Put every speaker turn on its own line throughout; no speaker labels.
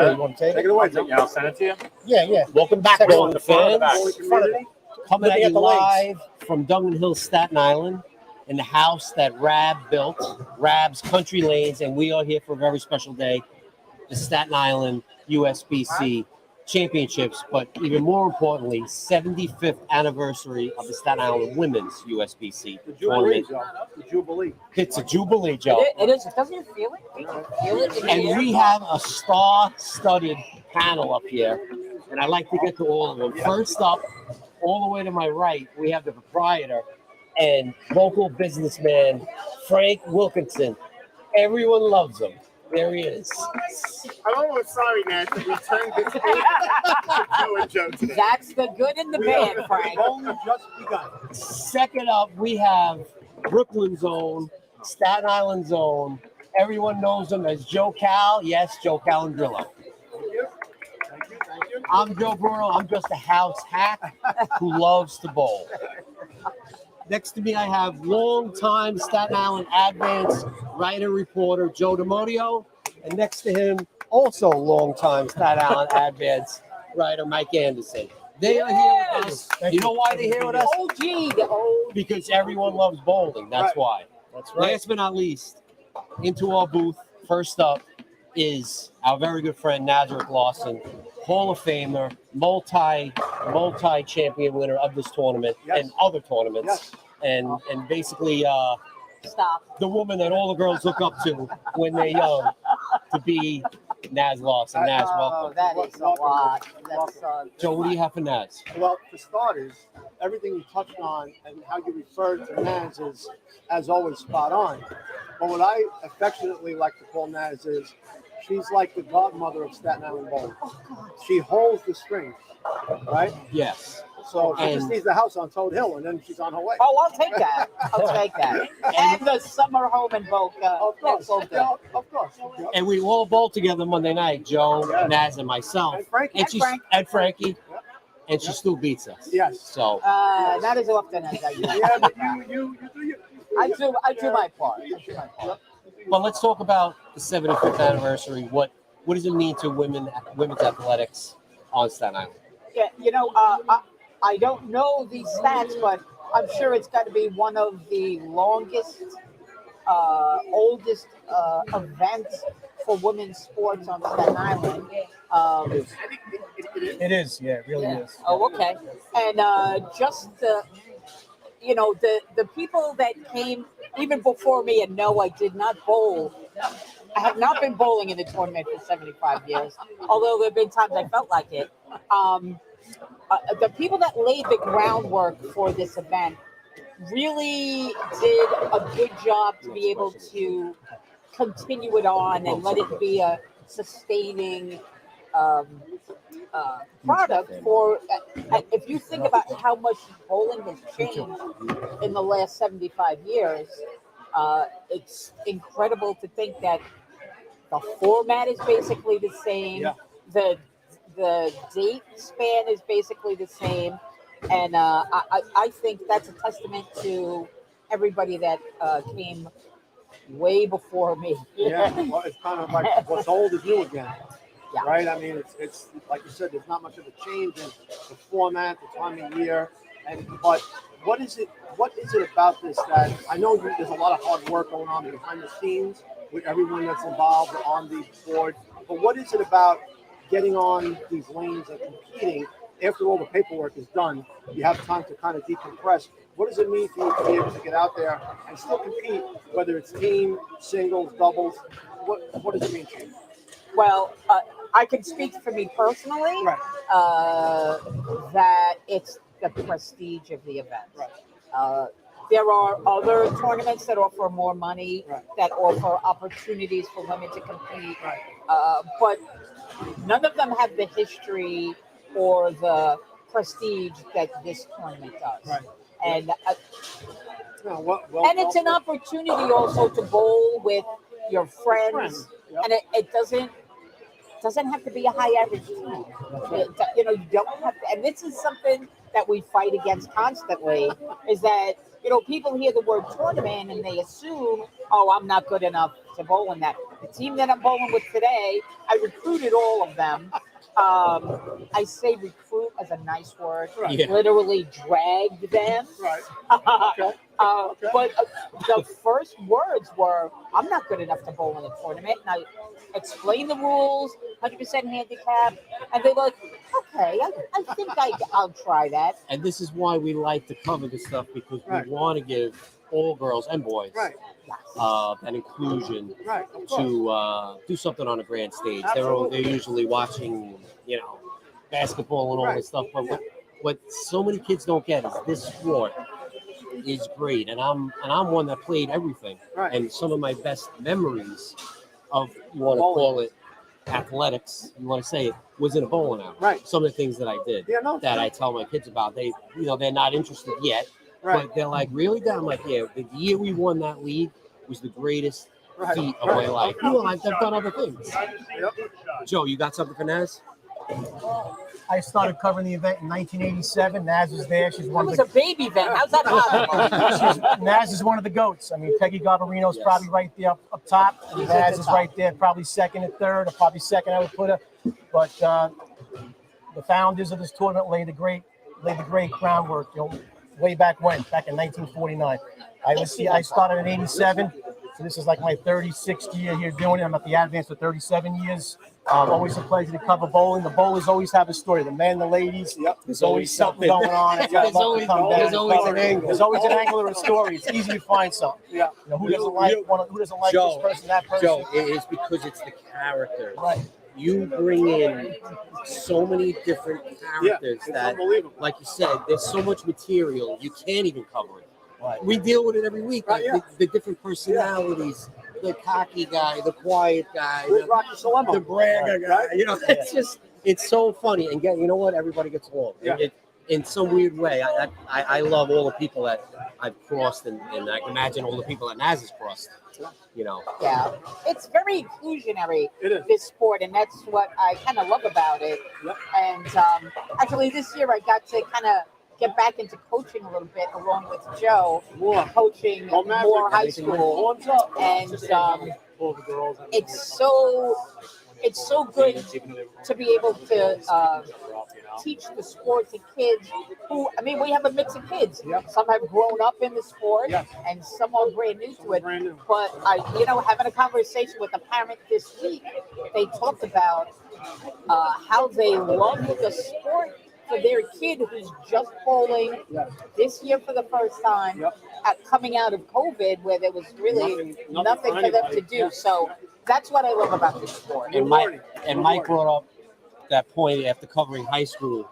Yeah, you want to take it?
Take it away,
Yeah, I'll send it to you.
Yeah.
Welcome back,
Second
bowling
one,
fans.
Community.
Coming at
Living
you
at the lanes.
live from Dungan Hill, Staten Island, in the house that Rab built, Rab's Country Lanes, and we are here for a very special day, the Staten Island USBC Championships, but even more importantly, 75th anniversary of the Staten Island Women's USBC
The Jubilee,
tournament.
Joe. The Jubilee.
It's a Jubilee, Joe.
It is. Doesn't you feel it? Feel it in the
And
air?
we have a star-studded panel up here, and I'd like to get to all of them. First up, all the way to my right, we have the proprietor and local businessman, Frank Wilkinson. Everyone loves him. There he is.
I'm almost sorry, Nat, that we turned this into a joke today.
That's the good and the bad, Frank.
Only just begun.
Second up, we have Brooklyn's own, Staten Island's own. Everyone knows him as Joe Cal. Yes, Joe Calandrillo. I'm Joe Bruno. I'm just a house hack who loves to bowl. Next to me, I have longtime Staten Island Advance writer reporter Joe DeModio, and next to him, also longtime Staten Island Advance writer Mike Anderson. They are here with us. You know why they're here with us?
OG, the old.
Because everyone loves bowling. That's why.
That's right.
Last but not least, into our booth. First up is our very good friend Nazareth Lawson, Hall of Famer, multi-champion winner of this tournament and other tournaments, and basically
Stop.
the woman that all the girls look up to when they're young to be Naz Lawson. Naz,
Oh,
welcome.
that is a lot. That's
Joe, what do you have for Naz?
Well, for starters, everything you touched on and how you referred to Naz is, as always, spot on. But what I affectionately like to call Naz is she's like the godmother of Staten Island bowling. She holds the strings, right?
Yes.
So she just needs the house on Toad Hill, and then she's on her way.
Oh, I'll take that. I'll take that. And the summer home in Boca.
Of course.
That's all good.
Yeah, of course. Yeah.
And we all bowl together Monday night, Joe, Naz, and myself.
And Frankie.
And Frankie. And she still beats us.
Yes.
So
Not as often as I used to.
Yeah, but you do your.
I do my part.
But let's talk about the 75th anniversary. What does it mean to women's athletics on Staten Island?
Yeah, I don't know these stats, but I'm sure it's got to be one of the longest, oldest events for women's sports on Staten Island.
It is. Yeah, it really is.
Oh, okay. And just the people that came even before me, and no, I did not bowl. I have not been bowling in the tournament for 75 years, although there have been times I felt like it. The people that laid the groundwork for this event really did a good job to be able to continue it on and let it be a sustaining product for. If you think about how much bowling has changed in the last 75 years, it's incredible to think that the format is basically the same.
Yeah.
The date span is basically the same, and I think that's a testament to everybody that came way before me.
Yeah, well, it's kind of like what's old is new again.
Yeah.
Right? I mean, it's like you said, there's not much of a change in the format, the time of year, but what is it about this that I know there's a lot of hard work going on behind the scenes with everyone that's involved on the board, but what is it about getting on these lanes and competing after all the paperwork is done? You have time to kind of decompress. What does it mean for you to be able to get out there and still compete, whether it's team, singles, doubles? What does it mean to you?
Well, I can speak for me personally, that it's the prestige of the event.
Right.
There are other tournaments that offer more money, that offer opportunities for women to compete, but none of them have the history or the prestige that this tournament does.
Right.
And
and
it's an opportunity also to bowl with your friends, and it doesn't have to be a high average team. You don't have to, and this is something that we fight against constantly, is that people hear the word tournament and they assume, oh, I'm not good enough to bowl in that. The team that I'm bowling with today, I recruited all of them. I say recruit as a nice word.
Right.
Yeah.
Literally dragged them.
Right. Okay.
But the first words were, "I'm not good enough to bowl in a tournament." And I explained the rules, 100% handicap, and they're like, "Okay, I think I'll try that."
And this is why we like to cover this stuff, because
Right.
we want to give all girls and boys
Right.
an inclusion
Right. Of course.
to do something on a grand stage.
Absolutely.
They're usually watching, basketball and all
Right.
this stuff. But what so many kids don't get is this sport is great, and I'm one that played everything.
Right.
And some of my best memories of, you want to
Bowling.
call it athletics, you want to say it, was in a bowling alley.
Right.
Some of the things that I did
Yeah. No.
that I tell my kids about, they're not interested yet,
Right.
but they're like, really? I'm like, yeah, the year we won that league was the greatest
Right.
feat of
Right.
my life. I've done other things.
Yep.
Joe, you got something for Naz?
I started covering the event in 1987. Naz was there. She's
It
one of
was
the
a baby then. How's that possible?
Naz is one of the goats. I mean, Peggy Garbarino's
Yes.
probably right there up top.
She's at
Naz
the
is
top.
right there, probably second and third, or probably second. I would put her. But the founders of this tournament laid the great groundwork. Way back when, back in 1949. I started in '87. So this is like my 36th year here doing it. I'm at the Advance for 37 years. Always a pleasure to cover bowling. The bowlers always have a story. The men, the ladies.
Yep.
There's always something going on. It's
There's
love to
always-
come down
there's
and
always
cover
an
it.
angle.
There's always an angle or a story. It's easy to find something.
Yeah.
Who doesn't like one? Who doesn't like
Joe,
this person, that person?
Joe, it is because it's the characters.
Right.
You bring in so many different
Yeah.
characters
It's
that,
unbelievable.
like you said, there's so much material you can't even cover it.
Right.
We deal with it every week,
Right,
like the different personalities, the cocky guy, the quiet guy,
Where's Rocky Salemo?
the bragger guy. It's so funny. And you know what? Everybody gets along.
Yeah.
In some weird way, I love all the people that I've crossed, and I can imagine all the people that Naz has crossed.
Yeah, it's very inclusionary,
It is.
this sport, and that's what I kind of love about it.
Yep.
And actually, this year I got to kind of get back into coaching a little bit, along with Joe,
More.
coaching
Oh, Maverick.
more high school,
Horns up.
and it's so good to be able to teach the sport to kids who, I mean, we have a mix of kids.
Yep.
Some have grown up in the sport,
Yes.
and some are brand new to it.
Brand new.
But having a conversation with a parent this week, they talked about how they love the sport for their kid who's just bowling
Yes.
this year for the first time,
Yep.
coming out of COVID, where there was really
Nothing
nothing
for
for them
anybody.
to do.
Yeah.
So that's what I love about this sport.
And Mike brought up that point after covering high school,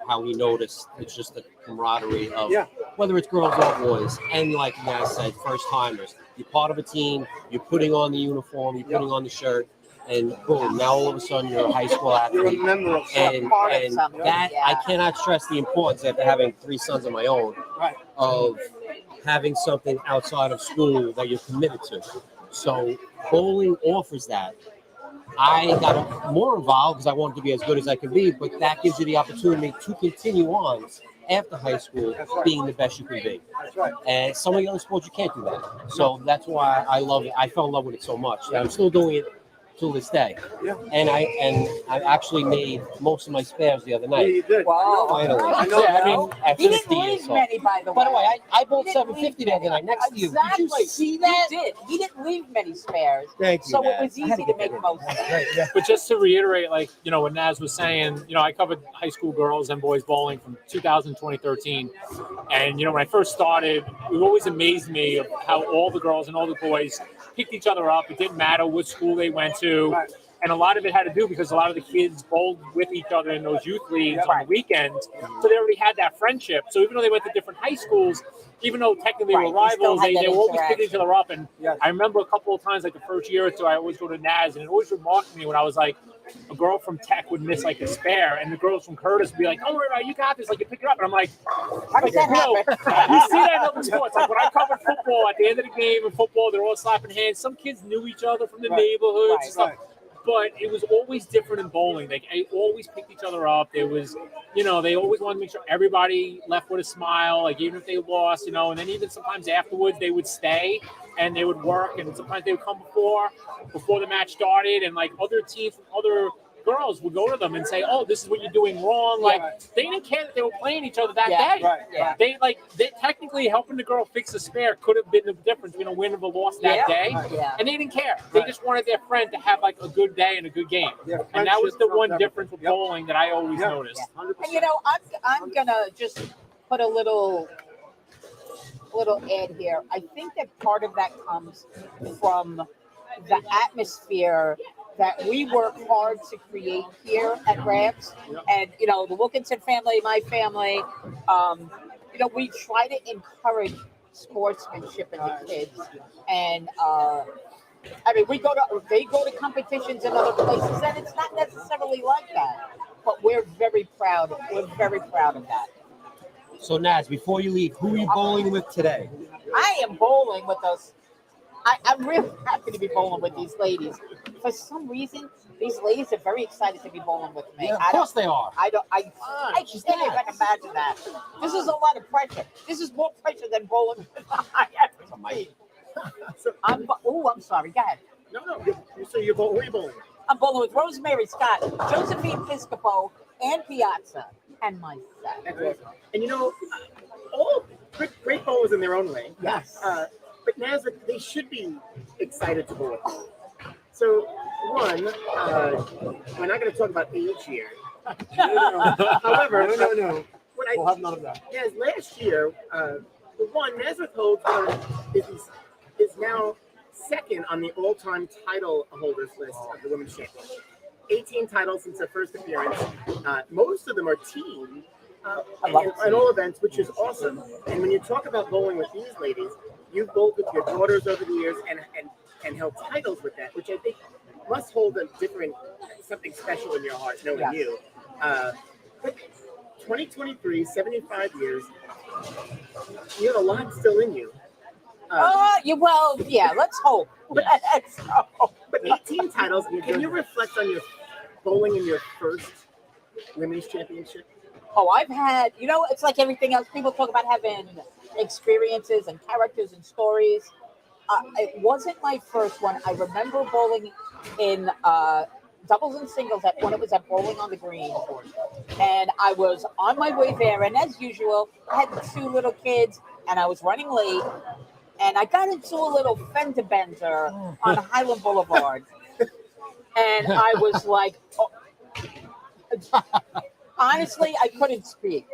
how he noticed it's just the camaraderie of
Yeah.
whether it's girls or boys. And like you guys said, first timers. You're part of a team, you're putting on the uniform, you're putting on the shirt, and boom, now all of a sudden you're a high school
You're a
athlete.
member of
And,
part of
and
something,
that,
yeah.
I cannot stress the importance after having 3 sons of my own
Right.
of having something outside of school that you're committed to. So bowling offers that. I got more involved because I wanted to be as good as I could be, but that gives you the opportunity to continue on after high school
That's right.
being the best you can be.
That's right.
And some of the other sports you can't do that. So that's why I love it. I fell in love with it so much. And I'm still doing it till this day.
Yeah.
And I actually made most of my spares the other
Yeah,
night.
you did.
Wow.
Finally.
I know.
Yeah, I mean, at
He
50
didn't
years
leave
old.
many, by the way.
By the way, I bowled
He didn't
750
leave
the other night next to you.
Exactly.
Did you see that?
He did. He didn't leave many spares.
Thank you.
So it
Naz.
was easy to make most of it.
Right, yeah.
But just to reiterate, what Naz was saying, I covered high school girls and boys bowling from 2000 to 2013. And, when I first started, it always amazed me of how all the girls and all the boys picked each other up. It didn't matter what school they went to.
Right.
And a lot of it had to do because a lot of the kids bowled with each other in those youth leagues on the weekends. So they already had that friendship. So even though they went to different high schools, even though technically
Right,
they were
they still
rivals,
had
they
that
were always picking each
interaction.
other up. And
Yes.
I remember a couple of times, like the first year or two, I always go to Naz, and it always remarked me when I was like, a girl from Tech would miss like a spare, and the girls from Curtis would be like, "Don't worry about it, you got this." Like you pick it up, and I'm like,
How does that happen?
you see that in other sports. Like when I covered football, at the end of the game in football, they're all slapping hands. Some kids knew each other from the
Right.
neighborhoods
Right.
and stuff. but it was always different in bowling. They always picked each other up. It was, they always wanted to make sure everybody left with a smile, like even if they lost, and then even sometimes afterwards they would stay and they would work, and sometimes they would come before the match started, and like other teams from other girls would go to them and say, "Oh, this is what you're doing wrong." Like they didn't care that they were playing each other that day.
Yeah.
They technically helping the girl fix a spare could have been the difference between a win or a loss that day.
Yeah.
And they didn't care. They just wanted their friend to have like a good day and a good game. And that was the one difference with bowling that I always noticed.
And I'm gonna just put a little ad here. I think that part of that comes from the atmosphere that we work hard to create here at Rams. And the Wilkinson family, my family, we try to encourage sportsmanship in the kids. And they go to competitions in other places, and it's not necessarily like that. But we're very proud. We're very proud of that.
So Naz, before you leave, who are you bowling with today?
I am bowling with us. I'm really happy to be bowling with these ladies. For some reason, these ladies are very excited to be bowling with me.
Yeah, of course they are.
I can't even imagine that. This is a lot of pressure. This is more pressure than bowling. I'm sorry. Go ahead.
No. So you're bowling. Who are you bowling with?
I'm bowling with Rosemary Scott, Josephine Piscopo, Ann Piazza, and myself.
And all great bowlers in their own way.
Yes.
But Nazareth, they should be excited to bowl. So, one, we're not going to talk about age here. However,
No. We'll have none of that.
Yes, last year, Nazareth holds is now second on the all-time title holders list of the Women's Championship. 18 titles since their first appearance. Most of them are team in all events, which is awesome. And when you talk about bowling with these ladies, you've bowled with your daughters over the years and held titles with that, which I think must hold something special in your heart, knowing you. But 2023, 75 years, you have a lot still in you.
Let's hope. Let's hope.
But 18 titles, can you reflect on your bowling in your first women's championship?
Oh, I've had, it's like everything else. People talk about having experiences and characters and stories. It wasn't my first one. I remember bowling in doubles and singles when it was at Bowling on the Green. And I was on my way there. And as usual, I had 2 little kids and I was running late. And I got into a little fender bender on Highland Boulevard. And I was like, honestly, I couldn't speak.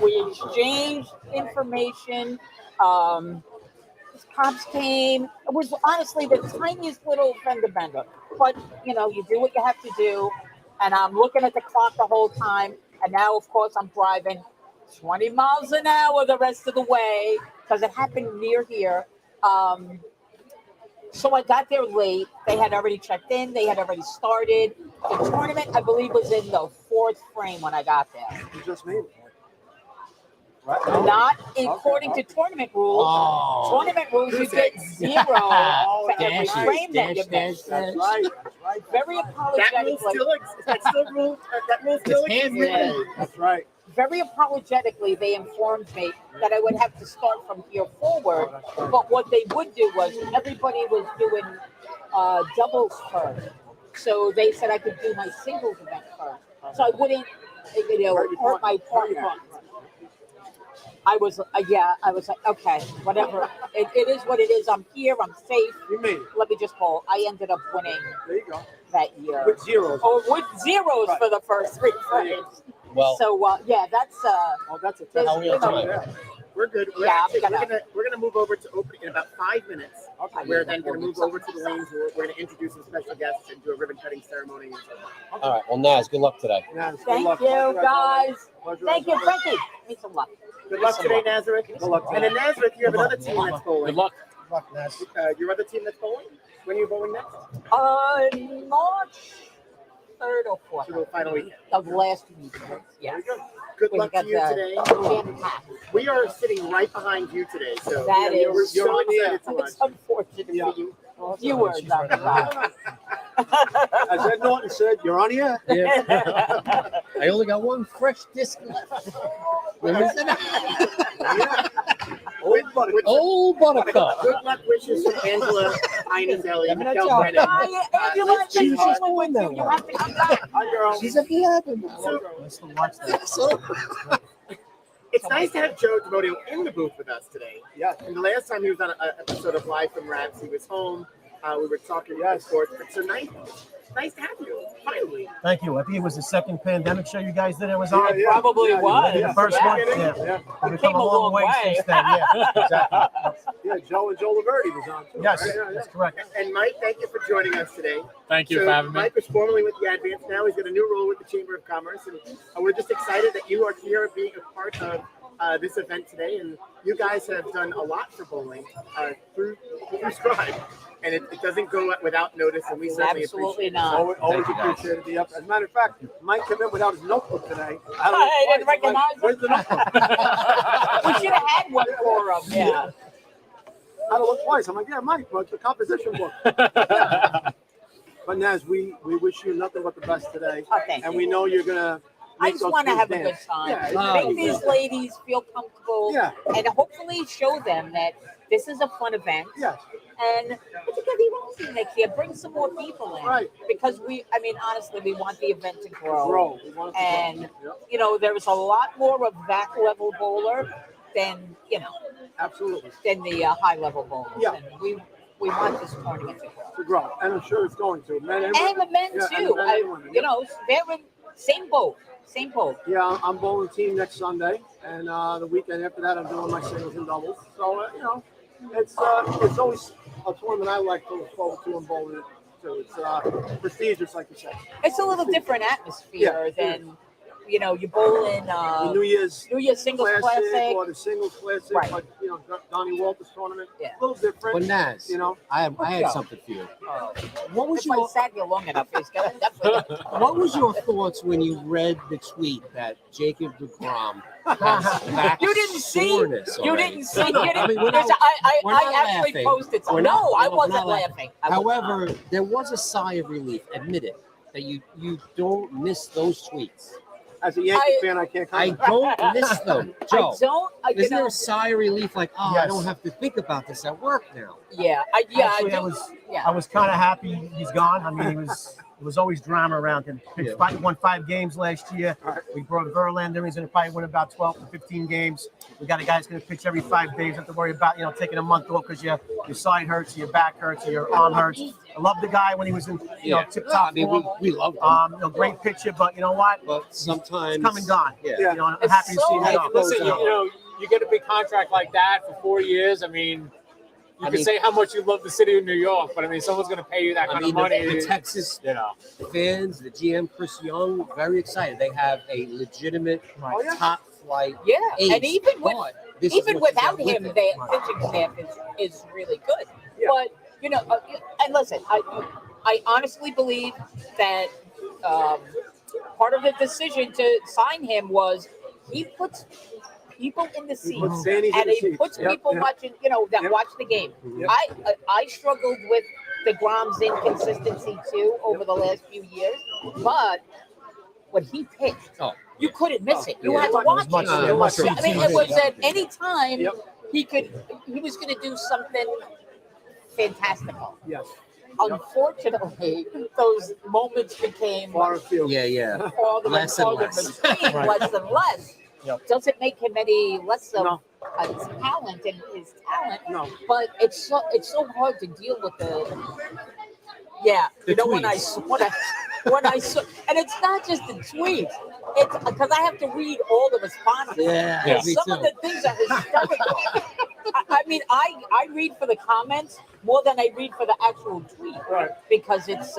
We exchanged information. Cops came. It was honestly the tiniest little fender bender. But, you do what you have to do. And I'm looking at the clock the whole time. And now, of course, I'm driving 20 miles an hour the rest of the way because it happened near here. So I got there late. They had already checked in. They had already started. The tournament, I believe, was in the 4th frame when I got there.
You just made it.
Not according to tournament rules.
Oh.
Tournament rules, you get 0 for every frame that you miss.
That's right.
Very apologetically.
That rule still exists.
That's right.
Very apologetically, they informed me that I would have to start from here forward. But what they would do was everybody was doing doubles first. So they said I could do my singles event first. So I wouldn't, hurt my partner. I was like, okay, whatever. It is what it is. I'm here. I'm safe.
You made it.
Let me just bowl. I ended up winning
There you go.
that year.
With zeros.
With zeros for the first 3 frames.
Well,
So that's
That's a
There's-
how are we on time?
Yeah.
We're good. We're gonna move over to opening in about 5 minutes.
Okay.
We're then gonna move over to the lanes. We're gonna introduce some special guests and do a ribbon cutting ceremony.
all right. Well, Naz, good luck today.
Yeah, good
Thank
luck.
you,
Pleasure,
guys.
Pleasure.
Thank you, Frankie. Need some luck.
Good luck today, Nazareth.
Good luck
And in Nazareth, you have
Good luck.
another team that's bowling.
Good luck.
Good luck, Naz.
Your other team that's bowling. When are you bowling next?
March 3rd or 4th.
To the final weekend.
Of last week. Yeah.
There you go. Good luck to you today. We are sitting right behind you today, so
That
you're
is
so excited to watch.
It's unfortunate for you viewers.
As Ed Norton said, you're on here.
Yeah. I only got one fresh disc left. Old Buttercup.
Good luck wishes from Angela, Inizelli,
Yeah,
Mikel
that's
Brennan.
Angela,
She was just
going
born
with
that
you. You
way.
have to come back.
Hi, girl.
She's a 11.
I still watch that.
So,
It's nice to have Joe Demodio in the booth with us today.
Yeah.
And the last time he was on an episode of Live from Raps, he was home. We were talking
Yes.
sports. But so nice to have you, finally.
Thank you. I think it was the second pandemic show you guys did. It was on.
Probably was.
The first
Yeah.
one. Yeah.
Yeah.
We've
came
come a long way since then. Yeah. Exactly.
Yeah, Joe and Joe Laverty was on too.
Yes,
right? Yeah,
that's correct.
And Mike, thank you for joining us today.
Thank you
So
for having me.
Mike was formerly with the Advance. Now he's got a new role with the Chamber of Commerce, and we're just excited that you are here being a part of this event today. And you guys have done a lot for bowling through Scribe, and it doesn't go without notice. And we certainly
Absolutely
appreciate it.
not.
Always
Thank you, guys.
appreciated the up. As a matter of fact, Mike came in without his notebook today.
I didn't recognize him.
Where's the notebook?
We should have had one for him. Yeah.
I had to look twice. I'm like, yeah, Mike, but the composition book. But Naz, we wish you nothing but the best today,
Oh, thank
and
you.
we know you're gonna.
I
make
just
those
want to
kids
have a good
dance.
time.
Yeah,
Make these ladies feel comfortable.
Yeah.
And hopefully show them that this is a fun event.
Yes.
And put together your own team next year. Bring some more people in.
Right.
Because honestly, we want the event to grow.
Grow. We want it to
And,
grow.
there is a lot more of that level bowler than,
Absolutely.
than the high level bowlers.
Yeah.
And we want this tournament to grow.
To grow, and I'm sure it's going to. Men and
And the men
Yeah, and
too.
the men and women, yeah.
They're in same boat. Same boat.
Yeah, I'm bowling team next Sunday, and the weekend after that, I'm doing my singles and doubles. So it's always a tournament I like to look forward to and bowling it too. It's prestigious, like you said.
It's a little different atmosphere than, you bowl in
The New Year's
New Year's Singles Classic.
or the singles classic,
Right.
like Donnie Walters tournament.
Yeah.
A little different.
but Naz, I had
Joe?
something for you. What was
If I
your
sat here long enough, he's gonna definitely.
What was your thoughts when you read the tweet that Jacob DeGrom has back
You didn't see.
soreness
You
already?
didn't see.
No,
You
I mean,
didn't.
we're not- we're not
I actually
laughing.
posted something.
We're not-
No, I
we're
wasn't
not laughing.
laughing. I was not.
However, there was a sigh of relief. Admit it that you don't miss those tweets.
As a Yankee fan, I can't
I
comment.
don't miss them,
I
Joe.
don't.
Isn't there a sigh of relief like, oh, I
Yes.
don't have to think about this at work now?
Yeah.
Actually,
I
I
do.
was
Yeah.
I was kind of happy he's gone. I mean, it was always drama around him.
Yeah.
Won 5 games last year. We brought Verlander. He's going to probably win about 12 to 15 games. We got a guy that's going to pitch every 5 days. Have to worry about taking a month off because your side hurts, your back hurts, or your arm hurts. I love the guy when he was in tip top
I mean,
form.
we love them,
Great pitcher, but you know what?
but sometimes
It's come and gone.
Yeah.
I'm
It's
happy to
so
see him
hard.
go.
Listen, you get a big contract like that for 4 years. I mean, you
I
can
mean-
say how much you love the city of New York, but I mean, someone's going to pay you that
I
kind
mean,
of money.
the Texas fans, the GM Chris Young, very excited. They have a legitimate
Oh, yeah.
top flight
Yeah.
ace.
And even with
but this is
even
what you
without
get with
him,
it.
their pitching staff is really good.
Yeah.
But and listen, I honestly believe that part of the decision to sign him was he puts people in the seats,
puts Sandy's in
and
the
he
seats.
puts
Yep,
people
yep.
watching, that
Yep.
watch the game.
Yep.
I struggled with DeGrom's inconsistency too over the last few years, but when he pitched,
Oh.
you couldn't miss it. You
Yeah.
had to watch
Much-
it.
Uh,
much-
I mean, it was at any time
Yep.
he was going to do something fantastical.
Yes.
Unfortunately, those moments became
Far afield.
Yeah.
farther
Less
and
and
farther
less.
between,
Right.
less and less.
Yep.
Doesn't make him any less of
No.
a talent in his talent,
No.
but it's so hard to deal with the. Yeah,
The
when I saw, and it's not just the tweets. It's because I have to read all the responses.
Yeah,
And
me
some of
too.
the things are hysterical. I mean, I read for the comments more than I read for the actual tweet.
Right.
Because it's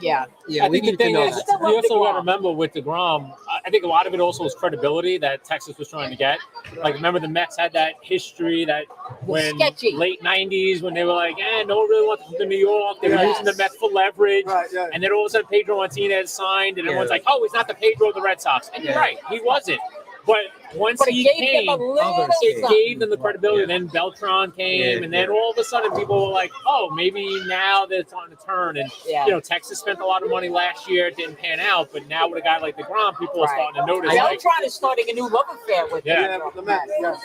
yeah.
Yeah,
I
we
think the
need to
thing
know
is,
that.
Still
you
love
also got to
DeGrom.
remember with DeGrom, I think a lot of it also is credibility that Texas was trying to get. Like, remember the Mets had that history that when
Sketchy.
late 90s when they were like, no one really wants to come to New York. They were
Yes.
using the Mets for leverage.
Right. Yeah.
And then all of a sudden Pedro Martinez signed, and everyone's
Yeah.
like, oh, he's not the Pedro of the Red Sox. And you're
Yeah.
right, he wasn't. But once
But it
he
gave them a
came,
little
it
something.
gave them the credibility. Then Beltron came, and then all of a sudden people were like, "Oh, maybe now that it's on the turn." And
Yeah.
Texas spent a lot of money last year; it didn't pan out. But now with a guy like DeGrom, people are
Right.
starting to notice.
Beltron
Like,
is starting a new love affair with
Yeah.
him.
the Mets. Yeah.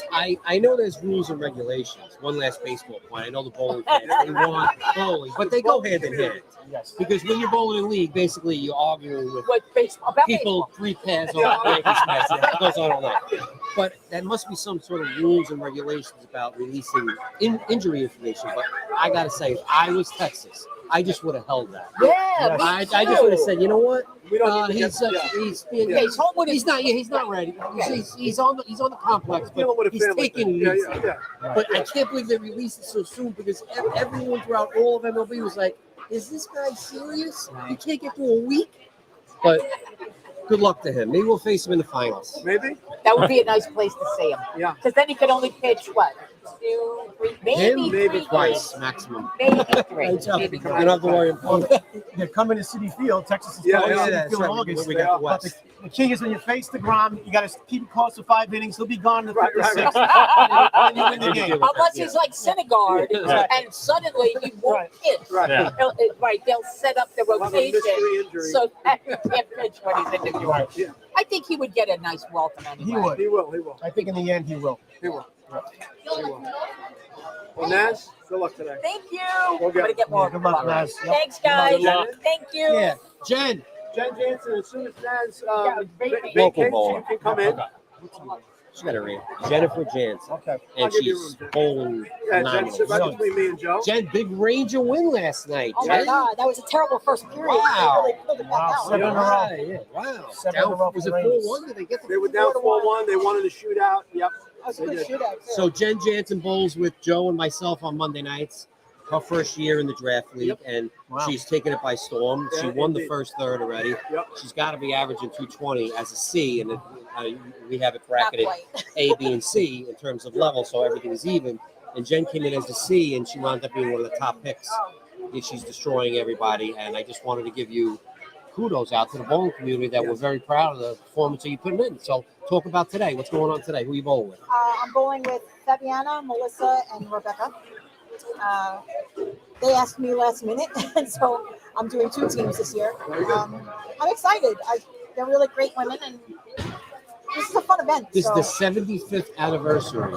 I know there's rules and regulations. One last baseball point. I know the bowling fans, they want bowling, but they go hand in hand.
Yes.
Because when you're bowling in league, basically you're arguing with
What baseball? About
people
baseball.
3 pairs over the Yankees Mets. It goes on all night. But there must be some sort of rules and regulations about releasing injury information. But I gotta say, if I was Texas, I just would have held that.
Yeah,
Yes.
me
I
too.
just would have said, you know what?
We don't need to
He's
get, yeah.
Yeah, he's home with his.
he's not ready. He's on the complex, but
Dealing with a
he's
family
taking
thing.
it
Yeah,
easy.
yeah, yeah.
But I can't believe they released it so soon because everyone throughout all of MLB was like, "Is this guy serious? You can't get through a week." But good luck to him. Maybe we'll face him in the finals.
Maybe.
That would be a nice place to see him.
Yeah.
Because then he could only pitch what? 2, 3, maybe
Him,
maybe
3
twice
games.
maximum.
Maybe 3.
You don't
Maybe 3.
have to worry about it.
They're coming to City Field. Texas is
Yeah,
coming
yeah,
to City
that's
Field in
right.
August.
We got the
But
West.
the key is when you face the Grom, you got to keep it close to 5 innings. He'll be gone in the
Right, right,
56th.
right.
And you win the game.
Unless he's like Syndergaard,
Right.
and suddenly he won't
Right.
pitch.
Right.
Yeah.
Right, they'll set up the
We'll have a
rotation
mystery injury.
so that he can't pitch when he's in the field.
Right.
Yeah.
I think he would get a nice welcome anyway.
He would.
He will. He will.
I think in the end he will.
He will. He will. Well, Naz, good luck today.
Thank you.
We'll
I'm gonna get more.
Good luck, guys. Yep.
Thanks, guys.
Good luck.
Thank you.
Yeah, Jen.
Jen Jansen, as soon as Naz
vacates.
vacates,
bowler.
you can come in.
She got her name. Jennifer Jansen.
Okay.
I'll
And
give you
she's
room, Jen.
bowling
Yeah, Jen, sit
phenomenal.
right between me and Joe.
Jen, big Ranger win last night.
Oh my
Jen.
God, that was a terrible first period.
Wow.
They really pulled it back
Wow.
out.
7 in a row.
Yeah. Wow.
7 in a row
Was
for
it
the Rangers.
4-1? Did they get to
They were down 4-1. They wanted to shoot out. Yep.
That was a
They
good
did.
shootout, too.
So Jen Jansen bowls with Joe and myself on Monday nights. Her first year in the draft league,
Yep.
and
Wow.
she's taken it by storm. She
Yeah,
won the
indeed.
first third already.
Yep.
She's got to be averaging 220 as a C, and we have it
Not
bracketed
quite.
A, B, and C in terms of level, so everything is even. And Jen came in as a C, and she wound up being one of the top picks. And she's destroying everybody, and I just wanted to give you kudos out to the bowling community that we're very proud of the performance that you put in. So talk about today. What's going on today? Who you bowling with?
I'm bowling with Fabiana, Melissa, and Rebecca. They asked me last minute, and so I'm doing 2 teams this year. I'm excited. They're really great women, and this is a fun event.
This
so.
is the 75th anniversary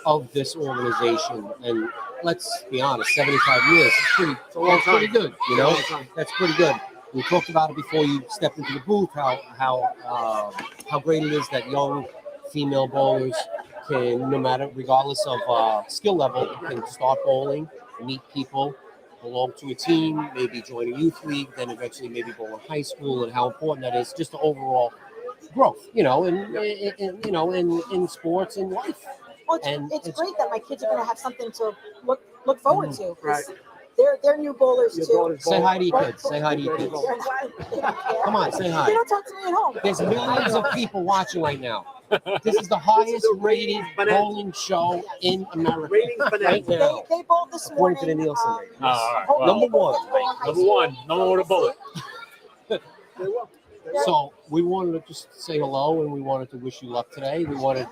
of this organization, and let's be honest, 75 years is pretty good. You know, that's pretty good. We talked about it before you stepped into the booth. How great it is that young female bowlers can, no matter, regardless of skill level, can start bowling, meet people, belong to a team, maybe join a youth league, then eventually maybe bowl in high school, and how important that is just the overall growth, you know, in sports and life.
Well,
and
it's
it's-
great that my kids are going to have something to look forward to. 'Cause
Right.
They're new bowlers
Your
too.
daughter's
Say hi to your
Both-
kids. Say hi to your kids.
They're not- they don't care.
Come on, say
They
hi.
don't talk to me at home.
There's millions of people watching right now. This is the highest rated bowling show in America
Ratings
right
bonanza.
now.
They bowled this
According
morning.
to the Nielsen rating.
all right.
hopefully
Well,
Number
they
one.
get to go in high
Number
school.
one. Number one with a bullet.
They will.
So we wanted to just say hello, and we wanted to wish you luck today. We wanted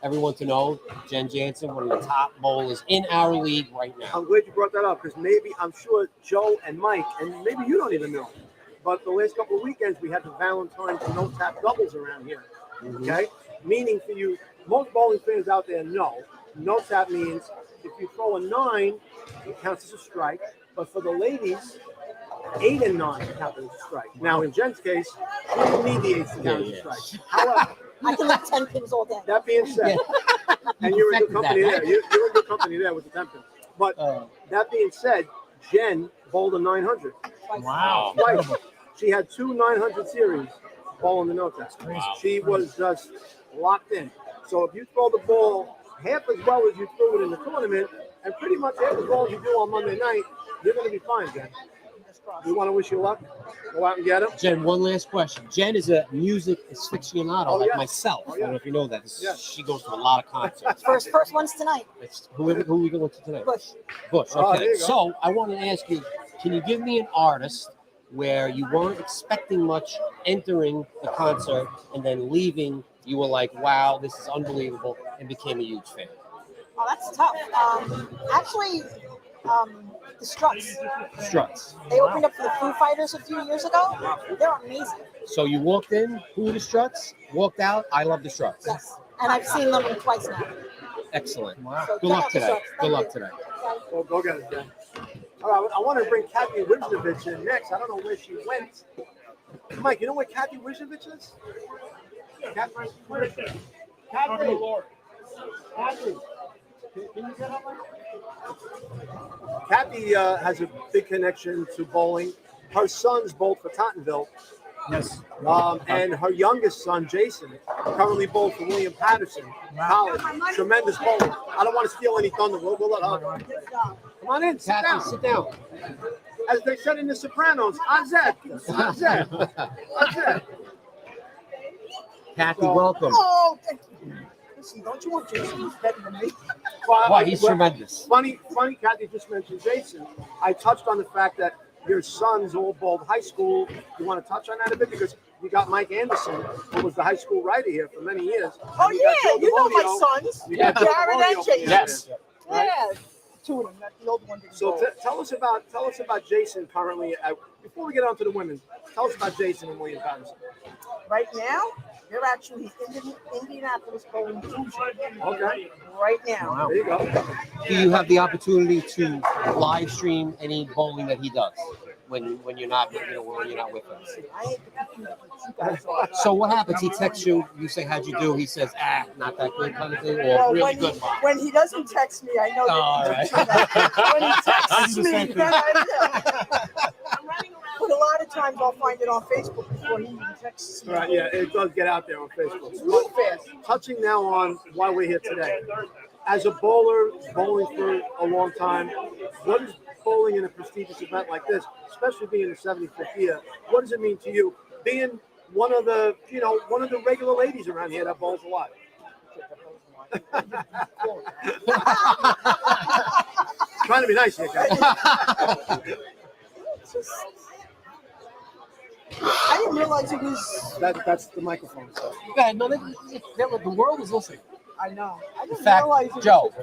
everyone to know Jen Jansen, one of the top bowlers in our league right now.
I'm glad you brought that up because maybe I'm sure Joe and Mike, and maybe you don't even know, but the last couple of weekends we had the Valentine's no tap doubles around here. Okay, meaning for you, most bowling fans out there know no tap means if you throw a 9, it counts as a strike. But for the ladies, 8 and 9 count as a strike. Now in Jen's case, she didn't need the 8 to count as a strike. However,
I can let 10 pins all day.
that being said, and you're in good company
Perfected that,
there. You're in good company there with the tempting. But that being said, Jen bowled a 900
Wow.
twice. She had 2 900 series bowling the no tap. She was just locked in. So if you throw the ball half as well as you threw it in the tournament, and pretty much half as well as you do on Monday night, you're going to be fine, Jen. We want to wish you luck. Go out and get them.
Jen, one last question. Jen is a music aficionado
Oh,
like
yeah.
myself.
Oh,
I
yeah.
don't know if you know that.
Yeah.
She goes to a lot of concerts.
First one's tonight.
Who are we going to tonight?
Bush.
Bush.
Oh,
Okay.
there you go.
So I want to ask you, can you give me an artist where you weren't expecting much entering the concert and then leaving you were like, wow, this is unbelievable, and became a huge fan?
Oh, that's tough. Actually, the Struts.
Struts.
They opened up for the Foo Fighters a few years ago. They're amazing.
So you walked in, who are the Struts? Walked out, I love the Struts.
Yes. And I've seen them twice now.
Excellent.
So
Good
check
luck
out the
today.
Struts.
Good
Thank
luck
you.
today.
Well, go get it, Dan. All right, I want to bring Kathy Wisniewicz in next. I don't know where she went. Mike, you know where Kathy Wisniewicz is? Kathy? Kathy. Kathy. Can you get up? Kathy has a big connection to bowling. Her sons bowled for Tottenville.
Yes.
And her youngest son, Jason, currently bowls for William Patterson College. Tremendous bowler. I don't want to steal any thunder. We'll let her. Come on in, sit
Kathy,
down.
sit down.
As they said in The Sopranos, Azet.
Kathy,
So-
welcome.
Oh, thank you. Listen, don't you want Jason? He's better than me.
Wow, he's tremendous.
Funny, Kathy just mentioned Jason. I touched on the fact that your sons all bowled high school. You want to touch on that a bit? Because you got Mike Anderson, who was the high school writer here for many years.
Oh,
And you got
yeah.
Joe
You know my
DeMonio.
sons.
You got Joe
Jared and
DeMonio
Jason.
Yes.
Yeah. Two of them. That's the old one. Didn't
So
go.
tell us about Jason currently. Before we get on to the women, tell us about Jason and William Patterson.
Right now, they're actually in Indianapolis bowling Fusion.
Okay,
Right now.
there you go.
Do you have the opportunity to live stream any bowling that he does when you're not when you're not with us?
I ain't the computer, but you guys are.
So what happens? He texts you. You say, "How'd you do?" He says, "Not that good," kind of thing, or
Well,
really
when,
good.
he, when he doesn't text me, I know that
All
he's
right.
when he texts
the
me,
same thing.
then I But a lot of times I'll find it on Facebook before he even texts me.
Right, yeah, it does get out there on Facebook.
Real fast.
Touching now on why we're here today. As a bowler, bowling for a long time, what is bowling in a prestigious event like this, especially being the 75th year, what does it mean to you? Being one of the regular ladies around here that bowls a lot. Trying to be nice here, guys.
I didn't realize it was.
That's the microphone. So.
Yeah, no, the world is listening.
I know. I
In
didn't
fact,
realize it was.
Joe,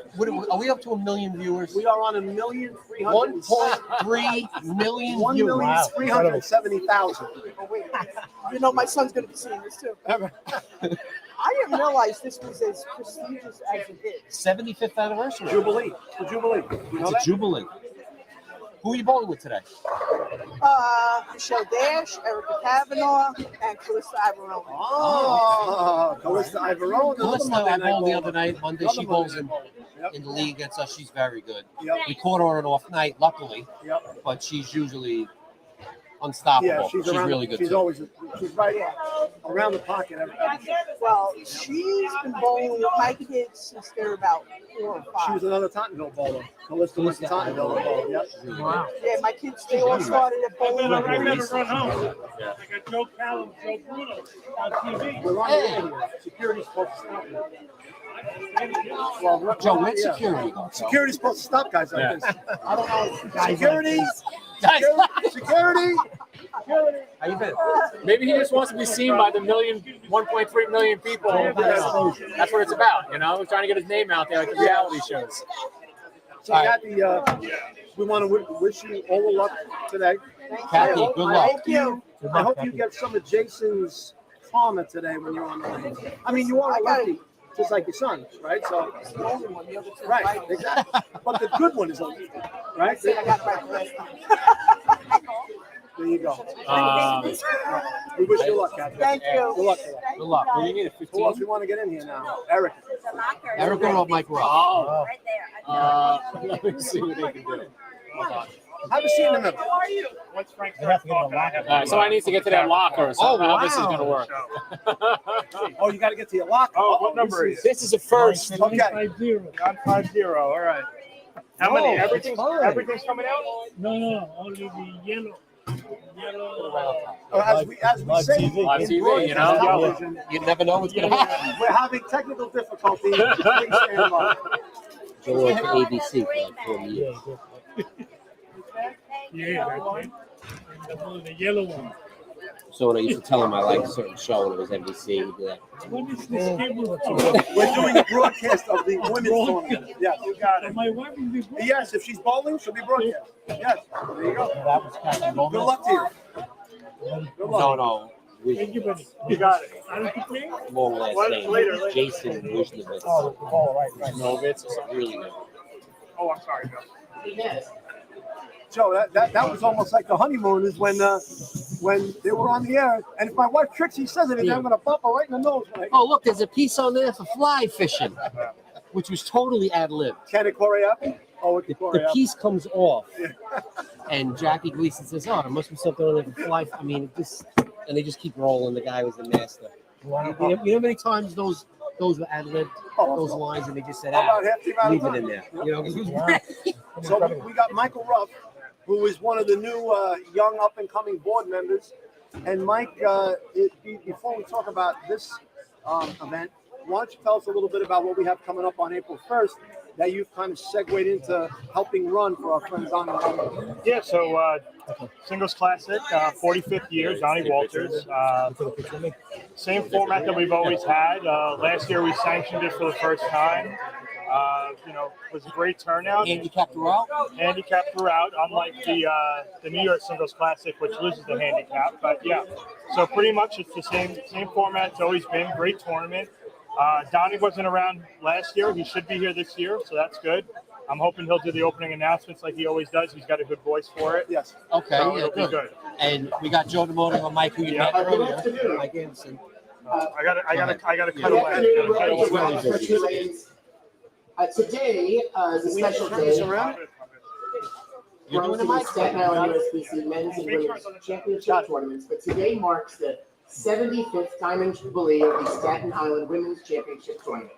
are we up to 1 million viewers?
We are on 1,370,000.
1.3 million viewers.
1,370,000.
Oh, wait. You know, my son's going to be seeing this too. I didn't realize this was as prestigious as it is.
75th anniversary.
Jubilee. The Jubilee. You know
It's a
that?
jubilee. Who are you bowling with today?
Michelle Dash, Erica Kavanaugh, and Calista Ivorone.
Oh, Calista Ivorone.
Calista, I bowled the other night. Monday, she bowls in
Yep.
the league against us. She's very good.
Yep.
We caught her on an off night, luckily,
Yep.
but she's usually unstoppable.
Yeah, she's around.
really good.
She's
too.
always. She's right around the pocket.
Well, she's been bowling with my kids since they're about 4 or 5.
She was another Tottenville bowler. Calista was the Tottenville bowler. Yep.
Wow.
Yeah, my kids, they all started at bowling.
I better run home. I got Joe Callum, Joe Bruno on TV.
We're on the air here. Security's supposed to stop me. Well,
Joe, where's security go?
Security's supposed to stop guys like
Yeah.
this. I don't know.
Guys
Security.
Guys,
Security.
how you been?
Maybe he just wants to be seen by the 1.3 million people. That's what it's about, you know? We're trying to get his name out there like the reality shows.
So, Kathy, we want to wish you all the luck today.
Kathy, good luck.
Thank you.
I hope you get some of Jason's karma today when you're on the line. I mean, you are a lefty, just like your son, right? So,
It's the only one. The other two
right,
right.
exactly. But the good one is a lefty, right?
I got it right the last time.
There you go. We wish you luck, Kathy.
Thank you.
Good luck today.
Good luck. What do you need?
Who else we want to get in here now? Eric.
Erica or Mike Ross?
Oh,
Right there.
let me see what he can do. Hold on.
Have a seat in the middle.
Once Frank
They have to
starts
get
talking,
a
I
All right, so I need to get to that locker. So
Oh,
how this is
wow.
going to work.
Oh, you got to get to your locker.
Oh, what number is it?
This is a first.
Okay.
950. All right. How many?
Oh,
Everything's
it's fine.
everything's coming out?
No, only the yellow.
As we
Live
say,
TV.
Live
in
TV,
broadcast
you know?
television,
You never know what's going to happen.
we're having technical difficulties. Please stand by.
Joe went to ABC for like 40 years.
Yeah, that's it. And the yellow one.
So when I used to tell him I liked a certain show and it was NBC, he'd be like,
What is this cable?
We're doing a broadcast of the women's tournament. Yes, you got it.
My wife will be broke.
Yes, if she's bowling, she'll be broadcast. Yes, there you go.
That was Captain
Good
Gomez.
luck to you. Good luck.
no.
Thank you, buddy.
You got it.
I don't think me.
Long last
What?
name.
Later.
Jason Wishnowitz.
Oh, the ball, right.
Novitz or something.
Really good.
Oh, I'm sorry, Joe. Joe, that was almost like the honeymoon is when they were on the air. And if my wife Trixie says anything, I'm going to bump her right in the nose.
Oh, look, there's a piece on there for fly fishing, which was totally ad-lib.
Can it choreograph? Oh, it can
The
choreograph.
piece comes off, and Jackie Gleason says, "Oh, there must be something on there for fly." I mean, and they just keep rolling. The guy was the master. You know how many times those were ad-lib, those lines, and they just said,
About half the amount of
leave it
time.
in there. You know, 'cause it was
Yeah.
So we got Michael Ruff, who is one of the new young up-and-coming board members. And Mike, before we talk about this event, why don't you tell us a little bit about what we have coming up on April 1st that you've kind of segued into helping run for our friends on the
Yeah, so Singles Classic, 45th year, Johnny Walters. Same format that we've always had. Last year we sanctioned it for the first time. It was a great turnout.
Handicap throughout.
Handicap throughout, unlike the New York Singles Classic, which loses the handicap. But yeah, so pretty much it's the same format it's always been. Great tournament. Donnie wasn't around last year. He should be here this year, so that's good. I'm hoping he'll do the opening announcements like he always does. He's got a good voice for it.
Yes.
Okay,
So
yeah,
it'll be good.
And we got Joe DeMoto and Mike, who you met earlier. Mike Anderson.
I gotta cut
Yeah.
away.
Today is a special day.
You're doing it,
Hosting the
Mike?
Staten Island USBC men's and women's championship tournaments, but today marks the 75th Diamond Jubilee of the Staten Island Women's Championship Tournament.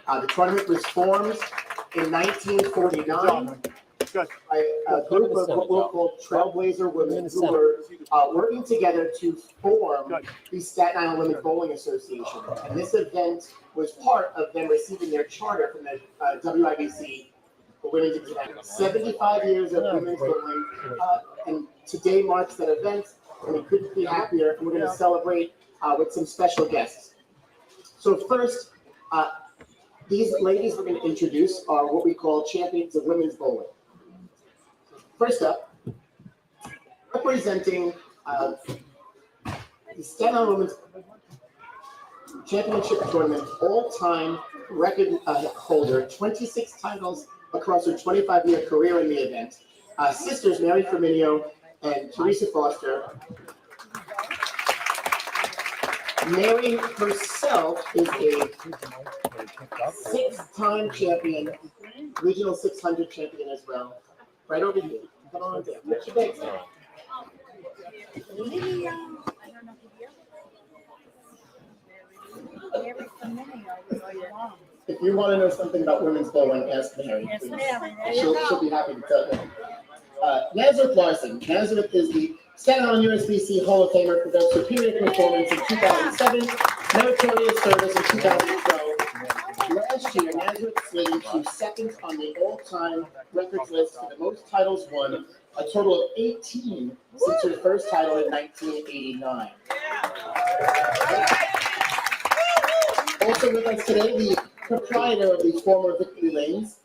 The tournament was formed in 1949 by a group of what we'll call trailblazer women who were working together to form the Staten Island Women's Bowling Association. And this event was part of them receiving their charter from the WIBC for Women's International. 75 years of women's bowling, and today marks that event, and we couldn't be happier. And we're going to celebrate with some special guests. So first, these ladies we're going to introduce are what we call champions of women's bowling. First up, representing the Staten Island Women's Championship Tournament all-time record holder, 26 titles across her 25-year career in the event, sisters Mary Firmino and Teresa Foster. Mary herself is a six-time champion, regional 600 champion as well. Right over here. Come on down. What's your bags now? If you want to know something about women's bowling, ask Mary. Please. She'll be happy to tell you. Nazareth Larson. Nazareth is the Staten Island USBC Hall of Famer for their superior performance in 2007, meritorious service in 2012. Last year, Nazareth slated to second on the all-time records list for the most titles won, a total of 18 since her first title in 1989. Also with us today, the proprietor of the former Victory Lanes.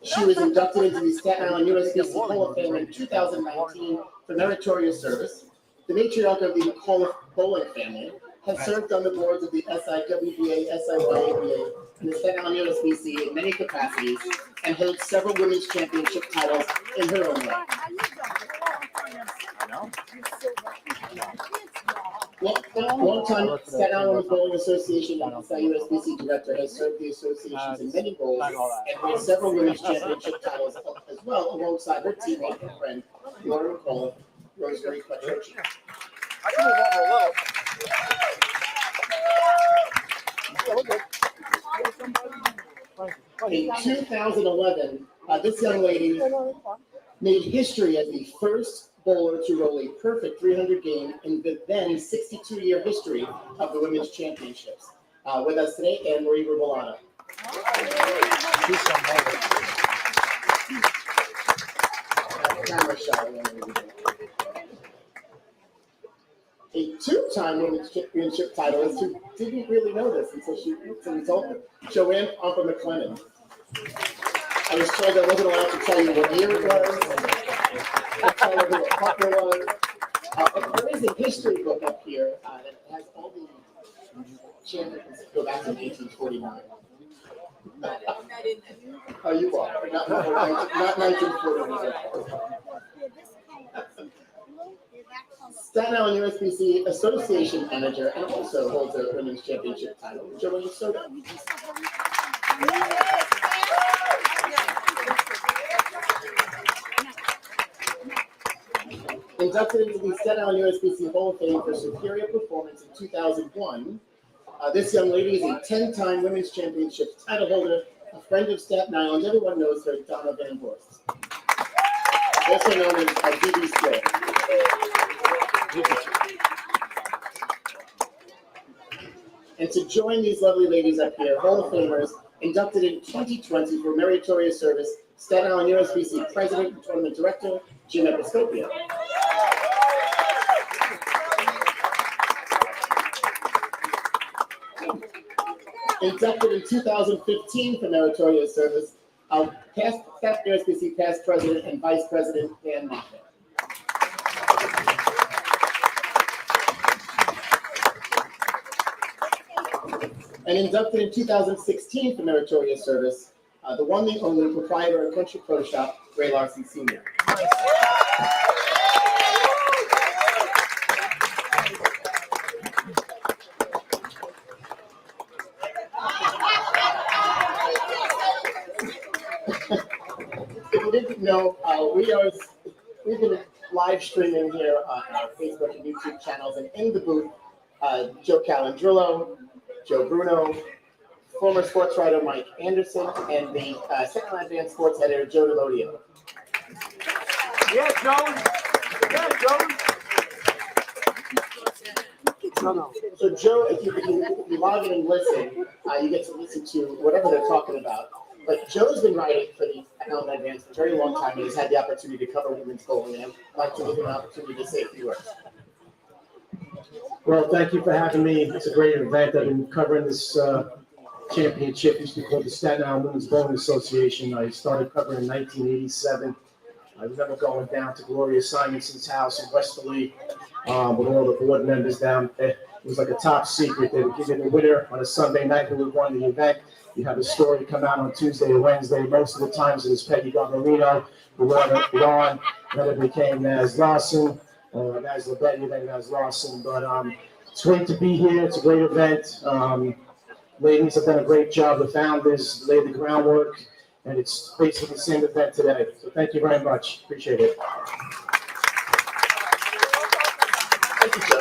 She was inducted into the Staten Island USBC Hall of Fame in 2019 for meritorious service. The matriarch of the McAuliffe bowling family has served on the boards of the SIWBA, SIYABA, and the Staten Island USBC in many capacities, and holds several women's championship titles in her own right. Long-time Staten Island Women's Bowling Association and SIUSBC director, has served the associations in many bowls and holds several women's championship titles as well, alongside her teammate and friend, Laura McAuliffe, Rosemary Quattrochi.
I can move over a little.
In 2011, this young lady made history as the first bowler to roll a perfect 300 game in the then 62-year history of the Women's Championships. With us today, Anne Marie Rubolano. Camera shot. a two-time women's championship titleist who didn't really know this until we told her. Joanne Umper McLennan. I was told I wasn't allowed to tell you what year it was. I tell you who a partner was. There is a history book up here that has all the champions go back to 1949. Oh, you are. Not 1949. Staten Island USBC Association Manager and also holds a women's championship title, Joanne Soto. Inducted into the Staten Island USBC Hall of Fame for superior performance in 2001. This young lady is a 10-time women's championship title holder, a friend of Staten Island. Everyone knows her, Donna Van Vorst. Also known as DB Still. And to join these lovely ladies up here, Hall of Famers, inducted in 2020 for meritorious service, Staten Island USBC President and Tournament Director, Jim Episcopio. Inducted in 2015 for meritorious service, past USBC past President and Vice President Dan Moffett. And inducted in 2016 for meritorious service, the one, the only proprietor of Country Pro Shop, Ray Larson Sr. If you didn't know, we've been live streaming here on our Facebook and YouTube channels, and in the booth, Joe Calandrillo, Joe Bruno, former sports writer Mike Anderson, and the Staten Island Advanced Sports editor Joe Delodio.
Yeah, Joe. Yeah, Joe. No. So Joe, if you log in and listen, you get to listen to whatever they're talking about. But Joe's been writing for the Staten Island Advance for a very long time, and he's had the opportunity to cover women's bowling, and I'd like to give him an opportunity to say a few words.
Well, thank you for having me. It's a great event. I've been covering this championship. It used to be called the Staten Island Women's Bowling Association. I started covering in 1987. I remember going down to Gloria Simonson's house in Westerly with all the board members down there. It was like a top secret. They would give you the winner on a Sunday night who would won the event. You have a story come out on Tuesday or Wednesday. Most of the times it was Peggy Garbarino who won it on. Then it became Naz Larson, Naz Lebetti, then Naz Larson. But it's great to be here. It's a great event. Ladies have done a great job. The founders laid the groundwork, and it's basically the same event today. So thank you very much. Appreciate it.
Thank you, Joe.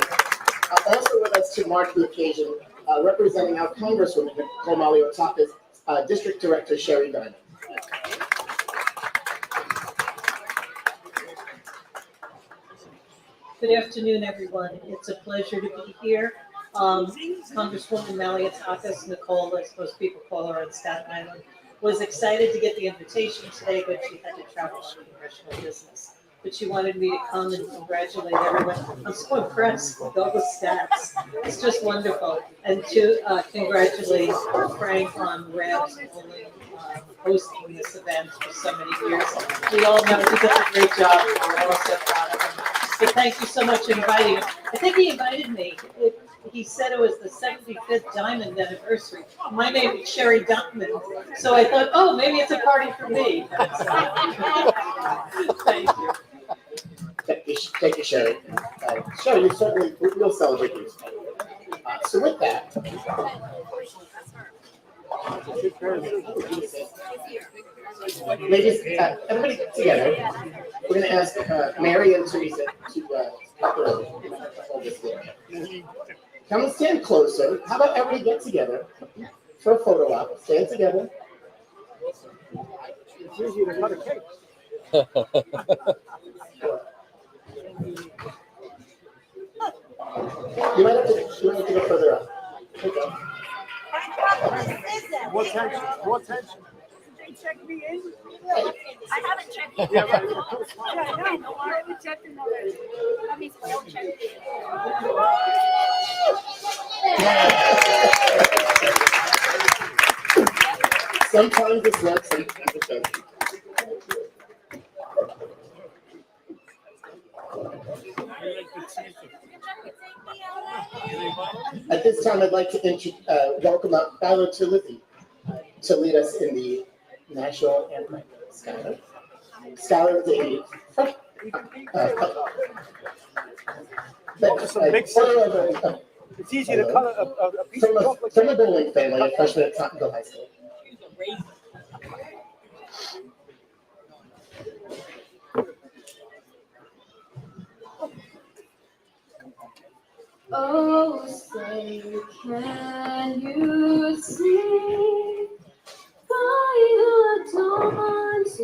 Also with us to mark the occasion, representing our Congresswoman, Nicole Maliotakis, District Director Sherry Diamond.
Good afternoon, everyone. It's a pleasure to be here. Congresswoman Maliotakis, Nicole, as most people call her on Staten Island, was excited to get the invitation today, but she had to travel for congressional business. But she wanted me to come and congratulate everyone. I'm so impressed with all the stats. It's just wonderful. And to congratulate Frank on Rabs Bowling, hosting this event for so many years. We all know he does a great job. We're all so proud of him. So thank you so much for inviting him. I think he invited me. He said it was the 75th Diamond anniversary. My name is Sherry Diamond. So I thought, oh, maybe it's a party for me. Thank you.
Thank you, Sherry. Sherry, you certainly will celebrate you. So with that, ladies, everybody together. We're going to ask Mary and Teresa to hold this video. Come and stand closer. How about everybody get together for a photo op? Stand together.
It's easy to cut a cake.
You might have to go further up. Okay.
More tension. More tension.
checked me in.
I haven't checked in.
Yeah, right.
Yeah, I know. I haven't checked in already. That means I don't check in.
Sometimes it's not, sometimes it's not. At this time, I'd like to welcome up Ballard to Lizzie to lead us in the national anthem. Skylar. Skylar is
It's easy to cut a piece of chocolate.
from a bowling family, a freshman at Tottenville High School.
Oh, say, can you see by the dawn's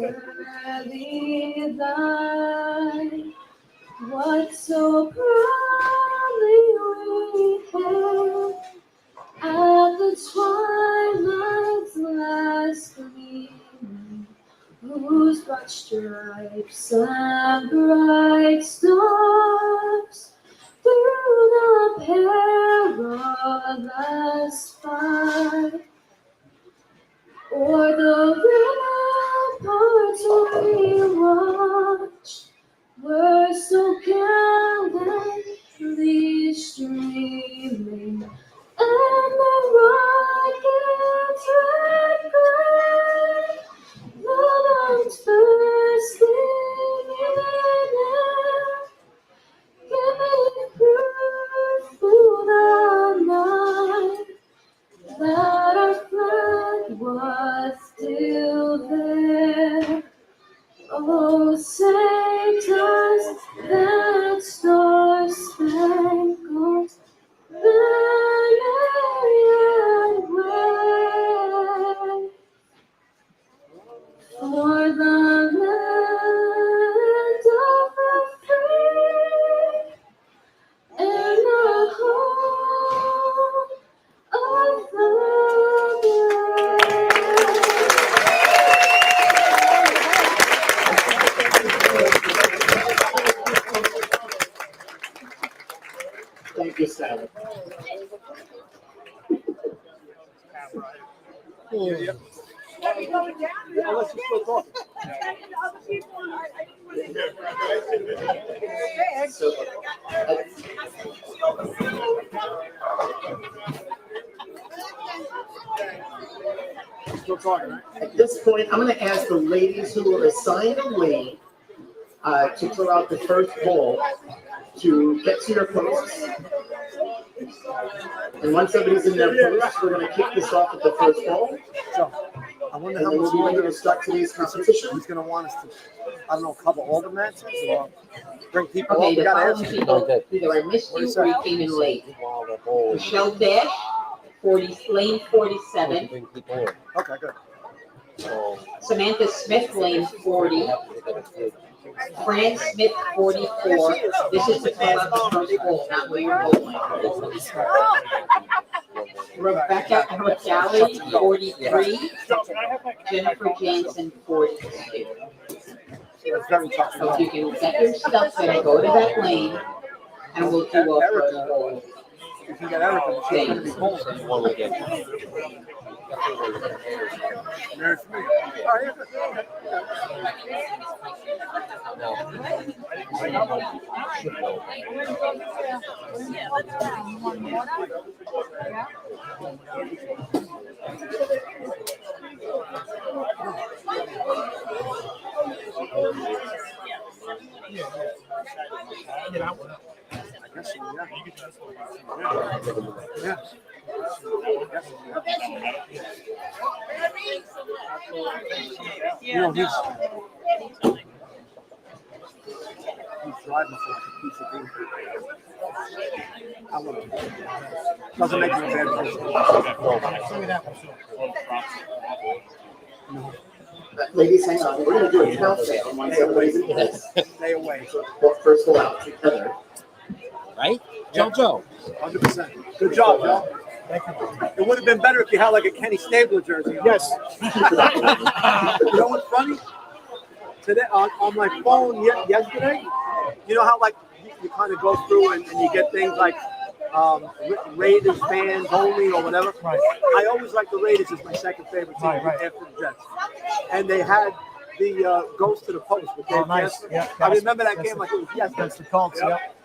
early light what so proudly we hailed at the twilight's last gleaming, whose broad stripes and bright stars through the perilous fight, o'er the ramparts we watched were so gallantly streaming, and the rocket's red glare, the bombs bursting in air, giving proof through the night that our flag was still there. Oh, say does that star-spangled banner yet wave for the land of the free and the home of the brave.
Thank you, Skylar.
Are we going down? Unless you're still talking.
Other people,
So,
Still talking, right?
at this point, I'm going to ask the ladies who are assigned a lane to throw out the first ball to get to your posts. And once everybody's in their posts, we're going to kick this off at the first ball.
So, I wonder
And
how
then
much
we'll be ready
longer
to start today's competition.
he's going to want us to, I don't know, cover all the matches or bring people
Okay,
up. We
the
got to
following
ask.
people, either I missed you or you came in late. Michelle Dash, 40, lane 47.
Okay, good.
Samantha Smith, lane 40. Fran Smith, 44. This is the throw out the first ball, not where you're bowling. Rebecca McGalley, 43. Jennifer Jansen, 42.
It's very tough.
So if you can get your stuff there, go to that lane, and we'll do our first ball.
You can get Erica, she's going to be cold. There's me. Oh, yeah. I guess so, yeah. You know, he's driving for a piece of beef. I love it. Doesn't make me a bad person.
Ladies, hang on. We're going to do a countdown once everybody's in place.
Stay away.
So, first ball out together.
Right? Joe.
100%. Good job, Joe.
Thank you.
It would have been better if you had like a Kenny Stabler jersey on.
Yes.
You know what's funny? Today on my phone yesterday, you know how like you kind of go through and you get things like Raiders fans only or whatever.
Right.
I always like the Raiders as my second favorite team
Right.
after the Jets. And they had the Goes to the Post with Dave
Nice.
Gaspar.
Yeah.
I remember that game like it was yesterday.
Against the Colts.
Yep.
Yep.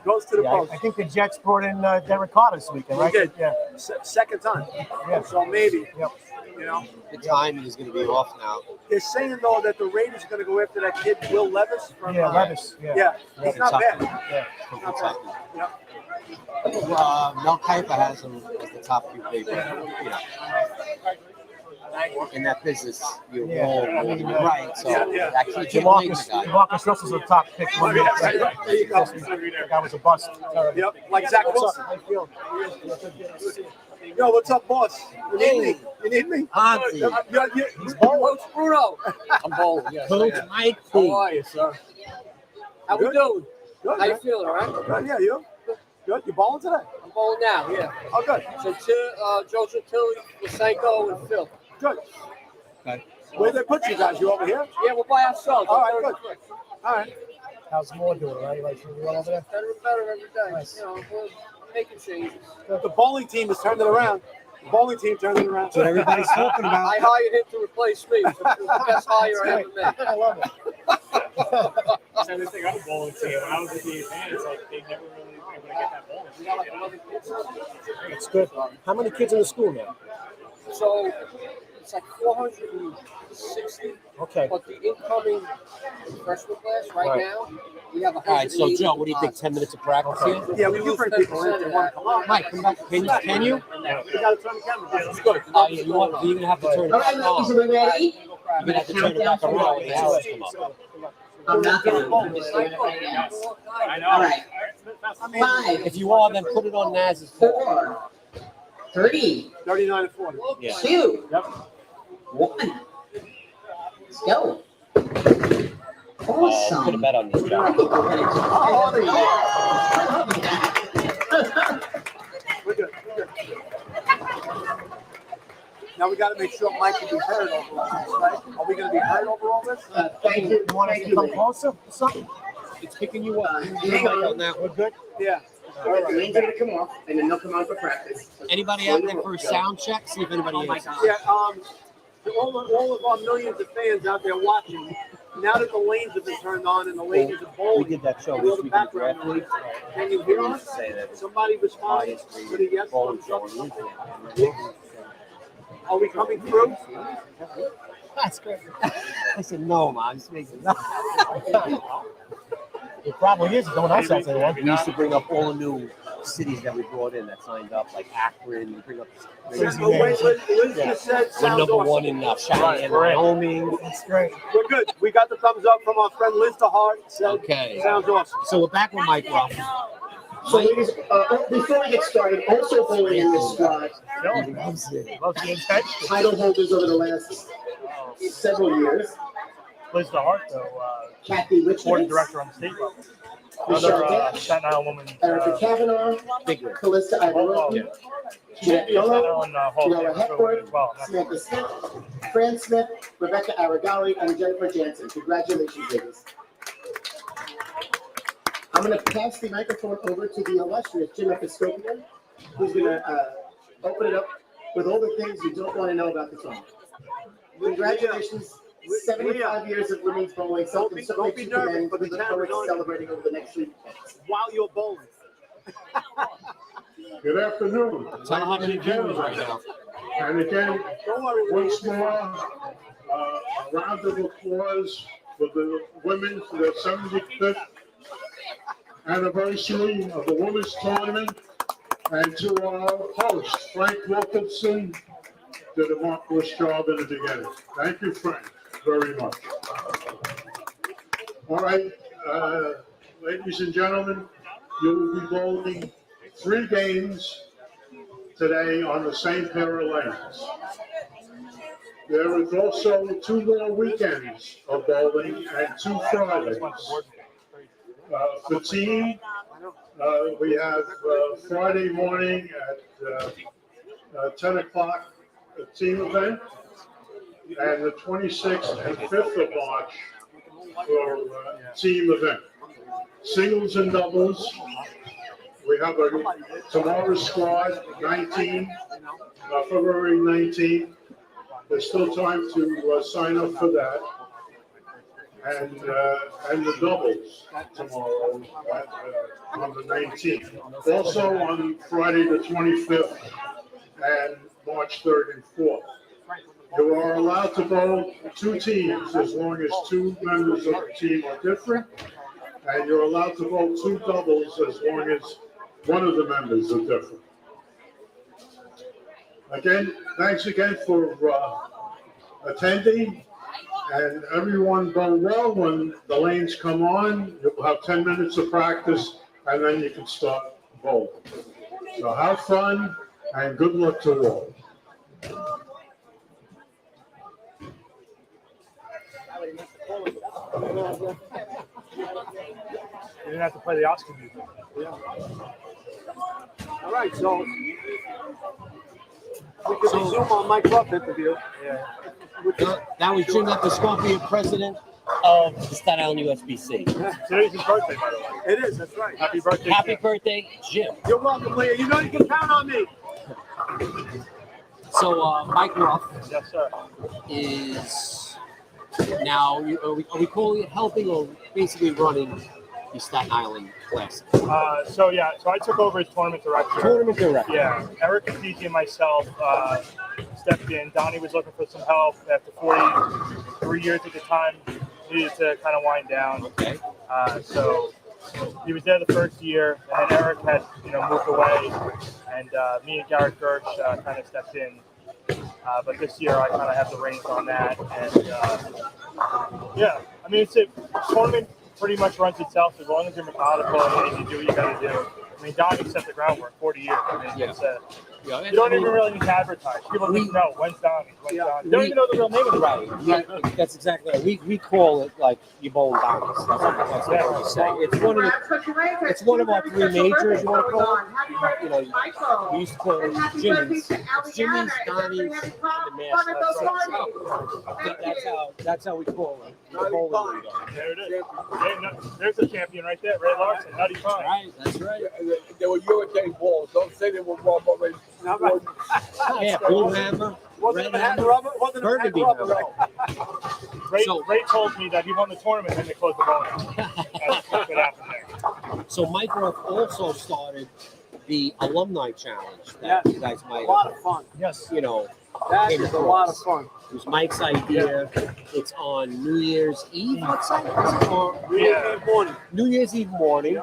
Goes to the
Yeah,
Post.
I think the Jets brought in Derek Carr this weekend,
We
right?
did.
Yeah.
Second time.
Yeah.
So maybe.
Yep.
You know.
The timing is going to be off now.
They're saying though that the Raiders are going to go after that kid Will Levis from.
Yeah, Levis. Yeah.
Yeah, he's not bad.
Yeah.
From
Not bad.
Kentucky.
Yeah.
Mel Kiper has him as the top few favorite. You know, in that business, you
Yeah.
roll
I mean,
right. So
yeah.
actually, can't blame the guy.
Demarcus Russell's the top pick.
Right. There you go.
That was a bust.
Yep, like Zach
What's
Wilson.
up? How you feel?
Yo, what's up, boss? You need me? You need me?
Auntie.
He's bowling.
Coach Bruno. I'm bowling, yes.
Coach
How
Mikey.
are you, sir? How we
Good.
doing?
Good,
How you
man.
feeling, all right?
Good, yeah, you? Good. You bowling today?
I'm bowling now, yeah.
Oh, good.
So, Joseph Tilly, Masenko, and Phil.
Good.
Okay.
Where they put you guys? You over here?
Yeah, we're by ourselves.
All right,
I'm
good.
33.
All right.
How's Moore doing? Right? Like you well over there?
Better and better every day.
Nice.
You know, we're making changes.
The bowling team is turning it around. The bowling team turning it around.
That's what everybody's talking about.
I hired him to replace me. So it was the best hire I ever made.
I love it.
Same thing on the bowling team. When I was with the advance, like they never really were able to get that bowling.
We got like 11 kids.
It's good. How many kids in the school now?
So it's like 460.
Okay.
But the incoming freshman class right
Right.
now, we have 180.
All right. So Joe, what do you think? 10 minutes of practice here?
Yeah, we do bring people in. They want to come on.
Mike, come back. Can you?
We got to turn the camera back.
It's good.
Oh, yeah. You want? You're gonna have to turn it
All
back
right,
on.
ladies, are we ready?
You're gonna have to turn it back around when the hours come up.
I'm not going to.
I know.
All right. 5,
If you are, then put it on Naz's floor.
4, 3,
39 and 40.
Yeah.
2,
Yep.
1. Let's go.
Put a
Awesome.
bet on this, Joe.
We're good. We're good. Now we got to make sure Mike can be heard over all this, right? Are we going to be heard over all this?
Thank you.
You want us
Thank
to
you.
come closer or something?
It's picking you up.
Hang on.
We're good?
Yeah.
The lanes are going to come off, and then they'll come on for practice.
Anybody out there for a sound check? See if anybody is.
Yeah. To all of our millions of fans out there watching, now that the lanes have been turned on and the ladies are
We
bowling,
did that show
all
this
the
week in the
background
draft
noise,
league.
can you hear us?
Say that
Somebody responded to the yes.
bowling show on YouTube.
Are we coming through?
That's good.
I said, no, man, I'm just making
It probably is. Don't I say one?
We used to bring up all the new cities that we brought in that signed up, like Akron. We bring up.
Crazy
Oh, wait,
names.
Liz just said
We're
sounds
number
awesome.
one in Cheyenne,
we're in.
Wyoming.
That's great.
We're good. We got the thumbs up from our friend Liz DeHart. Said,
Okay.
sounds awesome.
So we're back with Mike Ruff.
So, ladies, before we get started, also bowling in this squad,
He loves it.
title holders over the last several years.
Liz DeHart, though,
Kathy
sporting
Richards,
director on the state level.
Michelle
Another
Dash,
Staten Island woman.
Erica Kavanaugh,
Big one.
Callista Ivarotti, Jeanette
Staten
Yolo,
Island Hall of
Joella
Fame
Hepburn,
as well.
Samantha Smith, Fran Smith, Rebecca Aragali, and Jennifer Jansen. Congratulations, ladies. I'm going to pass the microphone over to the illustrious Jim Episcopian, who's going to open it up with all the things you don't want to know about the song. Congratulations. 75 years of women's bowling, something so
don't be
much to
nervous,
commend.
but
We
the
look forward to
camera's on.
celebrating over the next 3 weeks.
While you're bowling.
Good afternoon.
Tell them how many viewers right now.
And again,
Don't worry.
once more, a round of applause for the women for their 75th anniversary of the women's tournament, and to our host, Frank Wilkinson, did a marvelous job in the beginning. Thank you, Frank, very much. All right, ladies and gentlemen, you will be bowling 3 games today on the same pair of lanes. There is also 2 more weekends of bowling and 2 Fridays. For team, we have Friday morning at 10 o'clock, a team event, and the 26th and 5th of March for team event. Singles and doubles, we have tomorrow's squad, 19, February 19th. There's still time to sign up for that. And the doubles tomorrow on the 19th. Also on Friday the 25th and March 3rd and 4th. You are allowed to bowl 2 teams as long as 2 members of the team are different. And you're allowed to bowl 2 doubles as long as one of the members are different. Again, thanks again for attending. And everyone bowl well. When the lanes come on, you'll have 10 minutes of practice, and then you can start bowling. So have fun, and good luck to all.
You didn't have to play the Oscar music.
Yeah. All right, so we can resume our Mike Ruff interview.
Yeah.
That was Jim Episcopian, president of the Staten Island USBC.
Today's his birthday, by the way.
It is, that's right.
Happy birthday.
Happy birthday, Jim.
You're welcome, Leah. You know you can count on me.
So Mike Ruff
Yes, sir.
is now, are we calling it helping or basically running the Staten Island Classic?
So I took over as tournament director.
Tournament director.
Yeah, Eric Kapizi and myself stepped in. Donnie was looking for some help after 43 years at the time. Needed to kind of wind down.
Okay.
So he was there the first year, and then Eric had moved away, and me and Garrett Gersh kind of stepped in. But this year I kind of have the reins on that, and yeah, I mean it's a tournament. Pretty much runs itself as long as you're methodical and you do what you got to do. I mean, Donnie set the groundwork 40 years. I mean, it's you don't even really need to advertise. People just know when's Donnie. When's Donnie. They don't even know the real name of the guy.
Right. That's exactly right. We call it like you bowl diamonds. That's what we say. It's one of our 3 majors. You want to call it? We used to call it Jimmy's. It's Jimmy's, Donnie's, and the Masters. That's how we call it. The bowling league.
There it is. There's a champion right there, Ray Larson. Nutty Fine.
Right. That's right.
They were European balls. Don't say they were Rob already.
Yeah, Blue Hammer.
Wasn't it
Burgundy
rubber?
Ray told me that he won the tournament and they closed the bowling. That's what happened there.
So Mike Ruff also started the alumni challenge that you guys might
A lot of fun.
Yes.
That
came
is a
across.
lot of fun.
It was Mike's idea. It's on New Year's Eve, let's say, or New Year's Eve morning,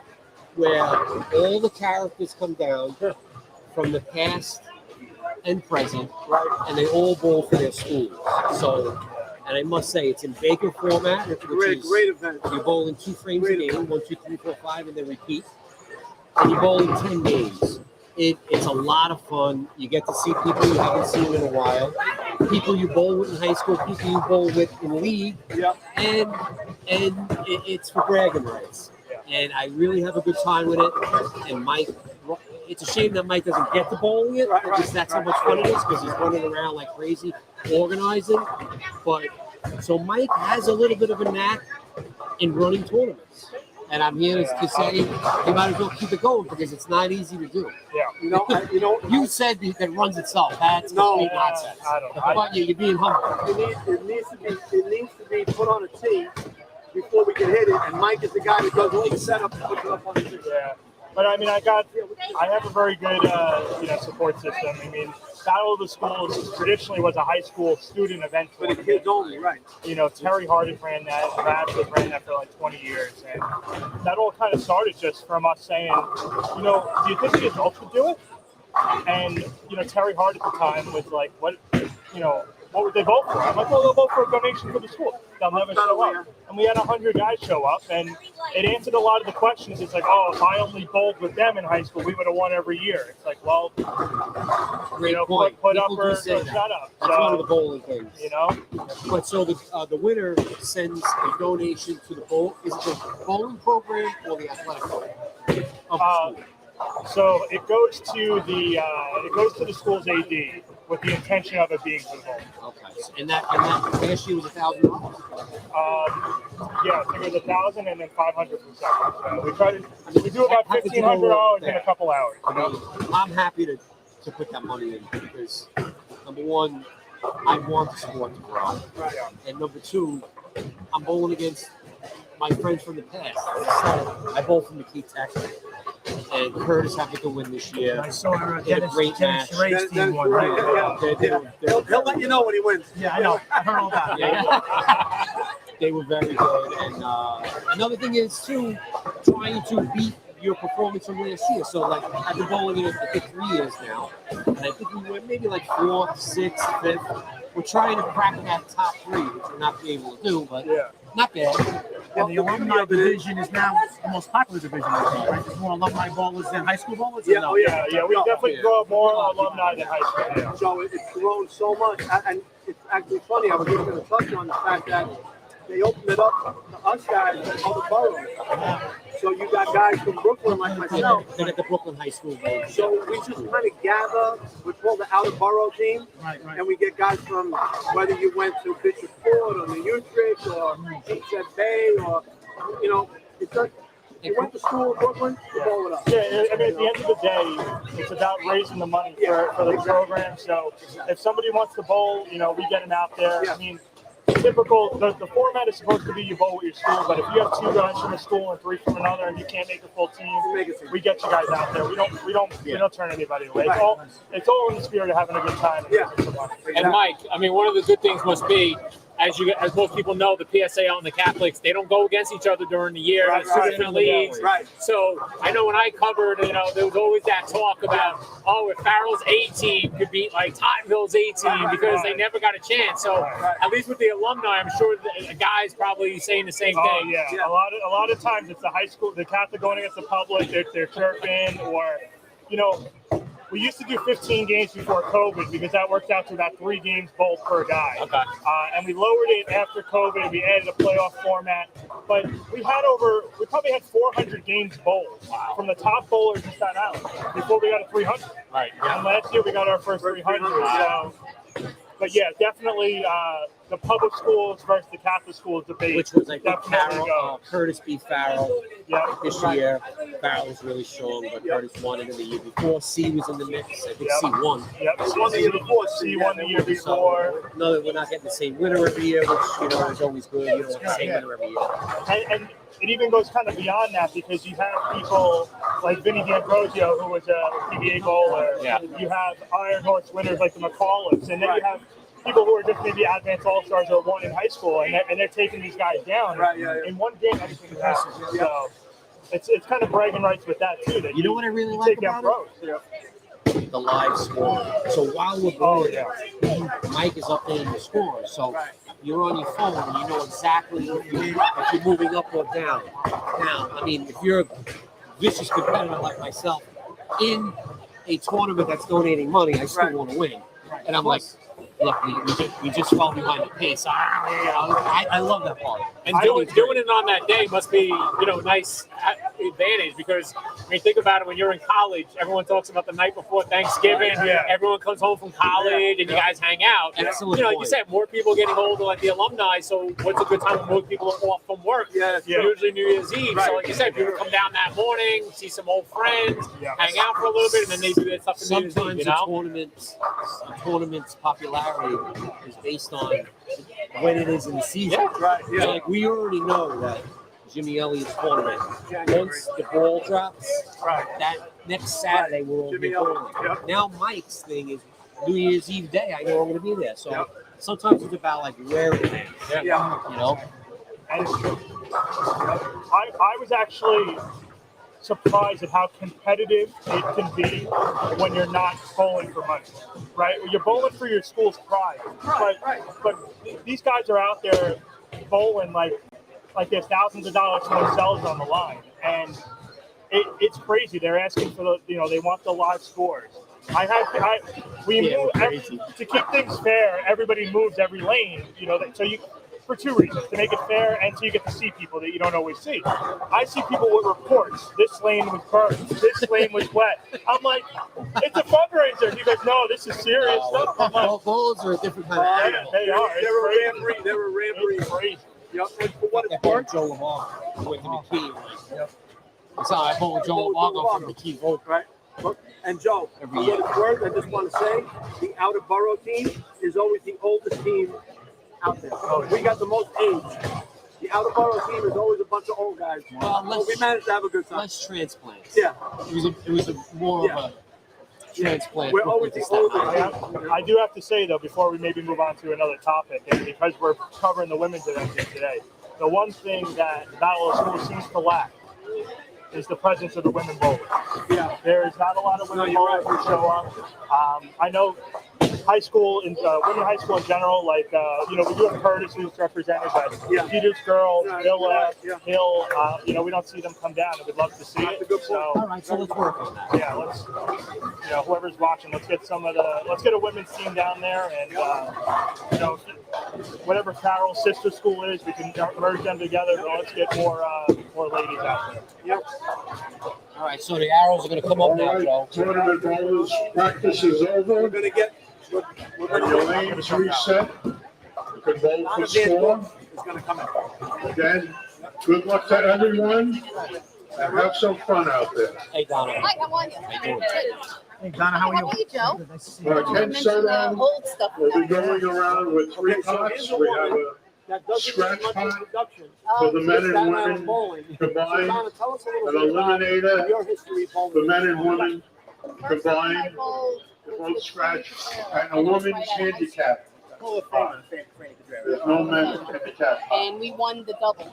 where all the characters come down from the past and present, and they all bowl for their schools. So, and I must say, it's in Baker format, which is
Great event.
you bowl in 2 frames a game, 1, 2, 3, 4, 5, and then repeat. And you bowl in 10 games. It's a lot of fun. You get to see people you haven't seen in a while, people you bowl with in high school, people you bowl with in league, and it's for bragging rights. And I really have a good time with it. And Mike, it's a shame that Mike doesn't get to bowling it, because that's how much fun it is, because he's running around like crazy organizing. But so Mike has a little bit of a knack in running tournaments. And I'm here to say you might as well keep it going, because it's not easy to do.
Yeah.
You said that it runs itself. That's complete nonsense.
I don't know.
But you're being humble.
It needs to be put on a tee before we can hit it. And Mike is the guy that does all the setup and puts it up on the tee.
Yeah. But I mean, I have a very good, support system. I mean, Battle of the Schools traditionally was a high school student event
For the kids only, right?
Terry Hardin ran that, Raps has ran that for like 20 years, and that all kind of started just from us saying, do you think the adults would do it? And Terry Hart at the time was like, what, what would they vote for? I'm like, well, they'll vote for a donation for the school. They'll never show up. And we had 100 guys show up, and it answered a lot of the questions. It's like, oh, if I only bowled with them in high school, we would have won every year. It's like, well,
Great
you know,
point.
put up
People
or
do say that.
shut up.
That's one of the bowling things.
You know?
But so the winner sends a donation to the bowl. Is it the bowling program or the athletic program? Of the school?
So it goes to the school's AD with the intention of it being for the bowling.
Okay. So and that last year was $1,000.
Yeah, I think it was 1,000 and then 500 for second. So we do about $1,500 in a couple hours.
I mean, I'm happy to put that money in because number one, I want the sport to grow, and number two, I'm bowling against my friends from the past. I bowl from the Key Tech, and Curtis happened to win this year.
I saw her
They had a great match.
Dennis team won, right?
He'll let you know when he wins.
Yeah, I know. I heard all about it.
Yeah. They were very good, and another thing is too trying to beat your performance from last year. So like I've been bowling it for 3 years now, and I think we went maybe like 4th, 6th, 5th. We're trying to crack that top 3, which we're not able to do, but not bad.
And the alumni division is now the most popular division, I think, right? There's more alumni bowlers than high school bowlers? or no?
We definitely grow more alumni than high school. Yeah.
So it's grown so much, and it's actually funny. I was just going to touch on the fact that they opened it up to us guys in other boroughs. So you got guys from Brooklyn like myself.
They're at the Brooklyn High School game.
So we just kind of gather, we call the outer borough team, and we get guys from whether you went to Bishop Ford or New Utrecht or East Bay or, you know, it's like you went to school in Brooklyn, you bowl with us.
Yeah, I mean, at the end of the day, it's about raising the money for the program. So if somebody wants to bowl, you know, we get them out there. I mean, typical, the format is supposed to be you bowl with your school, but if you have 2 guys from a school and 3 from another and you can't make a full team, we get you guys out there. We don't turn anybody away. It's all in the spirit of having a good time.
And Mike, I mean, one of the good things must be, as most people know, the PSAL and the Catholics, they don't go against each other during the year. It's 2 different leagues. So I know when I covered, you know, there was always that talk about, oh, if Farrell's A team could beat like Tottenville's A team because they never got a chance. So at least with the alumni, I'm sure the guys probably saying the same thing.
Yeah, a lot of times it's the high school, the Catholic going against the public, they're chirping, or, you know, we used to do 15 games before COVID because that worked out to about 3 games bowled per guy.
Okay.
And we lowered it after COVID. We added a playoff format. But we probably had 400 games bowled from the top bowlers in Staten Island before we got a 300.
Right.
And last year we got our first 300. So, but yeah, definitely the public schools versus the Catholic schools debate.
Which was, I think, Curtis beat Farrell this year. Farrell was really strong, but Curtis won it in the year before. C was in the mix. I think C won.
Yep, C won the year before. C won the year before.
No, that we're not getting the same winner every year, which, you know, is always good. You don't want the same winner every year.
And it even goes kind of beyond that because you have people like Vinny D'Ambrosio, who was a PBA bowler.
Yeah.
You have Iron Horse winners like the McCulloughs, and then you have people who are just maybe advanced all-stars or won in high school, and they're taking these guys down in one game. That's impressive. So it's kind of bragging rights with that too. That
you know what I really like about it? The live score. So while we're bowling, Mike is up there in the score. So you're on your phone and you know exactly if you're moving up or down. Now, I mean, if you're a vicious competitor like myself in a tournament that's donating money, I still want to win. And I'm like, look, we just fell behind the pace. I love that part.
And doing it on that day must be, you know, nice advantage because, I mean, think about it. When you're in college, everyone talks about the night before Thanksgiving. Everyone comes home from college and you guys hang out. And, you know, like you said, more people getting older, like the alumni. So what's a good time when most people are off from work? Usually New Year's Eve. So like you said, people come down that morning, see some old friends, hang out for a little bit, and then they do their stuff in New Year's Eve, you know?
A tournament's popularity is based on when it is in the season. So like we already know that Jimmy Elliott's tournament, once the ball drops, that next Saturday we're all be bowling. Now Mike's thing is New Year's Eve day. I know I'm going to be there. So sometimes it's about like where it is. You know.
And I was actually surprised at how competitive it can be when you're not bowling for money, right? You're bowling for your school's pride, but these guys are out there bowling like there's thousands of dollars for themselves on the line, and it's crazy. They're asking for they want the live scores. We move to keep things fair. Everybody moves every lane, for two reasons: to make it fair, and so you get to see people that you don't always see. I see people with reports. This lane was burnt. This lane was wet. I'm like, it's a fundraiser. He goes, no, this is serious stuff. I'm like,
bowls are a different kind of animal.
they are.
They were rambling.
It's crazy.
Yep. And for what it's worth,
Joe Lavago with the McKee. That's how I bowled Joe Lavago from McKee Vote.
right? And Joe, for what it's worth, I just want to say the outer borough team is always the oldest team out there. We got the most age. The outer borough team is always a bunch of old guys.
Well,
we managed to have a good time.
Less transplants.
Yeah.
It was more of a transplant.
We're always the oldest.
I do have to say, though, before we maybe move on to another topic, and because we're covering the women's event here today, the one thing that Battle of School seems to lack is the presence of the women bowlers.
Yeah.
There is not a lot of women bowlers who show up. I know high school, women high school in general, we do have Curtis who's represented, but Peter's Girl, Villa, Hill, we don't see them come down, and we'd love to see it. So,
all right, so let's work on that.
Yeah, let's, whoever's watching, let's get a women's team down there, and, whatever Carol's sister school is, we can merge them together, but let's get more ladies out there.
Yep.
All right, so the arrows are going to come up now, Joe.
Tournament bowlers practice is over.
We're going to get.
And your lanes reset. You can bowl for score.
It's going to come in.
Again, good luck to everyone. And have some fun out there.
Hey, Donna.
Hi, how are you?
Hey, Donna, how are you?
How are you, Joe?
Nice to see you.
Ken Soto
Old stuff.
will be going around with three pots. We have a
That doesn't
scratch
need much
pot
introduction.
for the men and
Staten
women
Island bowling.
combined,
Donna, tell us a
an
little bit about
eliminator
your history of bowling.
for men and women combined, both scratch, and a woman's handicap.
Hall of Famer, Franny Pedrero.
There's no men's handicap.
And we won the doubles.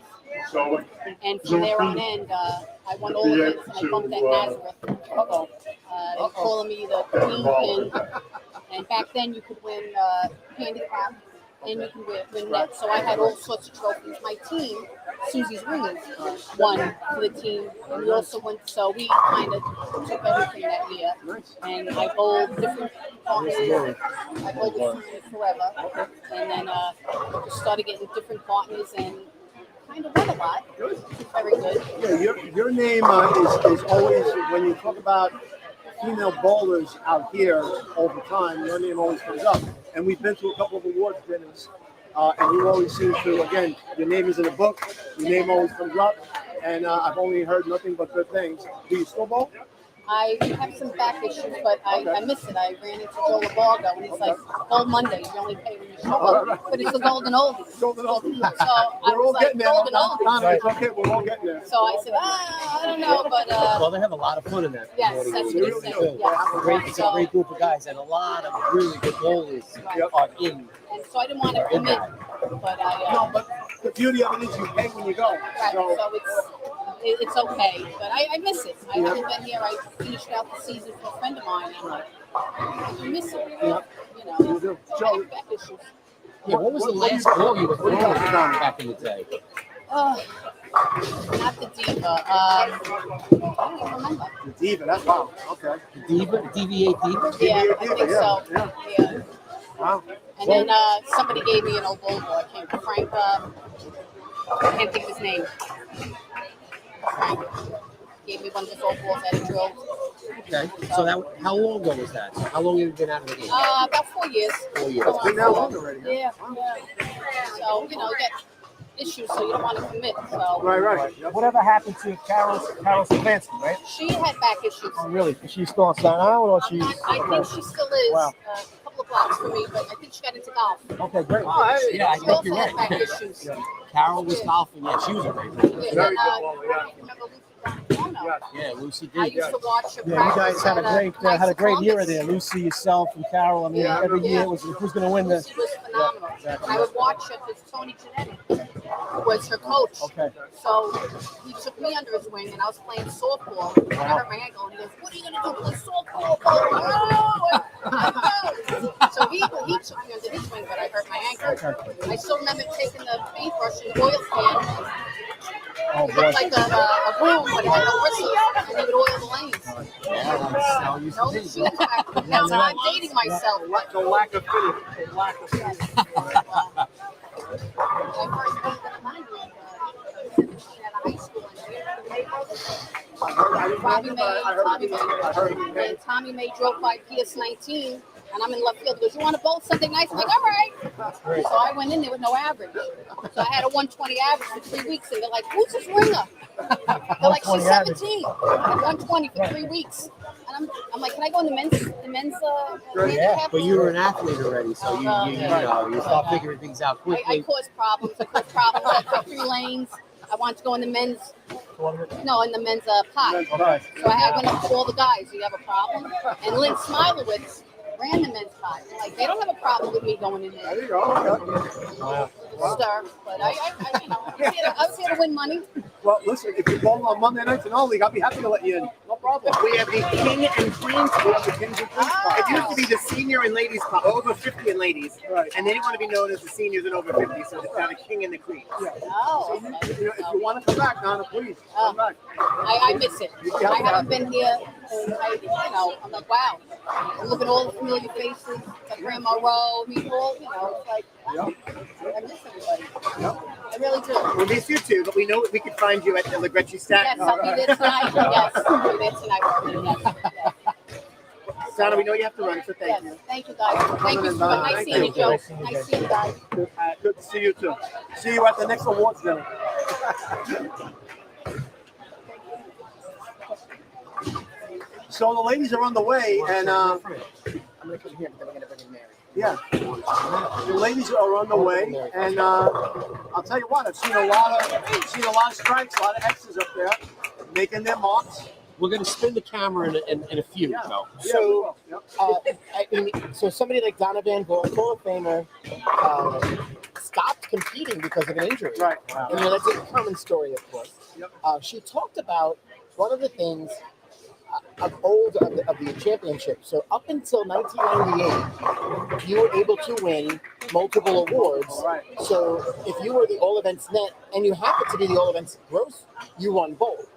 So
And from there on end, I won all of it. And I bumped at Nazareth. They were calling me the queen pin. And back then you could win handicap and you could win net. So I had all sorts of trophies. My team, Susie's Ringers, won for the team. And we also went, so we kind of took everything that year. And I bowled different partners. I bowled with Susie forever. And then just started getting different partners and kind of won a lot. Very good.
Yeah, your name is always, when you talk about female bowlers out here over time, your name always comes up. And we've been to a couple of awards dinners, and you always seem to, again, your name is in the book, your name always comes up, and I've only heard nothing but good things. Do you still bowl?
I have some back issues, but I miss it. I ran into Joe Lavargo, and he's like, Gold Monday, you only pay when you show up. But it's the golden oldies.
Golden oldies.
So I
We're all
was like,
getting there.
golden oldies.
It's okay, we're all getting there.
So I said, I don't know, but
Well, they have a lot of fun in that.
yes, that's what he said.
It's a great group of guys, and a lot of really good bowlers are in.
And so I didn't want to commit, but
No, but the beauty of it is you pay when you go.
right,
So,
so it's okay. But I miss it. I haven't been here. I finished out the season for a friend of mine, and I'm like, I miss it. You know,
Joe,
back issues.
Yeah, what was the last ball you were throwing back in the day?
Not the diva. I don't even remember.
the diva, that's wow. Okay.
Diva? DVA Diva?
Yeah, I think so.
Yeah.
Yeah.
Wow.
And then somebody gave me an old bowl. I can't. Frank. I can't think of his name. Frank gave me one of his old balls that he drilled.
Okay. So that, how long ago was that? How long have you been out of the game?
About 4 years.
4 years.
It's been that long already. Huh?
Yeah. So you get issues, so you don't want to commit. So
Right. Yep.
Whatever happened to Carol Stefanski, right?
she had back issues.
Oh, really? Is she still on Staten Island, or she's?
I think she still is.
Wow.
A couple of blocks from me, but I think she got into golf.
Okay, great.
Yeah, I
She
think
also
you're
had
right.
back issues.
Yeah.
Carol was golfing. Yeah, she was a great player.
Yeah,
Very
and,
good bowler, yeah.
remember Lucy Granato?
Yeah, Lucy
I
did.
used to watch her
Yeah, you
practice
guys had a
at,
great era
Columbus.
there. Lucy, yourself, and Carol. I mean,
Yeah.
every year it was who's going to win the.
Lucy was phenomenal.
exactly.
I would watch her because Tony Giannetti was her coach.
Okay.
So he took me under his wing, and I was playing softball. And I hurt my ankle, and he goes, "What are you gonna do? Play softball?" Oh, so he took me under his wing, but I hurt my ankle. I still remember taking the paintbrush and oil can.
Oh,
It
boy.
looked like a broom, but it had no whistle, and he would oil the lanes.
How you
No machine back. Now I'm dating myself.
The lack of finish. The lack of finish.
I first moved to London, 17 at a high school. And Tommy May drove by PS19, and I'm in left field. He goes, "You want to bowl something nice?" I'm like, "All right." So I went in there with no average. So I had a 120 average for 3 weeks, and they're like, "Who's this ringer?" They're like, "She's 17." At 120 for 3 weeks. And I'm like, "Can I go in the men's handicap?"
But you were an athlete already, so you start figuring things out
I
quickly.
caused problems. I took 3 lanes. I wanted to go in the men's, in the men's pot. So I went up to all the guys. "Do you have a problem?" And Lynn Smilowitz ran the men's pot. Like, they don't have a problem with me going in there.
There you go.
Stir, but I was here to win money.
Well, listen, if you're bowling on Monday nights in our league, I'll be happy to let you in. No problem.
We have the King and Queen spot.
The Kings and Queens spot.
It used to be the senior and ladies spot, over 50 and ladies.
Right.
And then you want to be known as the seniors and over 50, so it's now the King and the Queen.
Yeah.
Oh,
So
okay.
if you want to come back, Donna, please come back.
I miss it. I haven't been here, and I'm like, wow. I'm looking at all the familiar faces, like Grandma Rowe, people, it's like, wow. I miss everybody. I really do.
We miss you too, but we know we could find you at the Legrecci Staten.
Yes, I'll be there tonight. Yes, I'll be there tonight. Yes.
Donna, we know you have to run, so thank you.
Thank you, guys. Thank you. Nice seeing you, Joe. Nice seeing you, guys.
Good to see you too. See you at the next awards dinner. So the ladies are on the way, and
I'm going to come here, but then we're going to bring in Mary.
yeah, the ladies are on the way, and I'll tell you what, I've seen a lot of strikes, a lot of X's up there, making their marks.
We're going to spin the camera in a few, though.
So, so somebody like Donna Van Voort, Hall of Famer, stopped competing because of an injury.
Right.
And that's a common story, of course. She talked about one of the things of the championship. So up until 1998, you were able to win multiple awards.
Right.
So if you were the all events net and you happened to be the all events gross, you won both.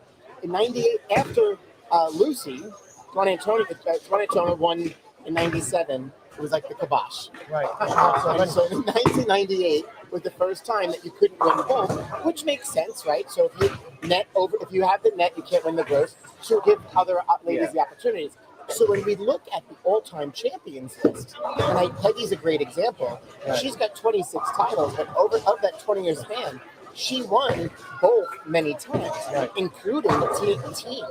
In 98, after Lucy, Juan Antonio won in 97. It was like the kibosh.
Right.
And so in 1998 was the first time that you couldn't win both, which makes sense, right? So if you have the net, you can't win the gross. So give other ladies the opportunities. So when we look at the all-time champions list, and Peggy's a great example. She's got 26 titles, but of that 20-year span, she won both many times, including the team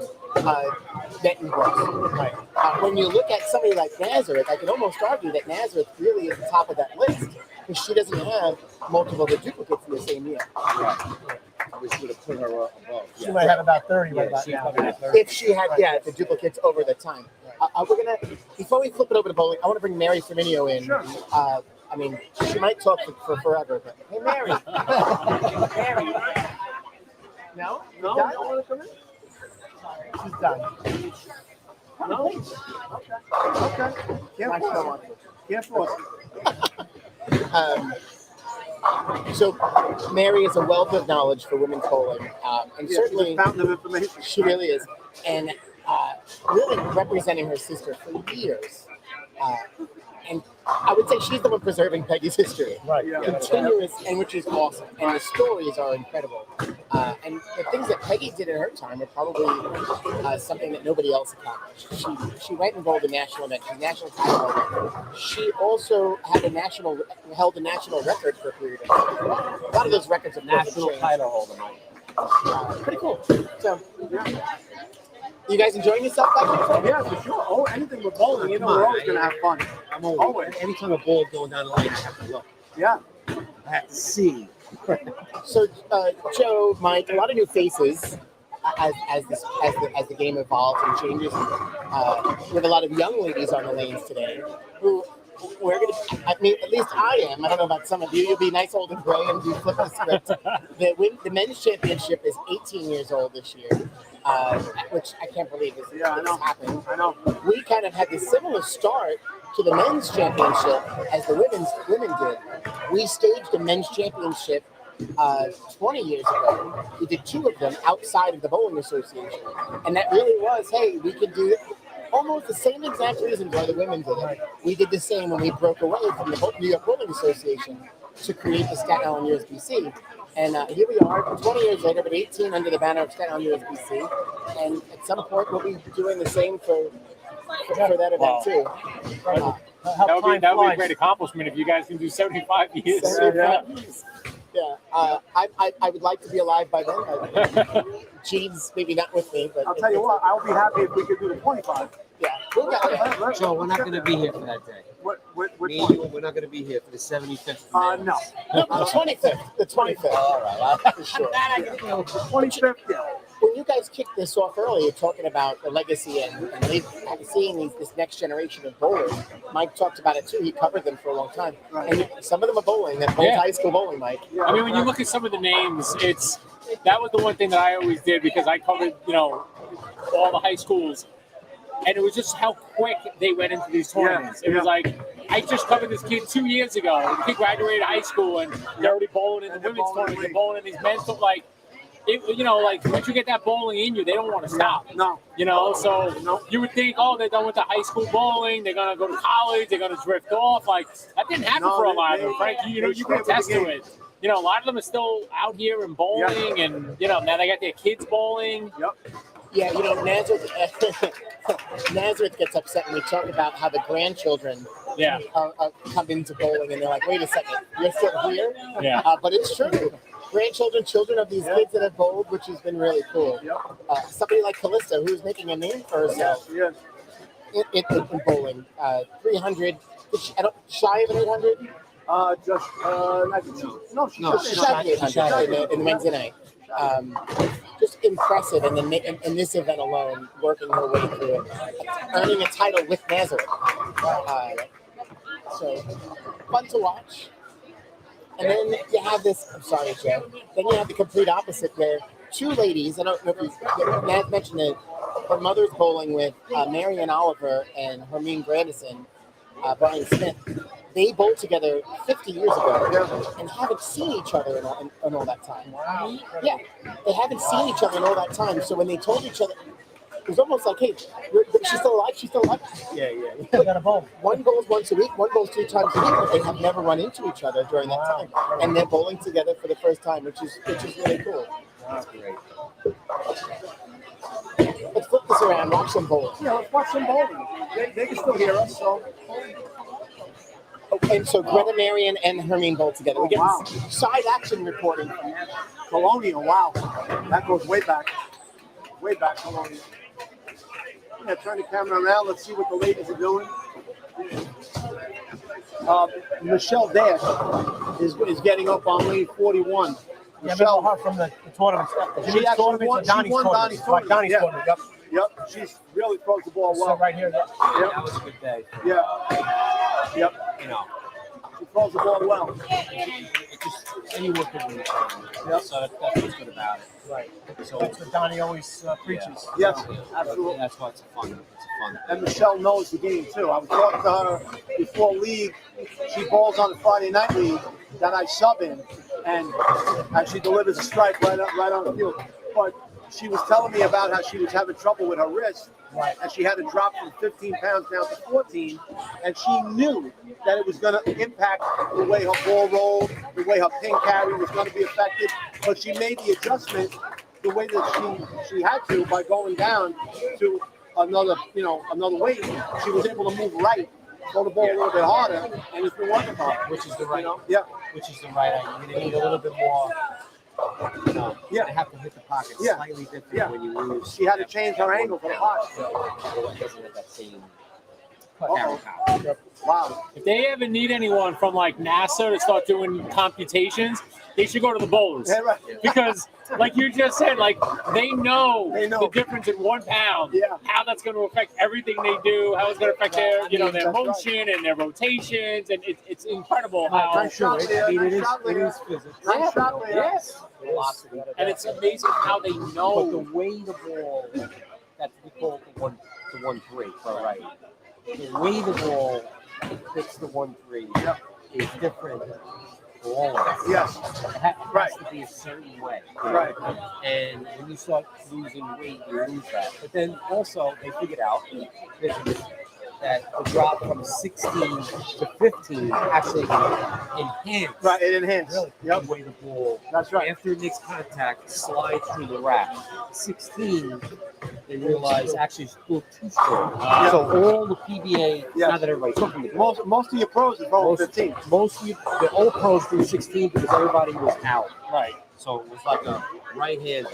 net and gross. Right. When you look at somebody like Nazareth, I can almost argue that Nazareth really is the top of that list because she doesn't have multiple of the duplicates in the same year.
Right. I was going to put her above.
She might have about 30 right about now.
If she had, the duplicates over the time. We're gonna, before we flip it over to bowling, I want to bring Mary Firmino in. Sure. I mean, she might talk for forever, but hey, Mary. Mary. No?
No, you don't want to come in?
She's done.
No? Okay. Careful.
So Mary is a wealth of knowledge for women's bowling, and certainly
she's a fountain of information.
She really is, and really representing her sister for years. And I would say she's the one preserving Peggy's history.
Right.
Continuous, and which is awesome. And the stories are incredible. And the things that Peggy did in her time are probably something that nobody else accomplished. She went and bowled the national event, the national title holder. She also had held a national record for a period of time. A lot of those records are
National title holder.
Pretty cool. So, you guys enjoying yourself back there?
Yeah, for sure. Oh, anything with bowling, we're always going to have fun.
I'm always. Anytime a ball going down the lane, I have to look.
Yeah.
I have to see.
So, Joe, Mike, a lot of new faces as the game evolves and changes. We have a lot of young ladies on the lanes today who we're gonna. I mean, at least I am. I don't know about some of you. You'll be nice, old and gray, and do flip the script. The men's championship is 18 years old this year, which I can't believe is happened.
I know.
We kind of had the similar start to the men's championship as the women did. We staged a men's championship 20 years ago. We did 2 of them outside of the Bowling Association, and that really was, hey, we could do almost the same exact reasons why the women did it. We did the same when we broke away from the New York Bowling Association to create the Staten Island USBC. And here we are, 20 years later, but 18 under the banner of Staten Island USBC. And at some point, we'll be doing the same for that event too.
That would be a great accomplishment if you guys can do 75 years.
75 years. Yeah, I would like to be alive by then. Gene's maybe not with me, but
I'll tell you what, I'll be happy if we could do the 25.
Yeah, we'll get there.
Joe, we're not going to be here for that day.
What
Me and you, we're not going to be here for the 75th.
No.
The 25th. The 25th.
All right,
for sure.
The 25th, yeah.
When you guys kicked this off earlier, talking about the legacy and seeing this next generation of bowlers, Mike talked about it too. He covered them for a long time.
Right.
And some of them are bowling. They're both high school bowling, Mike.
I mean, when you look at some of the names, that was the one thing that I always did because I covered, all the high schools. And it was just how quick they went into these tournaments. It was like, I just covered this kid 2 years ago. The kid graduated high school and they're already bowling in the women's tournament. They're bowling in these men's tournaments. Once you get that bowling in you, they don't want to stop.
No.
So you would think, they're done with the high school bowling. They're going to go to college. They're going to drift off. That didn't happen for a lot of them, Frank. You can attest to it. A lot of them are still out here and bowling, and now they got their kids bowling.
Yep.
Yeah, Nazareth gets upset when we talk about how the grandchildren come into bowling, and they're like, "Wait a second, you're still here?"
Yeah.
But it's true. Children of these kids that have bowled, which has been really cool. Somebody like Callista, who's making a name for herself in bowling. 300, shy of an 800. She's shy of 800 in the Wednesday night. Just impressive, and then in this event alone, working her way through it, earning a title with Nazareth. So fun to watch. And then you have this. I'm sorry, Joe. Then you have the complete opposite, where 2 ladies. I don't know if Naz mentioned it. Her mother's bowling with Marianne Oliver and Hermine Grandison, Brian Smith. They bowled together 50 years ago and haven't seen each other in all that time. Wow. Yeah, they haven't seen each other in all that time. So when they told each other, it was almost like, hey, she's still alive, she's still alive. Yeah.
They got a bowl.
One bowls once a week, one bowls 3 times a week, but they have never run into each other during that time. And they're bowling together for the first time, which is really cool.
That's great.
Let's flip this around, watch some bowling.
Yeah, let's watch some bowling. They can still hear us, so.
And so Greta Marion and Hermine bowl together. We get side action reporting from
Colonial, wow. That goes way back. Way back, Colonial. Yeah, turn the camera around. Let's see what the ladies are doing. Michelle Dash is getting up on lane 41.
Yeah, Michelle, her from the tournament.
She actually won Donnie's tournament.
Donnie's tournament,
Yep. She's really throws the ball well.
So right here.
Yep.
That was a good day.
Yeah. Yep. She throws the ball well.
It just anyone can win. Yep. So that's what's good about it.
Right. So that's what Donnie always preaches.
Yes, absolutely.
That's what's fun.
And Michelle knows the game too. I was talking to her before league. She balls on the Friday night league that I sub in, and she delivers a strike right on the field. But she was telling me about how she was having trouble with her wrist, and she had to drop from 15 pounds down to 14, and she knew that it was going to impact the way her ball rolled, the way her pin carry was going to be affected, but she made the adjustment the way that she had to by going down to another weight. She was able to move right, throw the ball a little bit harder, and it's been working for her.
Which is the right,
which is
the right idea. You need a little bit more. You have to hit the pocket slightly different when you lose.
She had to change her angle for the pocket.
So it doesn't have that same
Carry power.
Wow.
If they ever need anyone from like NASA to start doing computations, they should go to the bowlers.
Yeah, right.
Because, like you just said, like they know the difference in 1 pound, how that's going to affect everything they do, how it's going to affect their, you know, their motion and their rotations, and it's incredible how.
I'm sure it is physics.
Nice shot, Leo.
Yes. And it's amazing how they know.
But the way the ball, that we call it the 1-3 for right. The way the ball hits the 1-3 is different for all of us.
Yes.
It has to be a certain way.
Right.
And when you start losing weight, you lose that. But then also they figured out that the drop from 16 to 15 actually enhanced.
Right, it enhanced.
Really,
Yep.
the way the ball,
That's right.
after it makes contact, slides through the rack. 16, they realized actually it's a little too strong. So all the PBA, not that everybody's talking about
most of your pros is going 15.
Most of the old pros threw 16 because everybody was out.
Right.
So it was like a right hand.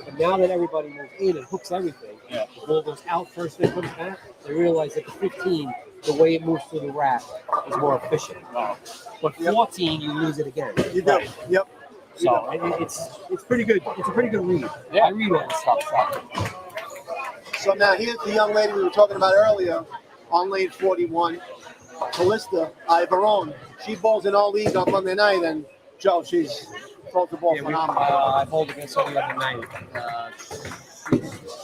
And now that everybody moves in and hooks everything, the ball goes out first, then comes back, they realize that the 15, the way it moves through the rack is more efficient.
Wow.
But 14, you lose it again.
You do. Yep.
So it's pretty good. It's a pretty good read. I read all this stuff.
So now here's the young lady we were talking about earlier on lane 41, Callista Ibarone. She bowls in all league on Monday night, and Joe, she's throws the ball phenomenal.
I bowled against her the other night.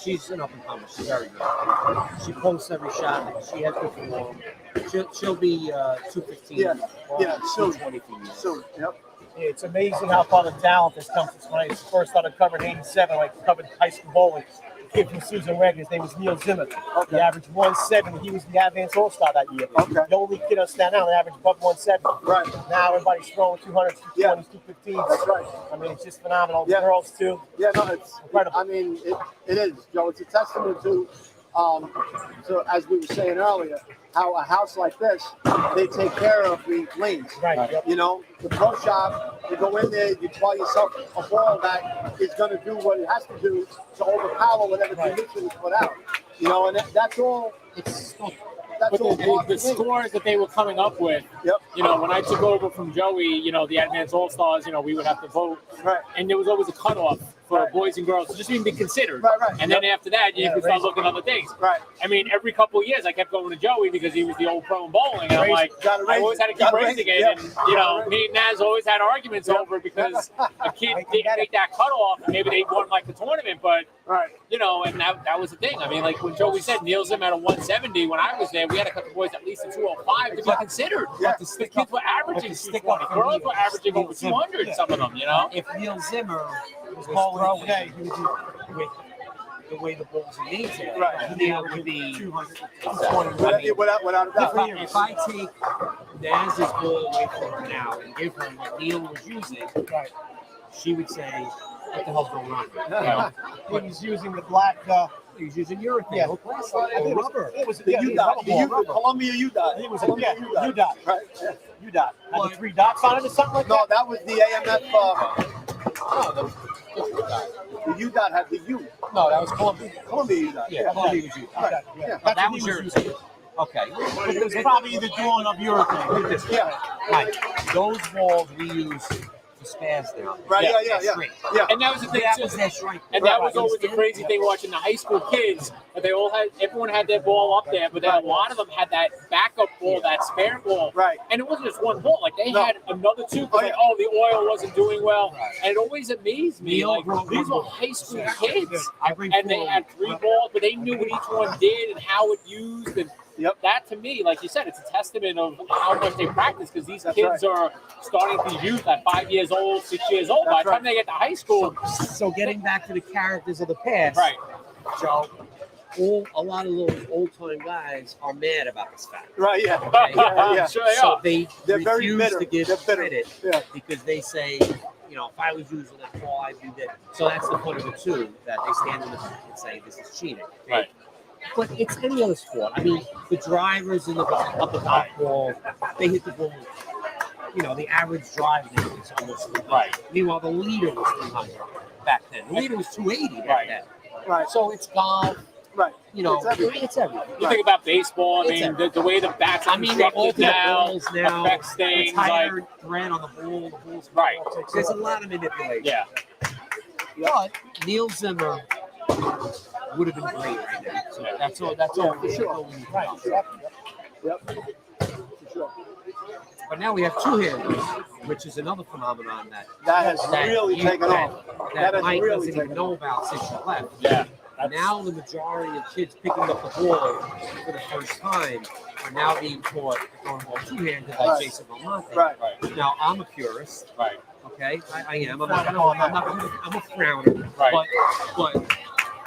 She's an up and comer. She's very good. She posts every shot. She has good form. She'll be 215.
Yeah, soon.
220
Soon. Yep.
It's amazing how far the talent has come since when I first started covering 87, I covered high school bowling. The kid from Susan Reg, his name was Neil Zimmer. He averaged 170. He was the Advanced All-Star that year. The only kid on Staten Island averaged above 170.
Right.
Now everybody's throwing 200s, 220s, 215s.
That's right.
I mean, it's just phenomenal. The girls, too.
Yeah, no, it's
incredible.
I mean, it is, Joe. It's a testament to, so as we were saying earlier, how a house like this, they take care of the lanes.
Right.
You know, the pro shop, you go in there, you buy yourself a ball that is going to do what it has to do to overpower whatever condition is put out. You know, and that's all.
But the scores that they were coming up with, you know, when I took over from Joey, you know, the Advanced All-Stars, you know, we would have to vote.
Right.
And there was always a cutoff for boys and girls to just even be considered.
Right.
And then after that, you could start looking at other things.
Right.
I mean, every couple of years, I kept going to Joey because he was the old pro in bowling. And I'm like, I always had to keep raising it. And, you know, me and Naz always had arguments over it because a kid didn't make that cutoff. And maybe they won, like, the tournament. But, you know, and that was the thing. I mean, like when Joey said Neil Zim at a 170, when I was there, we had to cut the boys at least a 205 to be considered. The kids were averaging 220. Girls were averaging over 200, some of them, you know?
If Neil Zimmer was throwing the way the balls are made today, Neil would be 220.
Without a doubt.
If I take Naz's ball away from her now and give her what Neil was using, she would say, what the hell's going on?
He was using the black.
He was using urethane.
Yeah.
Rubber.
It was
The UDOT. Columbia UDOT.
It was UDOT.
Right.
UDOT. Had the 3 dots on it or something like that?
No, that was the AMF. The UDOT had the U.
No, that was Columbia.
Columbia UDOT.
Yeah, Columbia was UDOT.
That's
That
what
was
he
your.
using.
Okay.
But it was probably either drawn of urethane.
Yeah.
Right. Those walls we use to spaz now.
Right, yeah.
And that was the thing
That
too.
was their strength.
And that was always the crazy thing watching the high school kids. But they all had, everyone had their ball up there, but then a lot of them had that backup ball, that spare ball.
Right.
And it wasn't just one ball. Like they had another two because the oil wasn't doing well. And it always amazed me. Like these were high school kids, and they had 3 balls, but they knew what each one did and how it used. And that to me, like you said, it's a testament of how much they practice because these kids are starting to use at 5 years old, 6 years old. By the time they get to high school.
So getting back to the characters of the past, Joe, a lot of those old-time guys are mad about this fact.
Right, yeah.
Okay?
Sure they
so
are.
They're
very
refuse
bitter.
to give
They're bitter.
credit because they say, you know, if I was using that ball, I'd do that. So that's the fun of it too, that they stand in the back and say this is cheating.
Right.
But it's any other sport. I mean, the drivers in the up the top ball, they hit the ball. You know, the average drive there is almost 300. Meanwhile, the leader was 300 back then. The leader was 280 back then.
Right.
So it's golf.
Right.
You know,
It's everything.
it's everything.
You think about baseball. I
It's
mean, the way the bats are
I mean, they all
constructed now
balls now.
affects things
It's
like
higher thread on the ball. The ball's
right.
There's a lot of manipulation.
Yeah.
But Neil Zimmer would have been great right now. So that's all. That's all.
For sure.
We need to
Right.
know.
Yep. For sure.
But now we have two-handers, which is another phenomenon
That has really taken off.
That
That has
Mike
really
doesn't even
taken
know about since you left.
Yeah.
Now the majority of kids picking up the ball for the first time are now being taught throwing ball two-handed like
Right.
Jason Belmonte.
Right.
Now I'm a purist.
Right.
Okay, I am. I'm a frowner.
Right.
But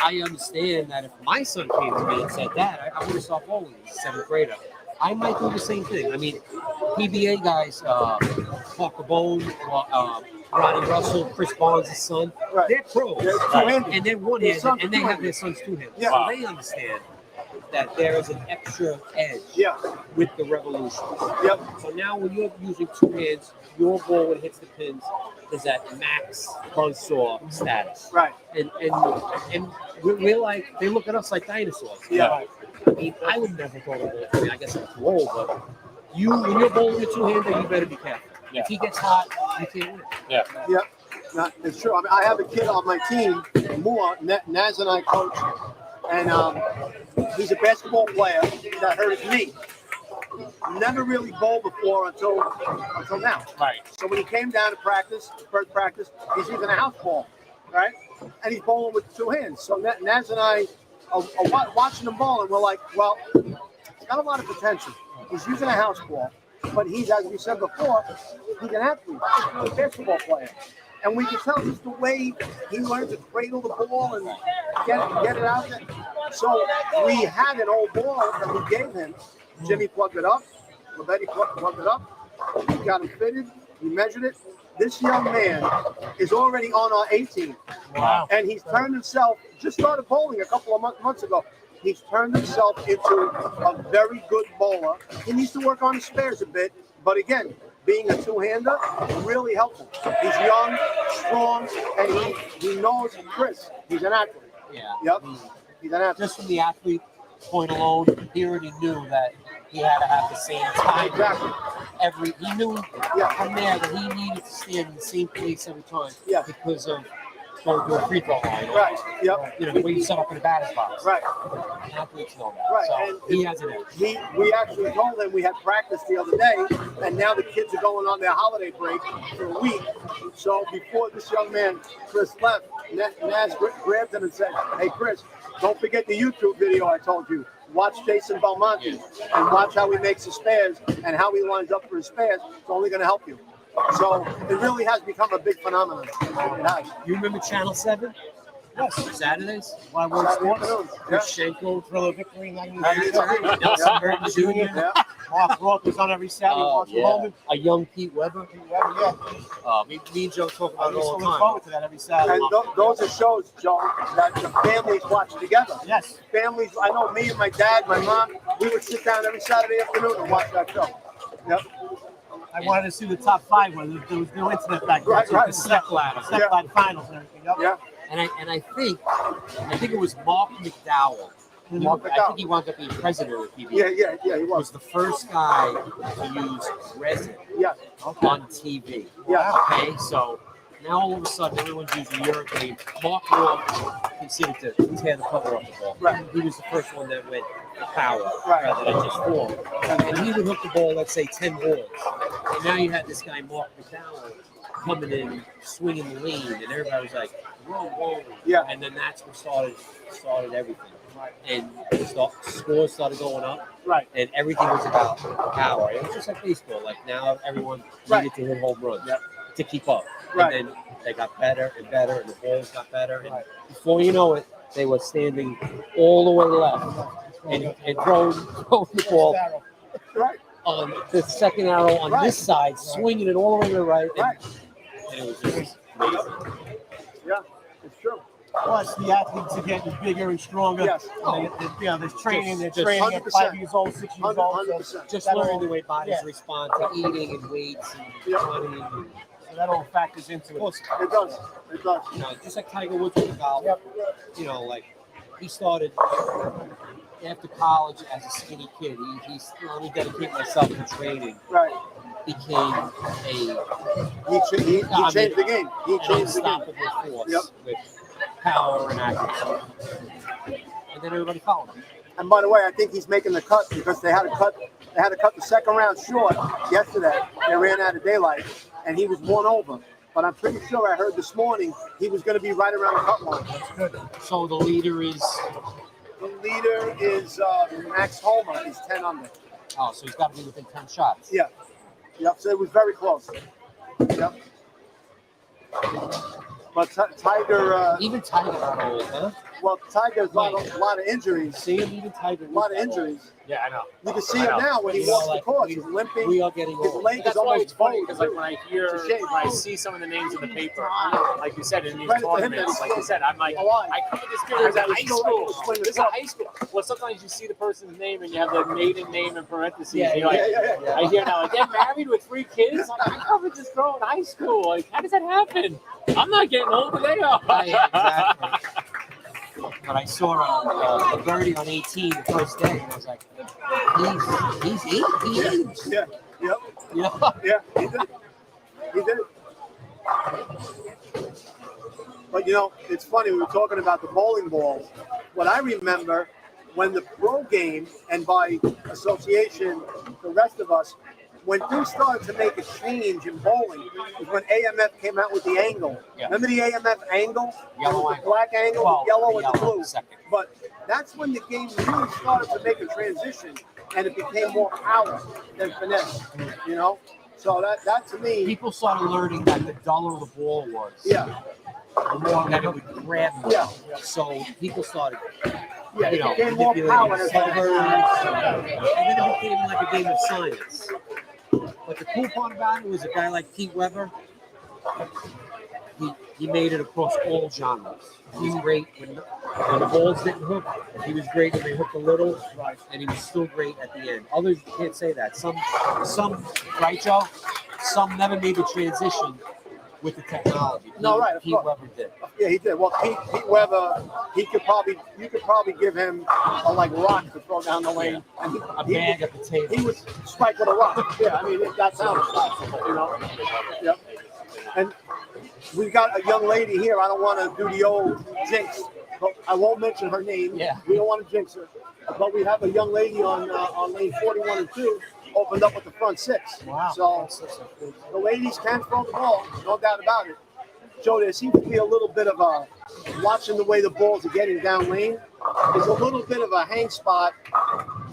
I understand that if my son came to me and said that, I would have stopped bowling as a 7th grader. I might do the same thing. I mean, PBA guys, Parker Bone, Ronnie Russell, Chris Barnes' son,
Right.
they're pros.
They're two-handed.
And they're
Their
one-handed,
son's
and they have
two-handed.
their sons two-handed.
Yeah.
So they understand that there is an extra edge
Yeah.
with the revolution.
Yep.
So now when you're using two hands, your ball when it hits the pins is at max buzzsaw status.
Right.
And we're like, they look at us like dinosaurs.
Yeah.
I mean, I would never throw the ball. I mean, I guess I'm too old, but when you're bowling a two-hander, you better be careful.
Yeah.
If he gets hot, you can't win.
Yeah.
Yep. No, it's true. I mean, I have a kid on my team, Mua, Naz and I coach, and he's a basketball player that hurt his knee. Never really bowled before until now.
Right.
So when he came down to practice, first practice, he's using a house ball, right? And he's bowling with two hands. So Naz and I are watching him bowl, and we're like, well, he's got a lot of potential. He's using a house ball, but he's, as we said before, he's an athlete, he's a basketball player. And we can tell just the way he learned to cradle the ball and get it out there. So we had an old ball that we gave him. Jimmy plugged it up. Lavetti plugged it up. We got him fitted. We measured it. This young man is already on our 18.
Wow.
And he's turned himself, just started bowling a couple of months ago. He's turned himself into a very good bowler. He needs to work on his spares a bit. But again, being a two-hander really helpful. He's young, strong, and he knows Chris. He's an athlete.
Yeah.
Yep. He's an athlete.
Just from the athlete point alone, he already knew that he had to have the same time.
Exactly.
He knew from there that he needed to stand in the same place every time.
Yeah.
Because of going to a free throw line. Or,
Right. Yep.
You know, the way you set up in the batter's box.
Right.
Athletes know that.
Right.
So
And
he has an edge.
We actually told him we had practice the other day, and now the kids are going on their holiday break for a week. So before this young man, Chris, left, Naz grabbed him and said, hey, Chris, don't forget the YouTube video I told you. Watch Jason Belmonte and watch how he makes his spares and how he lines up for his spares. It's only going to help you. So it really has become a big phenomenon. It has.
You remember Channel 7?
Yes.
Saturdays?
When I work sports.
Chris Schenkel,
Thriller Victory,
Yeah.
Nelson Burton Jr.
Yeah.
Mark Roth was on every Saturday. Marshall Holman.
A young Pete Weber.
Yeah.
Me and Joe talk
I
about it
used to
all the
look
time.
forward to that every Saturday.
And those are shows, Joe, that the families watch together.
Yes.
Families, I know me and my dad, my mom, we would sit down every Saturday afternoon and watch that show. Yep.
I wanted to see the top five when there was no internet back then.
Right,
So
right.
the step ladder finals and everything. Yep.
Yeah.
And I think it was Mark McDowell.
Mark
I
McDowell.
think he wound up being president of PBS.
Yeah, he
He was
was.
the first guy to use resin
Yeah.
on TV.
Yeah.
Okay, so now all of a sudden everyone's using urethane. Mark Roth considered to tear the cover off the ball.
Right.
He was the first one that went to power
Right.
rather than just form. And he would hook the ball, let's say 10 balls. And now you had this guy Mark McDowell coming in, swinging the lead, and everybody was like, whoa, whoa.
Yeah.
And then that's what started everything. And scores started going up.
Right.
And everything was about power. It was just like baseball. Like now everyone needed to hit home runs to keep up.
Right.
And then they got better and better, and the balls got better. And before you know it, they were standing all the way left and throwing the ball
Right.
on the second arrow on this side, swinging it all the way to the right. And it was just amazing.
Yeah, it's true.
Plus, the athletes are getting bigger and stronger.
Yes.
There's training. They're
Just
training at 5 years old, 6 years old.
100%.
Just
that
learning
all-
the way bodies
yeah.
respond to eating and weights and running. And,
So that all factors into it.
It does. It does.
you know, just like Tiger Woods with the golf. You know, like he started after college as a skinny kid. He's let me dedicate myself to training.
Right.
Became a
He changed the game. He
an
changed the game.
unstoppable force
Yep.
with power and accuracy. And then everybody followed him.
And by the way, I think he's making the cut because they had to cut the second round short yesterday. They ran out of daylight, and he was 1 over. But I'm pretty sure I heard this morning he was going to be right around the cut line.
So the leader is
Max Homer. He's 10 under.
oh, so he's got to be within 10 shots.
Yeah. Yep. So it was very close. Yep. But Tiger.
Even Tiger got old, huh?
Well, Tiger's a lot of injuries.
See him, even Tiger.
A lot of injuries.
Yeah, I know.
You can see him now when he walks the course. He's limping.
We are getting
His
old.
leg is
That's why
almost
it's funny
bowed.
because like when I hear,
It's a shame.
when I see some of the names in the paper, like you said in these
Credit to him that
tournaments,
he's
like you said, I'm like,
alive.
I covered this kid as a high
still able to
school.
swing the
This is a
club.
high school. Well, sometimes you see the person's name and you have the maiden name in parentheses.
Yeah,
and you're like,
yeah.
I hear now, like, they're married with 3 kids. Like, I covered this girl in high school. Like, how does that happen? I'm not getting older. They are.
Yeah, exactly. But I saw a birdie on 18 the first day, and I was like, he's 8. He is.
Yeah. Yep.
Yeah.
Yeah. He did. He did. But it's funny. We were talking about the bowling balls. What I remember when the pro game, and by association, the rest of us, when things started to make a change in bowling, was when AMF came out with the angle.
Yeah.
Remember the AMF angle?
Yellow
the
angle.
black angle,
Well,
the yellow,
the
and the
yellow,
blue.
second.
But that's when the game really started to make a transition, and it became more power than finesse. So that to me,
People started learning that the duller the ball was,
yeah,
the more that it would grab more.
Yeah.
So people started,
it became more power.
manipulating covers, and then it became like a game of science. But the cool part about it was a guy like Pete Weber. He made it across all genres. He was great when the balls didn't hook. He was great when they hooked a little, and he was still great at the end. Others can't say that. Some, right, Joe? Some never made the transition with the technology.
No, right, of
Pete
course.
Weber did.
Yeah, he did. Well, Pete Weber, you could probably give him a rock to throw down the lane, and
A bag of potatoes.
he would strike with a rock. Yeah, I mean that's how it's possible, Yep. And we've got a young lady here. I don't want to do the old jinx, but I won't mention her name.
Yeah.
We don't want to jinx her. But we have a young lady on lane 41 and 2, opened up with the front 6.
Wow.
So the ladies can throw the ball, no doubt about it. Joe, there seems to be a little bit of a, watching the way the balls are getting down lane, there's a little bit of a hang spot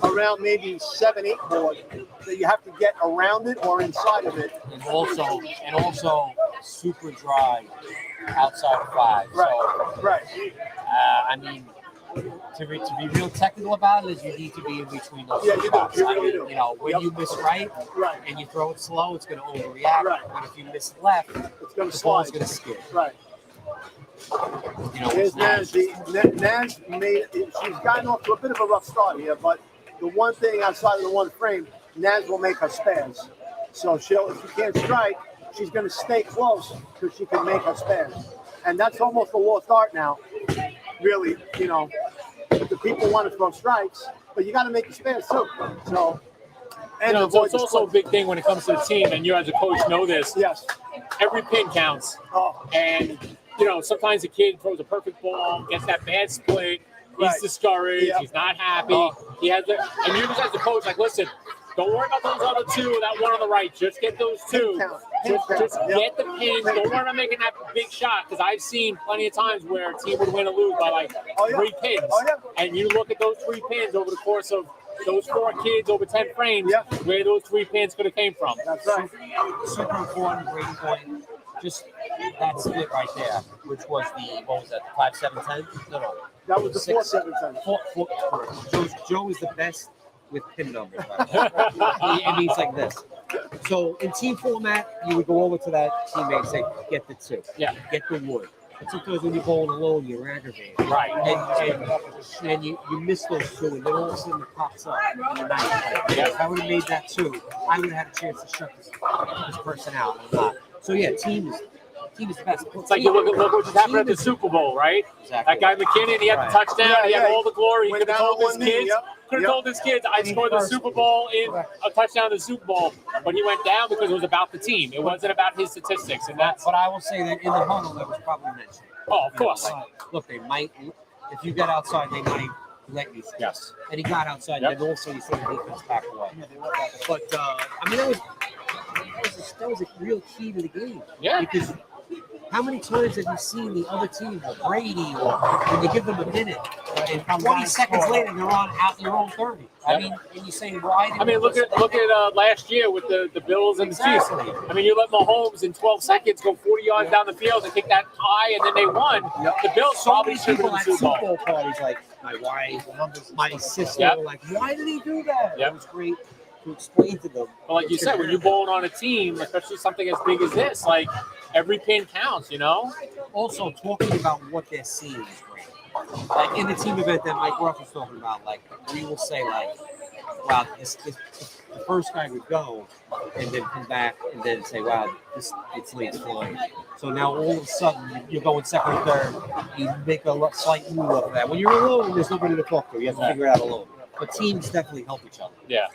around maybe 7-8 board that you have to get around it or inside of it.
And also super dry outside of 5.
Right,
So,
right.
I mean, to be real technical about it is you need to be in between those
Yeah,
two
you do.
spots.
You
I
really
mean,
do.
when you miss right
Right.
and you throw it slow, it's going to overreact.
Right.
But if you miss left,
It's going to
the ball's
slide.
going to skid.
Right.
Here's
Here's Naz. Naz she's gotten off to a bit of a rough start here, but the one thing outside of the one frame, Naz will make her spares. So if she can't strike, she's going to stay close because she can make her spares. And that's almost a lost art now. Really, the people want to throw strikes, but you got to make the spares too. So, and
So
avoid
it's
the
also a
split.
big thing when it comes to the team, and you as a coach know this.
Yes.
Every pin counts.
Oh.
And, sometimes a kid throws a perfect ball, gets that bad split,
Right.
he's discouraged,
Yeah.
he's not happy. He has and you just as a coach, listen, don't worry about those other 2, that one on the right. Just get those 2. Just get the pins. Don't worry about making that big shot, because I've seen plenty of times where a team would win or lose by 3 pins.
Oh, yeah.
And you look at those 3 pins over the course of those 4 kids over 10 frames,
Yeah.
where those 3 pins could have came from.
That's right.
Super important, great point. Just that split right there, which was the 5, 7, 10? No.
That was the 4, 7, 10.
Joe is the best with pin numbers. Right? It means like this. So in team format, you would go over to that teammate and say, get the 2.
Yeah.
Get the wood. But sometimes when you're bowling alone, you're aggravated.
Right.
And you miss those 2, and then all of a sudden it pops up. And you're not If I would have made that 2, I would have had a chance to shut this person out. I'm not. So yeah, team team is the best.
It's like you look what just happened at the Super Bowl, right?
Exactly.
That guy McKinnon, he had the touchdown, he had all the glory. He
Went
could have
down
told his
on one knee,
kids,
yep.
could have told his kids, I scored the Super Bowl in a touchdown in the Super Bowl. But he went down because it was about the team. It wasn't about his statistics, and that's.
But I will say that in the huddle, there was probably mention.
Oh, of course.
Look, they might. If you get outside, they might let you.
Yes.
And he got outside, and also you see the defense back away. But I mean, that was a real key to the game.
Yeah.
Because how many times have you seen the other team, or Brady, or when you give them a minute, and 20 seconds later they're on out your own 30? I mean, and you say why?
I mean, look at last year with the Bills and the Chiefs. I mean, you let Mahomes in 12 seconds go 40 yards down the field and kick that high, and then they won. The Bills probably should have won the Super Bowl.
Parties like my wife, my sister, like, why did he do that? It was great to explain to them.
But like you said, when you're bowling on a team, especially something as big as this, like every pin counts, you know?
Also, talking about what they're seeing is great. Like in the team event that Mike Ruff was talking about, like we will say, like, wow, the first guy would go and then come back and then say, wow, it's late flying. So now all of a sudden you're going second or third, you make a slight move of that. When you're alone, there's nobody to talk to. You have to figure it out alone. But teams definitely help each other.
Yeah.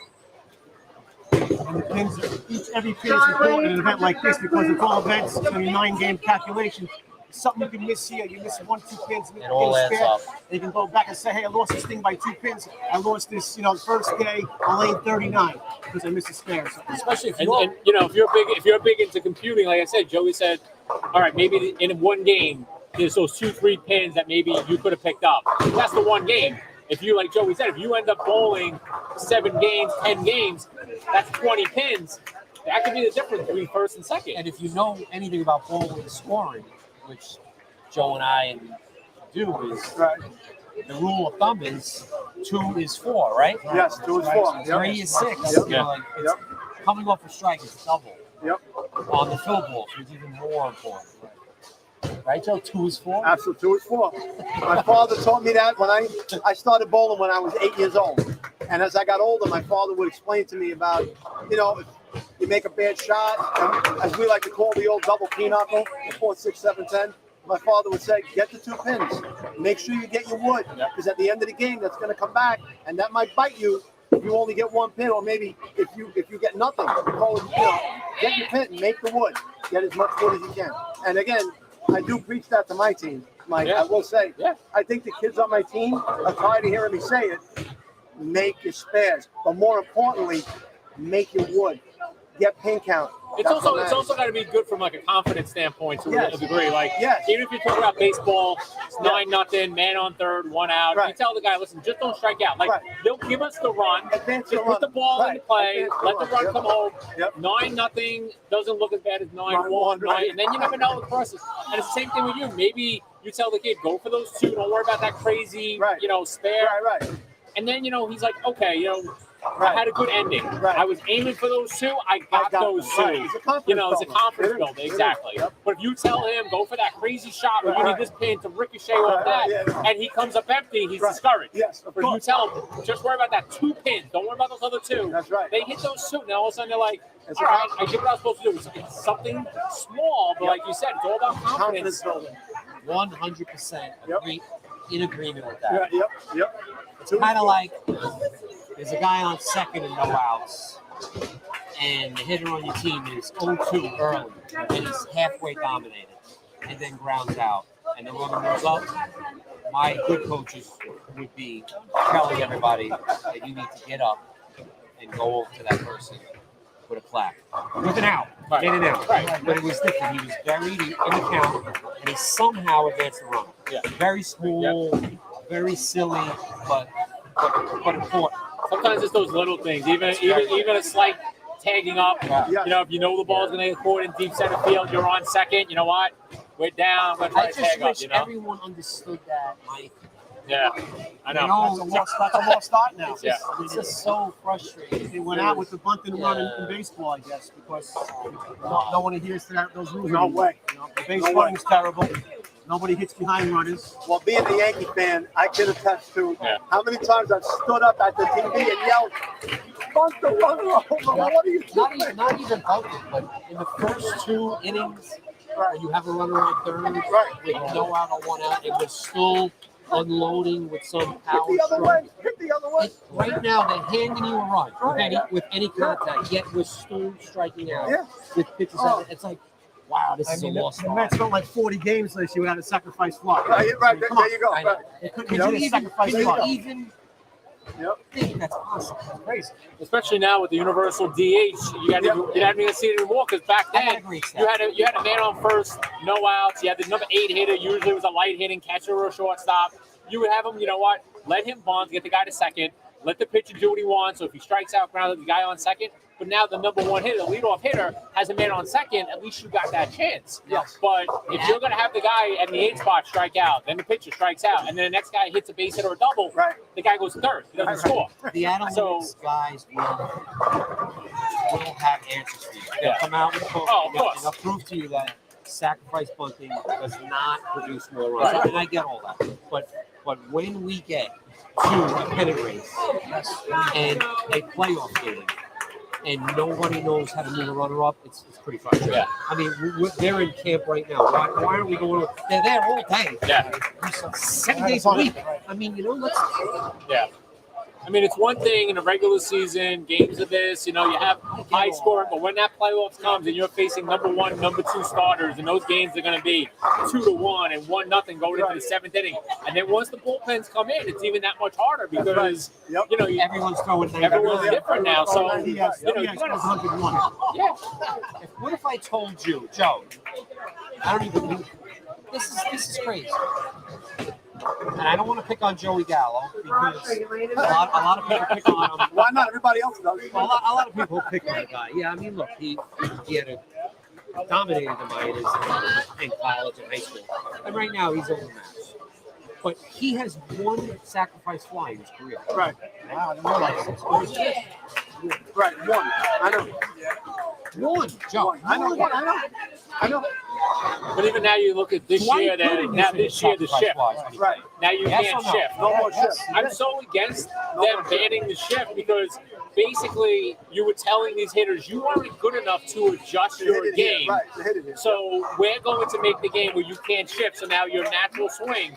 And the pins, every pin is important in an event like this because it's all events. It's a 9-game calculation. Something you can miss here, you miss 1, 2 pins,
it all adds up.
They can go back and say, hey, I lost this thing by 2 pins. I lost this, the first day on lane 39 because I missed a spare. So
especially if if you're big into computing, like I said, Joey said, all right, maybe in one game, there's those 2-3 pins that maybe you could have picked up. That's the one game. If you, like Joey said, if you end up bowling 7 games, 10 games, that's 20 pins. That could be the difference between first and second.
And if you know anything about bowling scoring, which Joe and I do, is the rule of thumb is 2 is 4, right?
Yes, 2 is 4.
So 3 is 6.
Yep.
It's coming off a strike is double.
Yep.
On the field balls, which is even more important. Right, Joe? 2 is 4?
Absolutely, 2 is 4. My father taught me that when I started bowling when I was 8 years old. And as I got older, my father would explain to me about, if you make a bad shot, as we like to call the old double pinochle, 4, 6, 7, 10. My father would say, get the 2 pins. Make sure you get your wood. Because at the end of the game, that's going to come back. And that might bite you if you only get 1 pin. Or maybe if you get nothing. Get your pin, make the wood. Get as much wood as you can. And again, I do preach that to my team, Mike. I will say, I think the kids on my team are tired of hearing me say it. Make your spares. But more importantly, make your wood. Get pin count.
It's also got to be good from like a confidence standpoint to a degree. Like even if you talk about baseball, it's 9-0, man on third, 1 out. You tell the guy, listen, just don't strike out. Like they'll give us the run, just put the ball in play, let the run come home. 9-0 doesn't look as bad as 9-1, and then you never know the process. And it's the same thing with you. Maybe you tell the kid, go for those 2. Don't worry about that crazy, spare. And then he's like, okay, I had a good ending. I was aiming for those 2. I got those 2. It's a confidence builder. Exactly. But if you tell him, go for that crazy shot where you need this pin to ricochet off that, and he comes up empty, he's discouraged.
Yes,
but if you tell him, just worry about that 2 pins. Don't worry about those other 2.
That's right.
They hit those 2. Now all of a sudden they're like, all right, I did what I was supposed to do. It's something small, but like you said, it's all about confidence building.
100% in agreement with that.
Yep.
It's kind of like there's a guy on second and no outs, and the hitter on your team is 0-2 early, and he's halfway dominated, and then grounds out, and the runner moves up. My good coaches would be telling everybody that you need to get up and go over to that person with a plaque. With an out. Get an out. But it was different. He was buried in the count, and he somehow advanced the runner. Very small, very silly, but important.
Sometimes it's those little things, even a slight tagging up. If you know the ball's going to get caught in deep center field, you're on second. You know what? We're down. I'm going to try to tag up.
I just wish everyone understood that, Mike.
Yeah, I know.
That's a lost art now.
It's just so frustrating.
They went out with the bunt and run in baseball, I guess, because no one adheres to those rules.
No way.
The base running's terrible. Nobody hits behind runners.
Well, being a Yankee fan, I can attest to how many times I've stood up at the TV and yelled, "Bunt the runner over!" What are you doing?
Not even bunting, but in the first 2 innings, when you have a runner on third, with no out on 1 out, and we're still unloading with some power.
Hit the other way. Hit the other way.
Right now, they're handing you a run with any contact, yet we're still striking out with pitches. It's like, wow, this is a lost
the
art.
Mets spent like 40 games this year without a sacrifice fly.
Right, there you go.
I know.
Couldn't
Can
do
you
a sacrifice
even
fly.
think that's possible?
That's crazy.
Especially now with the universal DH, you got to you haven't even seen it anymore because back then you had a man on first, no outs. You had the number 8 hitter. Usually it was a light hitting catcher or a shortstop. You would have him. You know what? Let him bunt, get the guy to second. Let the pitcher do what he wants. So if he strikes out, ground the guy on second. But now the number 1 hitter, the leadoff hitter, has a man on second. At least you got that chance.
Yes.
But if you're going to have the guy at the 8 spot strike out, then the pitcher strikes out, and then the next guy hits a base hit or a double, the guy goes third. He doesn't score.
The analytics guys will have answers for you. They'll come out with quotes.
Oh, of course.
They'll prove to you that sacrifice bunting does not produce more runs. And I get all that. But when we get to a pennant race and a playoff game, and nobody knows how to move a runner up, it's pretty frustrating.
Yeah.
I mean, they're in camp right now. Why aren't we going? They're there all day.
Yeah.
7 days a week. I mean, let's.
Yeah. I mean, it's one thing in a regular season, games of this, you have high scoring, but when that playoffs comes and you're facing number 1, number 2 starters, and those games are going to be 2-1 and 1-0 going into the 7th inning. And then once the bullpens come in, it's even that much harder because,
everyone's throwing things.
Everyone's different now. So,
He has 101.
yeah.
What if I told you, Joe, I don't even, this is crazy. And I don't want to pick on Joey Gallo because a lot of people pick on him.
Why not? Everybody else does.
Well, a lot of people pick on the guy. Yeah, I mean, look, he had dominated the minors in college and high school. And right now he's overmatched. But he has one sacrifice fly in his career.
Right.
Wow, I didn't realize this.
Right. 1. I know.
One, Joe.
I know.
But even now, you look at this year. The shift.
Right.
Now you can't shift.
No more shift.
I'm so against them banning the shift because basically you were telling these hitters you weren't good enough to adjust your game. So we're going to make the game where you can't shift. So now your natural swing.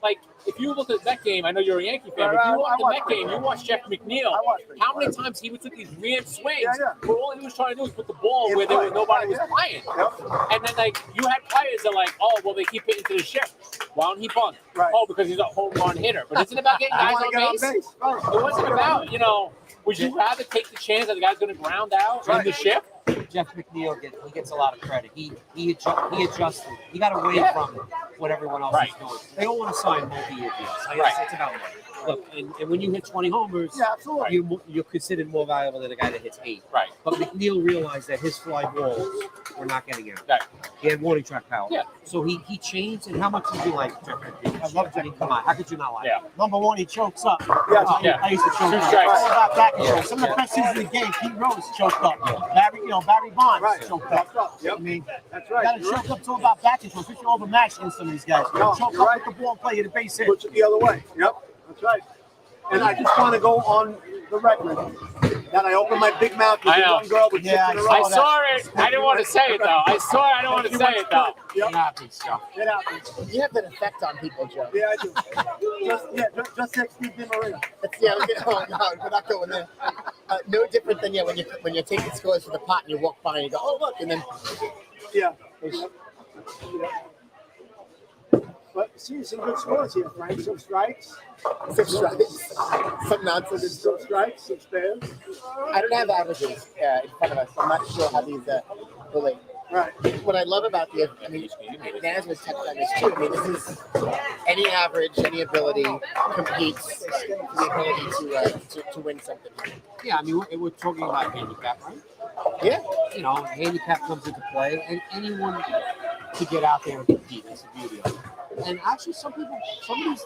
Like, if you look at that game, I know you're a Yankee fan, but if you watch the Met game, you watch Jeff McNeil. How many times he would take these weird swings, but all he was trying to do was put the ball where nobody was playing. And then, you had players that well, they keep hitting to the shift. Why don't he bunt? Oh, because he's a home run hitter. But it's about getting guys on base. It wasn't about, would you rather take the chance that the guy's going to ground out in the shift?
Jeff McNeil gets a lot of credit. He adjusted. He got away from what everyone else is doing. They don't want to sign multi-year deals. It's about money. Look, and when you hit 20 homers, you're considered more valuable than a guy that hits 8.
Right.
But McNeil realized that his fly balls were not getting out.
Right.
He had warning track power.
Yeah.
So he changed. And how much did you like Jeff McNeil?
I love Jeff.
Come on, how could you not like him?
Number 1, he chokes up.
Yeah.
I used to choke
2
up.
strikes.
All about back and choke. Some of the best seasons of the game, Pete Rose choked up. Barry Bonds choked up. I mean,
that's
you got to choke up to about back and choke. Especially overmatched against some of these guys. Choke up with the ball and play you the base hit.
Push it the other way. Yep. That's right. And I just want to go on the record that I opened my big mouth with a young girl with 6 in a row.
I saw it. I didn't want to say it, though. I don't want to say it, though.
Yep.
It happens, Joe.
It happens.
You have an effect on people, Joe.
Yeah, I do. Just like Steve DiMaria.
Oh, no, we're not going there. No different than when you're taking scores for the pot and you walk by and you go, oh look, and then
But see, some good scores here, Frank. Some strikes.
Some nonsense.
Some strikes, some spares.
I don't have averages in front of us. I'm not sure how these relate.
Right.
What I love about Naz was touched on this too. I mean, this is any average, any ability competes for the ability to win something.
Yeah, I mean, we're talking about handicap, right?
Yeah.
Handicap comes into play, and anyone could get out there and compete. That's the beauty of it. And actually, some of these,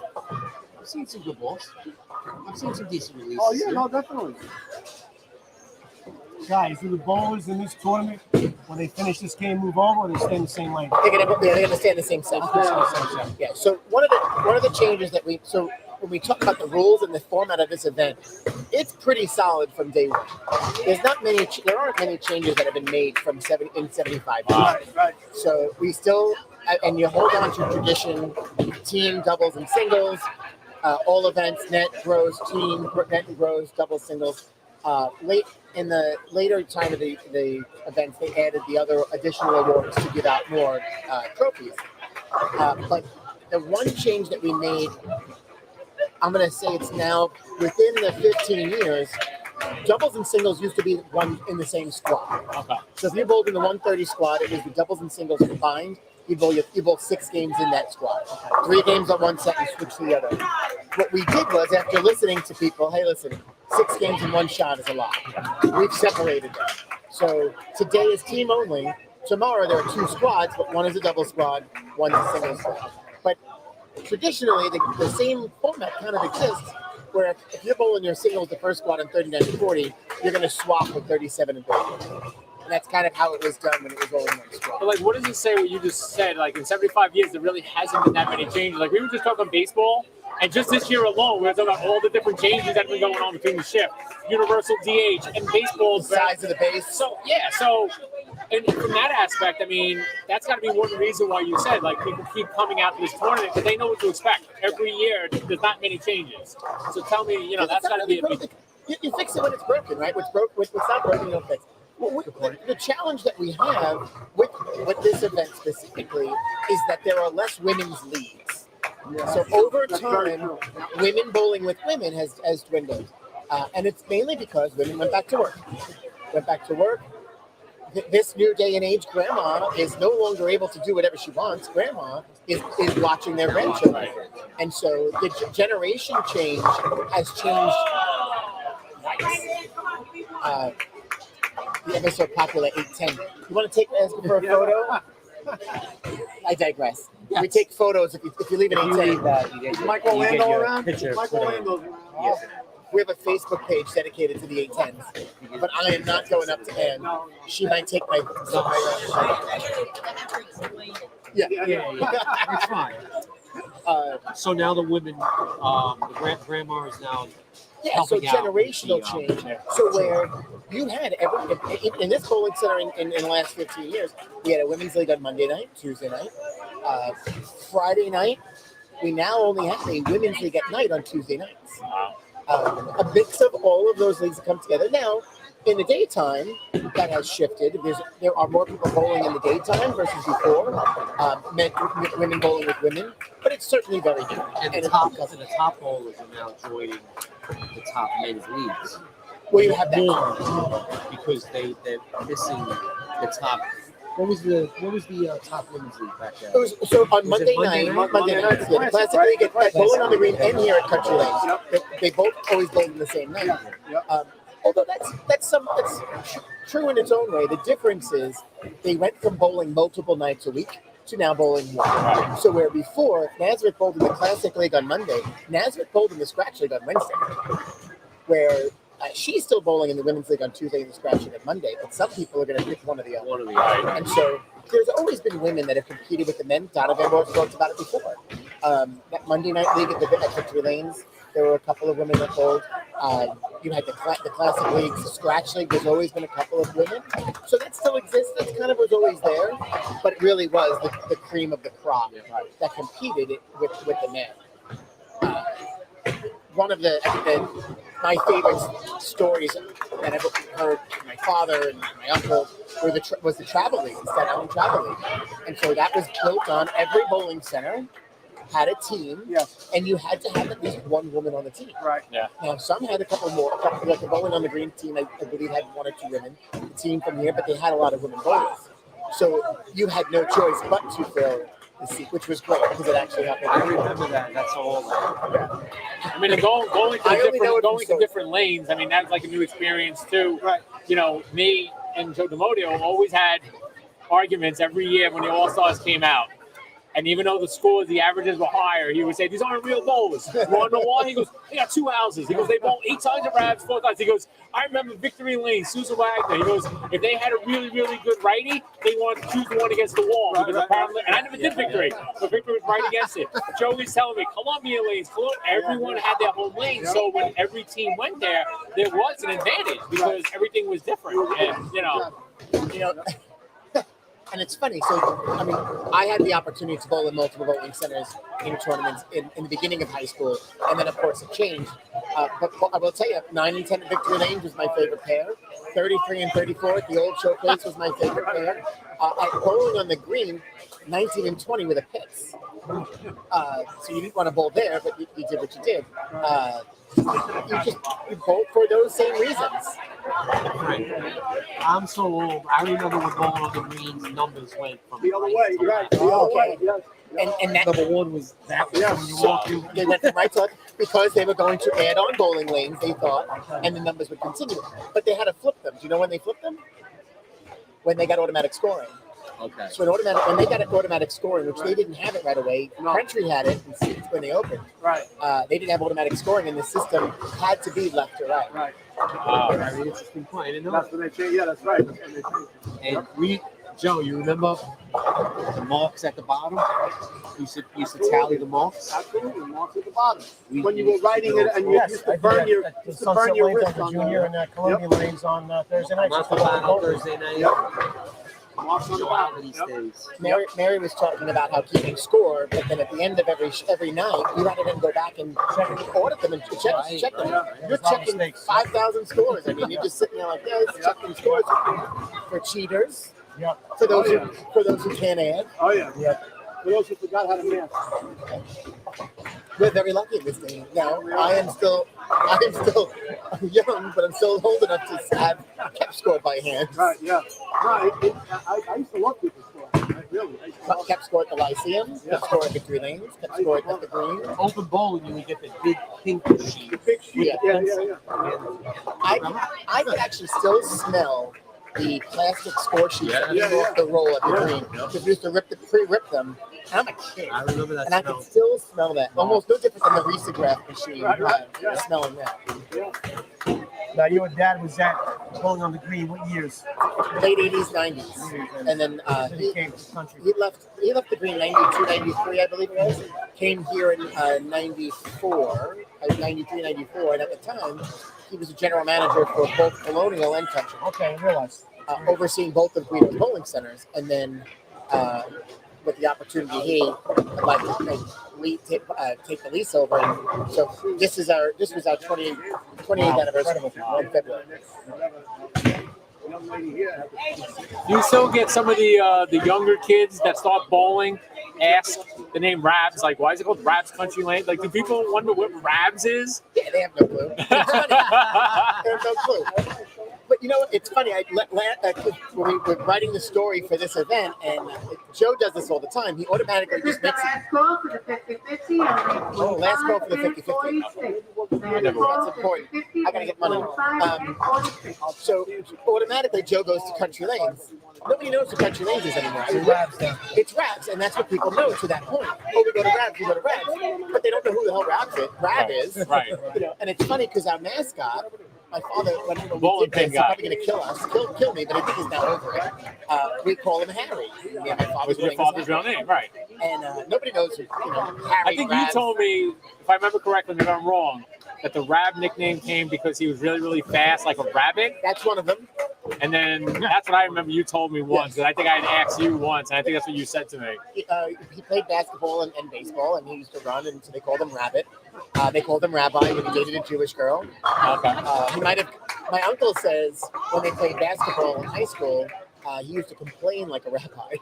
I've seen some good balls. I've seen some decent releases.
Oh, yeah, no, definitely.
Guys, do the bowlers in this tournament, when they finish this game, move over, or they stay in the same lane?
They're gonna stay in the same section. Yeah. So one of the changes that when we talk about the rules and the format of this event, it's pretty solid from day one. There aren't many changes that have been made from 75 years.
Right.
So we still, and you hold on to tradition, team, doubles, and singles, all events, net, grows, team, net and grows, doubles, singles. Late in the later time of the events, they added the other additional awards to give out more trophies. But the one change that we made, I'm going to say it's now within the 15 years, doubles and singles used to be one in the same squad.
Okay.
So if you bowled in the 130 squad, it was the doubles and singles combined. You bowl 6 games in that squad. 3 games on one set and switch to the other. What we did was, after listening to people, hey, listen, 6 games in one shot is a lot. We've separated that. So today is team only. Tomorrow there are 2 squads, but one is a double squad, one is a single squad. But traditionally, the same format kind of exists, where if you're bowling your singles the first squad on 39 and 40, you're going to swap with 37 and 30. And that's kind of how it was done when it was rolling one squad.
But like, what does it say? What you just said? Like, in 75 years, there really hasn't been that many changes. Like, we were just talking baseball, and just this year alone, we were talking about all the different changes that have been going on between the shift, universal DH, and baseball.
The size of the base.
So yeah, and from that aspect, I mean, that's got to be one reason why you said, like, people keep coming out to this tournament because they know what to expect. Every year, there's not many changes. So tell me, that's got to be a big.
You fix it when it's broken, right? What's not broken, you don't fix. The challenge that we have with this event specifically is that there are less women's leagues. So over time, women bowling with women has dwindled. And it's mainly because women went back to work. This new day and age, grandma is no longer able to do whatever she wants. Grandma is watching their grandchildren. And so the generation change has changed. The episode popular 810. You want to ask for a photo? I digress. We take photos if you leave an 810.
Is Mike Orlando around? Mike Orlando's around.
Yeah. We have a Facebook page dedicated to the 810s, but I am not going up to Ann. She might take my. Yeah.
It's fine. So now the women, the grandma is now.
Yeah, so generational change. So where you had in this bowling center in the last 15 years, we had a women's league on Monday night, Tuesday night, Friday night. We now only have a women's league at night on Tuesday nights. A mix of all of those leagues that come together. Now, in the daytime, that has shifted. There are more people bowling in the daytime versus before. Women bowling with women, but it's certainly very different.
And the top bowlers are now joining the top men's leagues.
Well, you have that
more because they're missing the top. What was the top women's league back then?
So on Monday night, the Classic League at Bowling on the Green and here at Country Lanes, they both always bowled in the same night. Although that's true in its own way. The difference is they went from bowling multiple nights a week to now bowling one. So where before Nazareth bowled in the Classic League on Monday, Nazareth bowled in the Scratch League on Wednesday. Where she's still bowling in the Women's League on Tuesday and the Scratch League on Monday, but some people are going to pick one or the other. And so there's always been women that have competed with the men. Donna Van Borg talked about it before. That Monday night league at Victory Lanes, there were a couple of women that bowled. You had the Classic League, the Scratch League. There's always been a couple of women. So that still exists. That kind of was always there. But it really was the cream of the crop that competed with the men. One of my favorite stories that I've heard from my father and my uncle was the Travel League, the Staten Island Travel League. And so that was built on every bowling center had a team, and you had to have at least one woman on the team.
Right.
Yeah.
Now, some had a couple more. Like the Bowling on the Green team, I believe, had 1 or 2 women. The team from here, but they had a lot of women bowlers. So you had no choice but to fill the seat, which was great because it actually happened.
I remember that. That's all.
I mean, going to different lanes. I mean, that's like a new experience too.
Right.
Me and Joe DiModio always had arguments every year when the All Stars came out. And even though the averages were higher, he would say, these aren't real bowlers. You want to know why? He goes, they got 2 houses. He goes, they bowl 8 times at Rabs, 4 times. He goes, I remember Victory Lane, Susan Wagner. He goes, if they had a really, really good righty, they wanted to choose the one against the wall. Because apparently, and I never did Victory, but Victory was right against it. Joey's telling me, Columbia lanes, everyone had their home lane. So when every team went there was an advantage because everything was different. And,
you know, and it's funny. So, I mean, I had the opportunity to bowl in multiple bowling centers in tournaments in the beginning of high school, and then, of course, it changed. But I will tell you, 9 and 10 at Victory Lanes was my favorite pair. 33 and 34 at the old showplace was my favorite pair. At bowling on the green, 19 and 20 were the pits. So you didn't want to bowl there, but you did what you did. You bowl for those same reasons.
Right. I'm so old. I remember when bowling on the greens, numbers went from
The other way, right? The
Oh,
other way,
okay.
yes.
And that
number 1 was that way.
Yeah.
When you walk through,
they went from right to left because they were going to add on bowling lanes, they thought, and the numbers would continue. But they had to flip them. Do you know when they flipped them? When they got automatic scoring.
okay.
So when they got automatic scoring, which they didn't have it right away, Country had it when they opened.
Right.
They didn't have automatic scoring, and the system had to be left to right.
Right.
Very interesting point. I didn't know
That's when they changed. Yeah, that's right. That's when they changed.
And Joe, you remember the marks at the bottom? You used to tally the marks.
Absolutely, marks at the bottom.
We
When you were writing it, and you
Yes,
used
I
to
did
burn
that
your,
at the
used to burn
Sunset
your
Lanes
wrist
at the
on
Junior and Columbia Lanes on Thursday nights.
Marks on Thursday night.
marks on the
Joe
bottom.
these
Yep.
days.
Mary was talking about how keeping score, but then at the end of every night, you had to then go back and audit them and check them. You're checking 5,000 scores. I mean, you're just sitting there like this, checking scores for cheaters.
Yep.
For those who can't add.
Oh yeah.
Yep.
For those who forgot how to math.
We're very lucky in this day. Now, I am still young, but I'm still old enough to have kept score by hand.
Right. Yeah. Right. I used to love keeping score. Really. I used to love
Kept score at the Lyceum, kept score at Victory Lanes, kept score at the Green.
Open bowling, you would get the big pink sheet.
the big sheet.
Yeah.
Yeah.
I can actually still smell the plastic score sheets that
Yeah.
off the roll at the Green. Because we used to pre-rip them. And I'm a kid.
I remember that
And I
smell.
can still smell that. Almost no different than the risograph machine.
Right. Yeah.
Smelling that.
Yeah.
Now, your dad was at bowling on the green. What years?
Late 80s, 90s. And then
He came to the country.
he left the Green 92, 93, I believe it was. Came here in 94, 93, 94. And at the time, he was a general manager for both Colonial and Country.
Okay, I realized.
Overseeing both of Guido's bowling centers. And then with the opportunity, he'd like to take the lease over. And so this was our 28th anniversary in February.
Young lady here.
You still get some of the younger kids that start bowling ask the name Rabs, like, why is it called Rabs Country Lane? Like, do people wonder what Rabs is?
Yeah, they have no clue. It's funny. They have no clue. But you know what? It's funny. When we were writing the story for this event, and Joe does this all the time, he automatically just makes it.
Last call for the 50-50.
Oh, last call for the 50-50. That's important. I gotta get money. So automatically, Joe goes to Country Lanes. Nobody knows what Country Lanes is anymore. It's Rabs, and that's what people know to that point. Oh, we go to Rabs, but they don't know who the hell Rab is.
Right.
You know, and it's funny because our mascot, my father, when we
Bowling
did this,
pin
he's
guy.
probably going to kill me, but I think he's now over it. We call him Harry. Yeah, my father's
Your
name is
father's
Harry.
real name, right?
And nobody knows who, Harry.
I think
Rabs.
you told me, if I remember correctly, if I'm wrong, that the Rab nickname came because he was really, really fast, like a rabbit.
That's one of them.
And then that's what I remember you told me once, because I think I had asked you once, and I think that's what you said to me.
He played basketball and baseball, and he used to run, and so they called him Rabbit. They called him Rabbi when he dated a Jewish girl.
Okay.
He might have. My uncle says when they played basketball in high school, he used to complain like a rabbi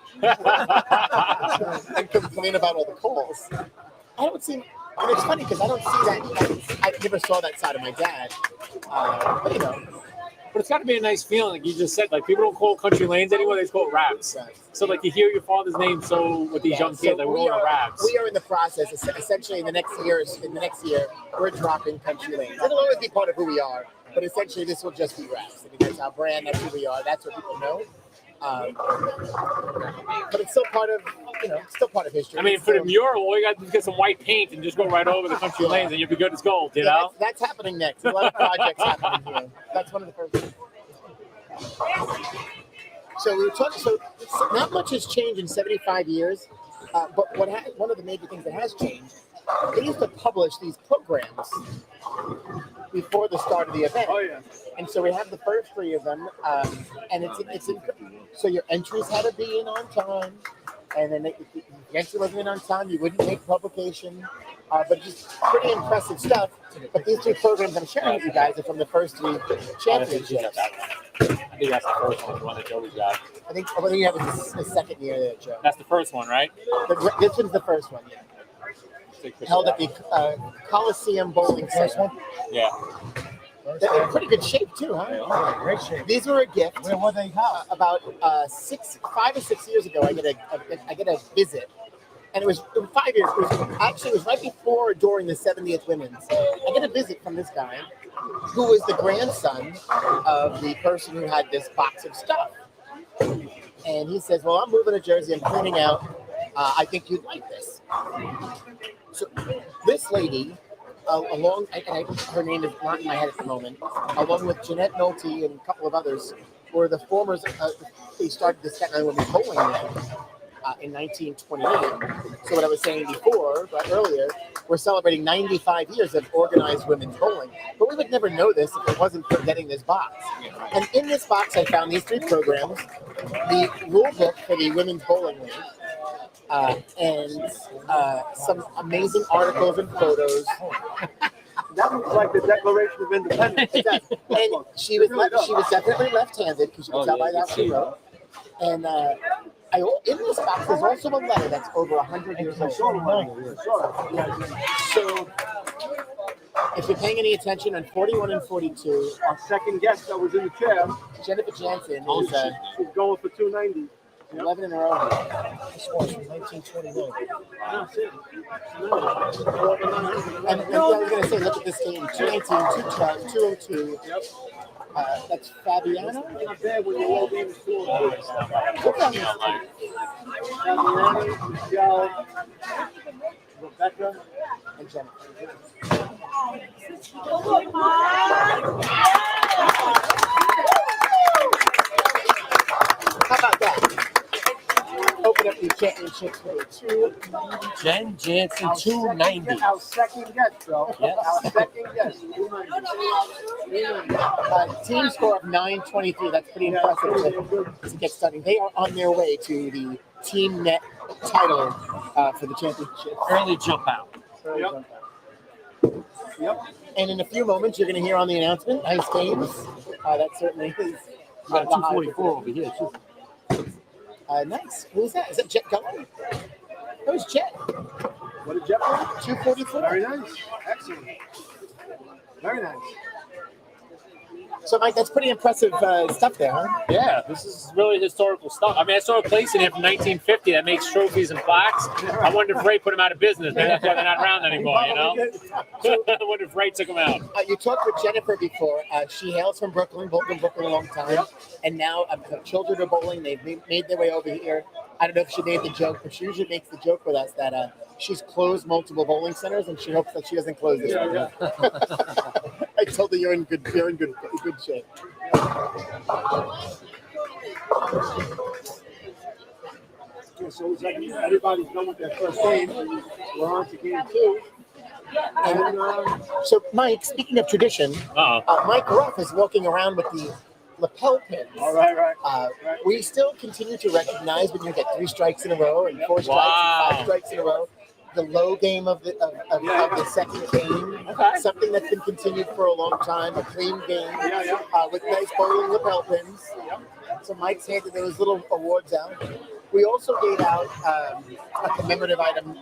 and complain about all the calls. I don't see. And it's funny because I don't see that. I never saw that side of my dad. But you know.
But it's got to be a nice feeling, like you just said. Like people don't call Country Lanes anymore; they just call it Rabs. So like you hear your father's name, so with these young kids, like we're going to Rabs.
We are in the process. Essentially, in the next year, we're dropping Country Lanes. It'll always be part of who we are, but essentially, this will just be Rabs. I mean, that's our brand. That's who we are. That's what people know. But it's still part of, still part of history.
I mean,
It's
for the
still-
mural, all you got to do is get some white paint and just go right over the country lanes, and you'll be good as gold. You know.
That's happening next. A lot of projects happening here. That's one of the first. So we were talking. So not much has changed in 75 years, but one of the major things that has changed, they used to publish these programs before the start of the event.
Oh yeah.
And so we have the first three of them, and so your entries had to be in on time, and then if the entry wasn't in on time, you wouldn't make publication. But just pretty impressive stuff. But these two programs I'm sharing with you guys are from the first three championships.
I think that's the first one, the one that Joey's got.
I think you have the second year there, Joe.
That's the first one, right?
This one's the first one, yeah. Held at the Coliseum Bowling Center.
Yeah.
They're in pretty good shape too, huh?
Yeah, great shape.
These were a gift.
Where were they? How?
About 5 or 6 years ago, I get a visit, and it was 5 years. It was right before or during the 70th Women's. I get a visit from this guy, who was the grandson of the person who had this box of stuff, and he says, "Well, I'm moving to Jersey. I'm cleaning out. I think you'd like this." So this lady, her name is not in my head at the moment, along with Jeanette Nolte and a couple of others, were the formers. They started the Staten Island Women's Bowling League in 1928. So what I was saying before, but earlier, we're celebrating 95 years of organized women's bowling. But we would never know this if it wasn't for getting this box. And in this box, I found these three programs, the rule book for the Women's Bowling League, and some amazing articles and photos.
That looks like the Declaration of Independence.
It does. And she was definitely left-handed, because you can tell by that she wrote. And in this box, there's also a letter that's over 100 years old. So, if you're paying any attention on 41 and 42,
Our second guest that was in the chair,
Jennifer Jansen is
she's going for 290.
11 in a row.
This one's from 1929.
That's it.
And I was going to say, look at this game, 219, 212, 202.
Yep.
That's Fabiano.
Not bad when you're all being the floor. Michelle, Rebecca,
And Jennifer. How about that? Open up the championships for the 290.
Jen Jansen, 290.
Our second guest, bro.
Yes.
Our second guest.
Team score of 923. That's pretty impressive to get starting. They are on their way to the team net title for the championship.
Early jump out.
Yep.
And in a few moments, you're going to hear on the announcement, nice games. That certainly is.
We got a 244 over here, too.
Nice. Who's that? Is that Jet Gully? That was Jet.
What did Jeff do?
244.
Very nice. Excellent. Very nice.
So, Mike, that's pretty impressive stuff there, huh?
Yeah, this is really historical stuff. I mean, I saw a place in here from 1950 that makes trophies and plaques. I wonder if Ray put them out of business. Maybe that's why they're not around anymore, you know? I wonder if Ray took them out.
You talked with Jennifer before. She hails from Brooklyn, bowled in Brooklyn a long time. And now her children are bowling. They've made their way over here. I don't know if she made the joke, but she usually makes the joke with us that she's closed multiple bowling centers, and she hopes that she doesn't close this one. I told her you're in good shape.
Yeah, so it's like everybody's done with their first game. We're on to game two.
And so, Mike, speaking of tradition, Mike Ruff is walking around with the lapel pins.
All right.
We still continue to recognize when you get 3 strikes in a row and 4 strikes and 5 strikes in a row. The low game of the second game, something that's been continued for a long time, a clean game with nice bowling lapel pins. So Mike's handed those little awards out. We also gave out a commemorative item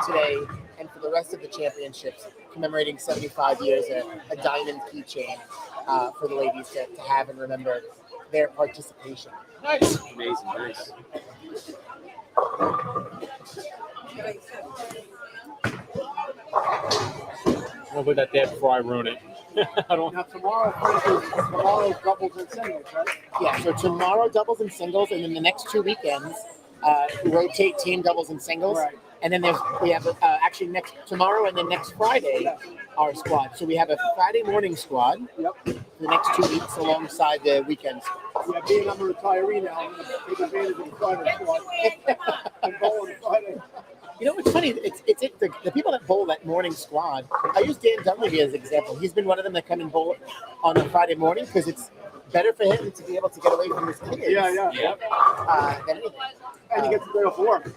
today and for the rest of the championships, commemorating 75 years, a diamond keychain for the ladies to have and remember their participation.
Nice.
Amazing, nice.
I'll put that there before I ruin it. I don't.
Now tomorrow's doubles and singles, right?
Yeah, so tomorrow doubles and singles, and then the next 2 weekends rotate team doubles and singles.
Right.
And then we have actually next tomorrow and then next Friday our squad. So we have a Friday morning squad
Yep.
for the next 2 weeks alongside the weekends.
Yeah, being I'm a retiree now, I'm going to take advantage of the Friday squad and bowl on Friday.
You know what's funny? It's the people that bowl that morning squad. I use Dan Dunleavy as an example. He's been one of them that come and bowl on a Friday morning because it's better for him to be able to get away from his kids.
Yeah.
Than anything.
And you get to day off work.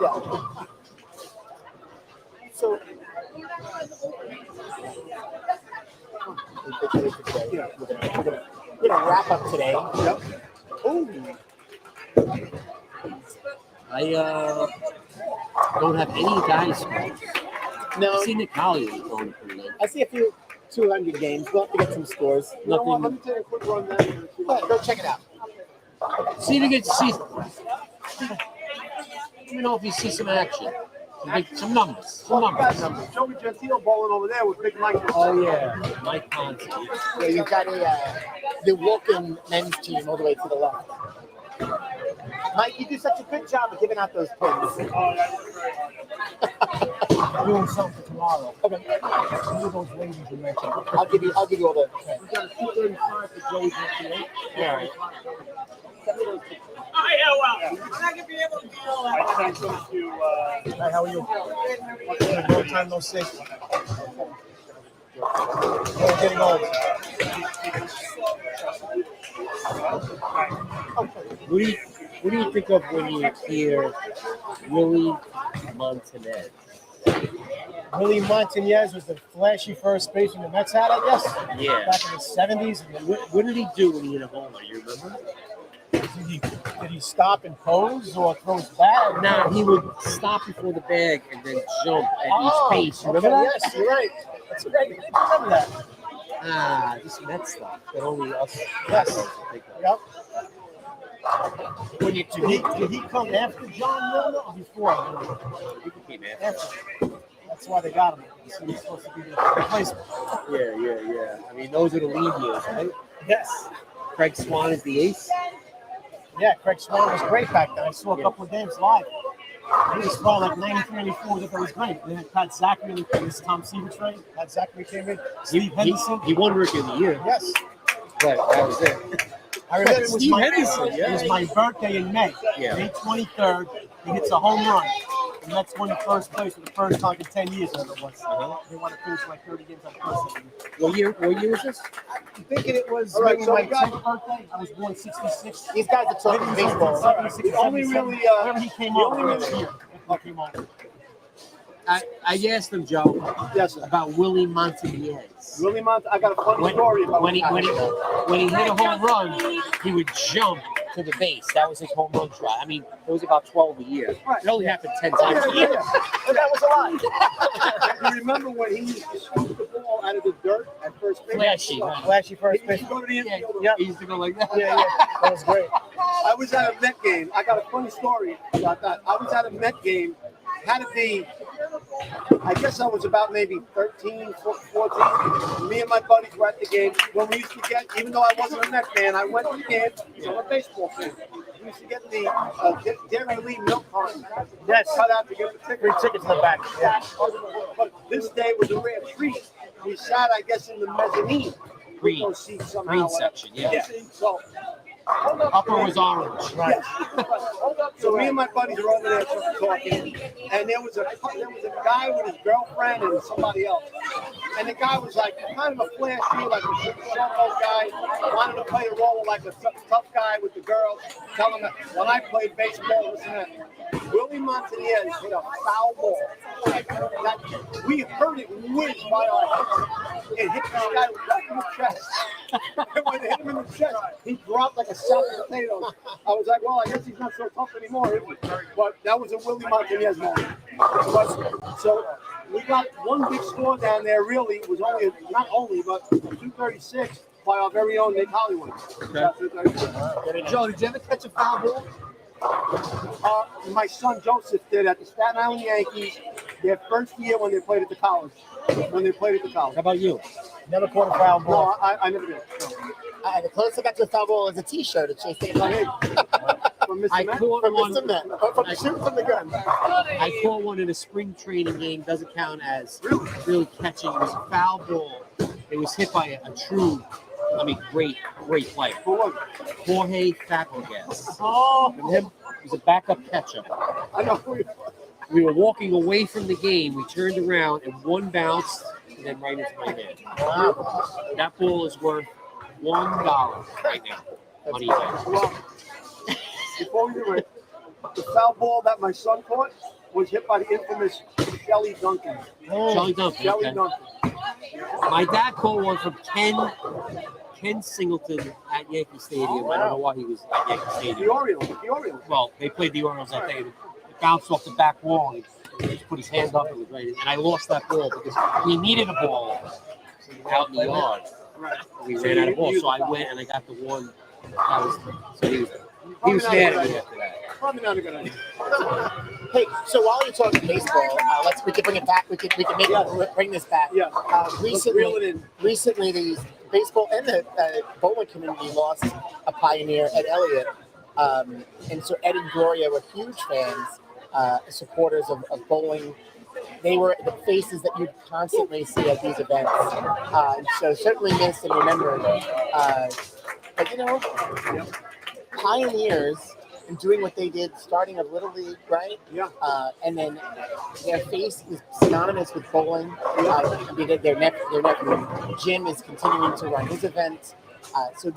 Yeah. So. We're gonna wrap up today.
Yep.
Ooh.
I don't have any dice scores.
No.
I've seen the Collier going pretty good.
I see a few 200 games. We'll have to get some scores.
You know what?
Nothing.
Let me take a quick run there.
Go check it out.
See if you get to see. Let me know if you see some action. Some numbers.
Joey Gentile bowling over there with Big Mike.
Oh yeah, Mike Ponce.
Yeah, you've got the walking men's team all the way to the left. Mike, you do such a good job of giving out those pins.
I'm doing something for tomorrow.
Okay.
Some of those ladies you mentioned.
I'll give you all the.
We got a 235 for Joey Gentile.
Yeah. Right.
I sent them to.
Hi, how are you? Long time no see. You're getting old.
What do you think of when you hear Willie Montanez?
Willie Montanez was the flashy first baseman the Mets had, I guess.
Yeah.
Back in the 70s.
What did he do when he hit a home run? You remember?
Did he stop and pose or throw his bat?
No, he would stop before the bag and then jump at each pace. You remember that?
Yes, you're right. That's right. I remember that.
Ah, this Mets stuff that only us.
Yes. Yep.
When you
Did he come after John Milner or before?
he came after.
That's why they got him. He's supposed to be the replacement.
Yeah. I mean, those are the lead years, right?
Yes.
Craig Swan is the ace.
Yeah, Craig Swan was great back then. I saw a couple of games live. He was fun, like 93, 94. That was great. Then Pat Zachary and this Tom Seaver trade. Pat Zachary came in. Steve Henderson.
He won Rookie of the Year.
Yes.
But that was it.
I remember it was,
Steve Henderson,
it was my birthday in May.
Yeah.
May 23rd. He hits a home run. The Mets won the first place for the first time in 10 years, whatever it was. They want to finish like 30 games on the first.
What year was this?
I'm thinking it was
All right,
maybe
so
my
we got-
10th birthday. I was born 66.
These guys are talking baseball.
76,
The only
77.
really,
Whenever he came
the
over,
only really-
he came over.
I asked him, Joe,
Yes, sir.
about Willie Montanez.
Willie Mont, I got a funny story about
When he hit a home run, he would jump to the base. That was his home run try. I mean, it was about 12 a year. It only happened 10 times a year.
But that was a lot. You remember when he used to scoop the ball out of the dirt at first base?
Flashy.
Flashy first
He
base.
used to go to the infield.
Yeah.
He used to go like that.
Yeah. That was great.
I was at a Met game. I got a funny story about that. I was at a Met game. Had to be, I guess I was about maybe 13, 14. Me and my buddies were at the game. When we used to get, even though I wasn't a Met fan, I went to the game. I'm a baseball fan. We used to get the Dairy Lee milk carton.
Yes.
Cut out to get the ticket.
Free tickets in the back. Yeah.
But this day was a rare treat. We sat, I guess, in the mezzanine.
Green.
Those seats somehow.
Green section, yeah.
So,
Upper was orange.
Right.
so me and my buddies were over there talking, and there was a guy with his girlfriend and somebody else, and the guy was like kind of a flashy, like a showboat guy, wanted to play the role of like a tough guy with the girls, telling them that when I played baseball, this and that. Willie Montanez hit a foul ball. That, we heard it whiz by our heads. It hit this guy right in the chest. And when it hit him in the chest, he dropped like a sack of potatoes. I was like, well, I guess he's not so tough anymore, is he? But that was a Willie Montanez moment. So we got one big score down there, really. It was only, not only, but 236 by our very own Nick Hollywood.
Joe, did you ever catch a foul ball?
My son Joseph did at the Staten Island Yankees their first year when they played at the college.
How about you?
Never caught a foul
No,
ball.
I never did. No.
The closest I got to a foul ball is a T-shirt at Chase State.
From Mr.
I
Met?
caught
From
one.
Mr. Met. From the shoot from the gun.
I caught one in a spring training game. Doesn't count as really catching. It was a foul ball. It was hit by a true, great player.
Who was it?
Jorge Fabregas.
Oh,
And him was a backup catcher.
I know who you
We were walking away from the game. We turned around and one bounced and then right into my hand.
Wow.
That ball is worth $1 right now. Money back.
Well, before we do it, the foul ball that my son caught was hit by the infamous Shelly Duncan.
Shelly Duncan.
Shelly
Okay.
Duncan.
My dad caught one from Ken Singleton at Yankee Stadium. I don't know why he was at Yankee Stadium.
The Orioles.
Well, they played the Orioles that day. It bounced off the back wall. He just put his hand up and was right. And I lost that ball because we needed a ball out in the yard.
Right.
We ran out of balls, so I went and I got the one. So he was mad at me after that.
Probably not a good idea.
Hey, so while you're talking baseball, we can bring it back. We can maybe bring this back.
Yeah. Reel it in.
Recently, the baseball and the bowling community lost a pioneer at Elliott, and so Ed and Gloria were huge fans, supporters of bowling. They were the faces that you'd constantly see at these events, and so certainly missed and remembered. But pioneers in doing what they did, starting a Little League, right?
Yeah.
And then their face is synonymous with bowling. Their nephew, Jim, is continuing to run his events. So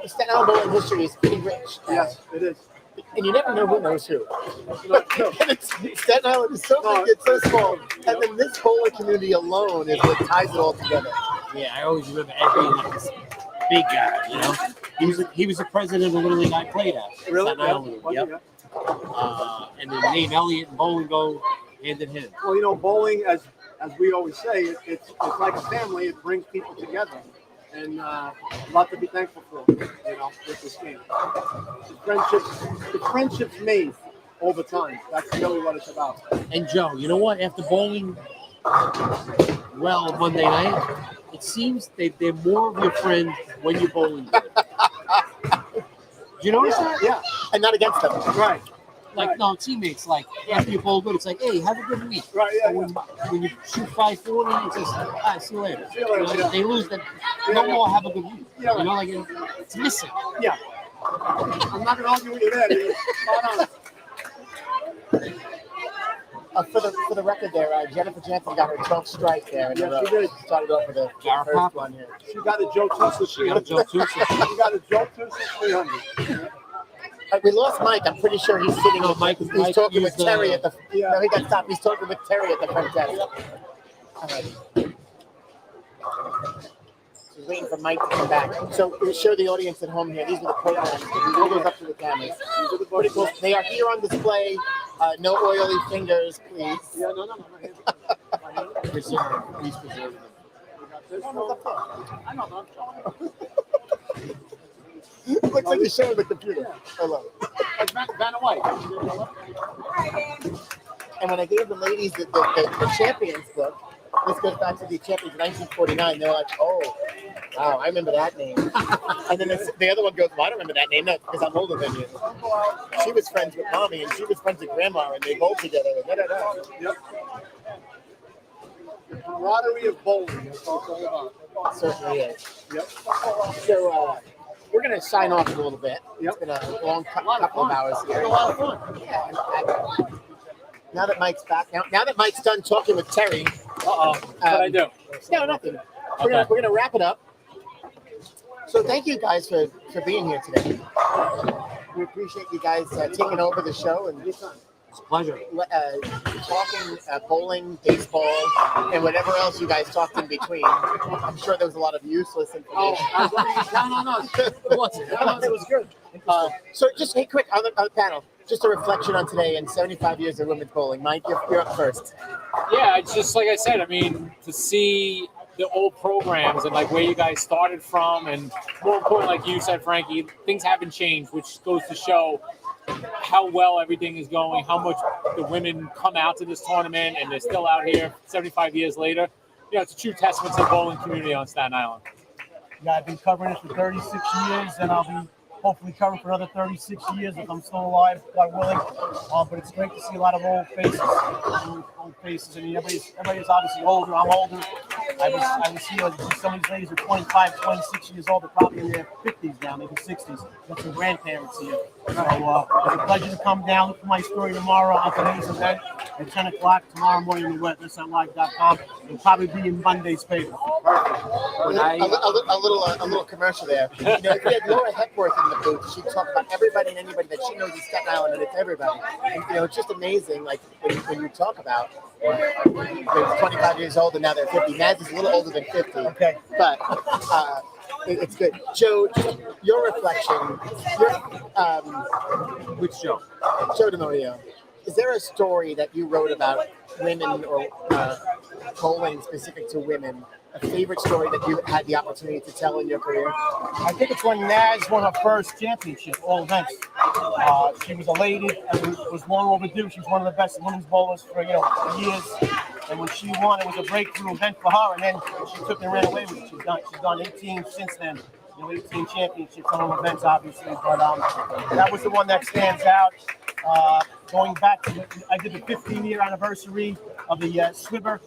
Staten Island bowling history is pretty rich.
Yes, it is.
And you never know who knows who. Staten Island is so big, it's so small. And then this bowling community alone is what ties it all together.
Yeah, I always remember Ed being like this big guy, He was the president of the Little League I played at.
Really?
Staten Island. Yep. And the name Elliott and bowling go hand in hand.
Well, bowling, as we always say, it's like a family. It brings people together, and a lot to be thankful for. With this game, the friendships made over time. That's really what it's about.
And Joe, you know what? After bowling well Monday night, it seems they're more of your friend when you're bowling good. Do you notice that?
Yeah, and not against them.
Right.
Like, no, teammates, like, after you bowl good, it's like, hey, have a good week.
Right, yeah.
When you shoot 540, it's just, all right, see you later.
See you later, yeah.
They lose that, no more have a good week.
Yeah.
It's missing.
Yeah. I'm not going to argue with you there. You're spot on.
For the record there, Jennifer Jansen got her 12th strike there.
Yes, she did.
Started off with a first one here.
She got a Joe Tusa 300. She got a Joe Tusa 300.
We lost Mike. I'm pretty sure he's sitting.
Mike
he's talking with Terry at the.
Yeah.
No, he got stopped. He's talking with Terry at the front desk. All right. He's waiting for Mike to come back. So we'll show the audience at home here. These are the programs. Hold those up to the cameras. Pretty cool. They are here on display. No oily fingers, please.
Yeah, no.
Preserve. Please preserve them.
I know.
Looks like you're showing the computer. Hello.
Like Vanna White.
And when I gave the ladies the champions book, this goes back to the champions of 1949. They're like, oh, wow, I remember that name. And then the other one goes, well, I don't remember that name. No, because I'm older than you. She was friends with mommy, and she was friends with grandma, and they bowled together.
Yep. The camaraderie of bowling. That's what it's all about.
It certainly is.
Yep.
So we're going to sign off a little bit.
Yep.
It's been a long couple of hours here.
It's a lot of fun.
Yeah. Now that Mike's back, now that Mike's done talking with Terry.
What'd I do?
No, nothing. We're gonna wrap it up. So thank you guys for being here today. We appreciate you guys taking over the show and
It's a pleasure.
Talking bowling, baseball, and whatever else you guys talked in between. I'm sure there was a lot of useless information.
No.
It wasn't. It was good. So just hey, quick on the panel. Just a reflection on today and 75 years of women's bowling. Mike, you're up first.
Yeah, it's just like I said. I mean, to see the old programs and like where you guys started from, and more important, like you said, Frankie, things haven't changed, which goes to show how well everything is going, how much the women come out to this tournament, and they're still out here 75 years later. It's a true testament to the bowling community on Staten Island.
Yeah, I've been covering this for 36 years, and I'll be hopefully covering for another 36 years if I'm still alive, God willing. But it's great to see a lot of old faces. Old faces. I mean, everybody's obviously older. I'm older. I was see some of these ladies are 25, 26 years old. They're probably in their 50s now, maybe 60s. Got some grandparents here. So it's a pleasure to come down. Look for my story tomorrow on today's event at 10 o'clock tomorrow morning. We're at SIUSBC.com. It'll probably be in Monday's paper.
A little commercial there. You know, if you had Laura Hepworth in the booth, she'd talk about everybody and anybody that she knows in Staten Island, and it's everybody. And you know, it's just amazing. Like when you talk about they're 25 years old and now they're 50. Naz is a little older than 50.
Okay,
but it's good. Joe, just your reflection.
Which Joe?
Joe DiModio. Is there a story that you wrote about women or bowling specific to women? A favorite story that you had the opportunity to tell in your career?
I think it's when Naz won her first championship, all events. She was a lady, and it was long overdue. She was one of the best women's bowlers for years. And when she won, it was a breakthrough event for her. And then she took and ran away with it. She's done 18 since then. 18 championships on all events, obviously. But that was the one that stands out. Going back to, I did the 15-year anniversary of the Swibber.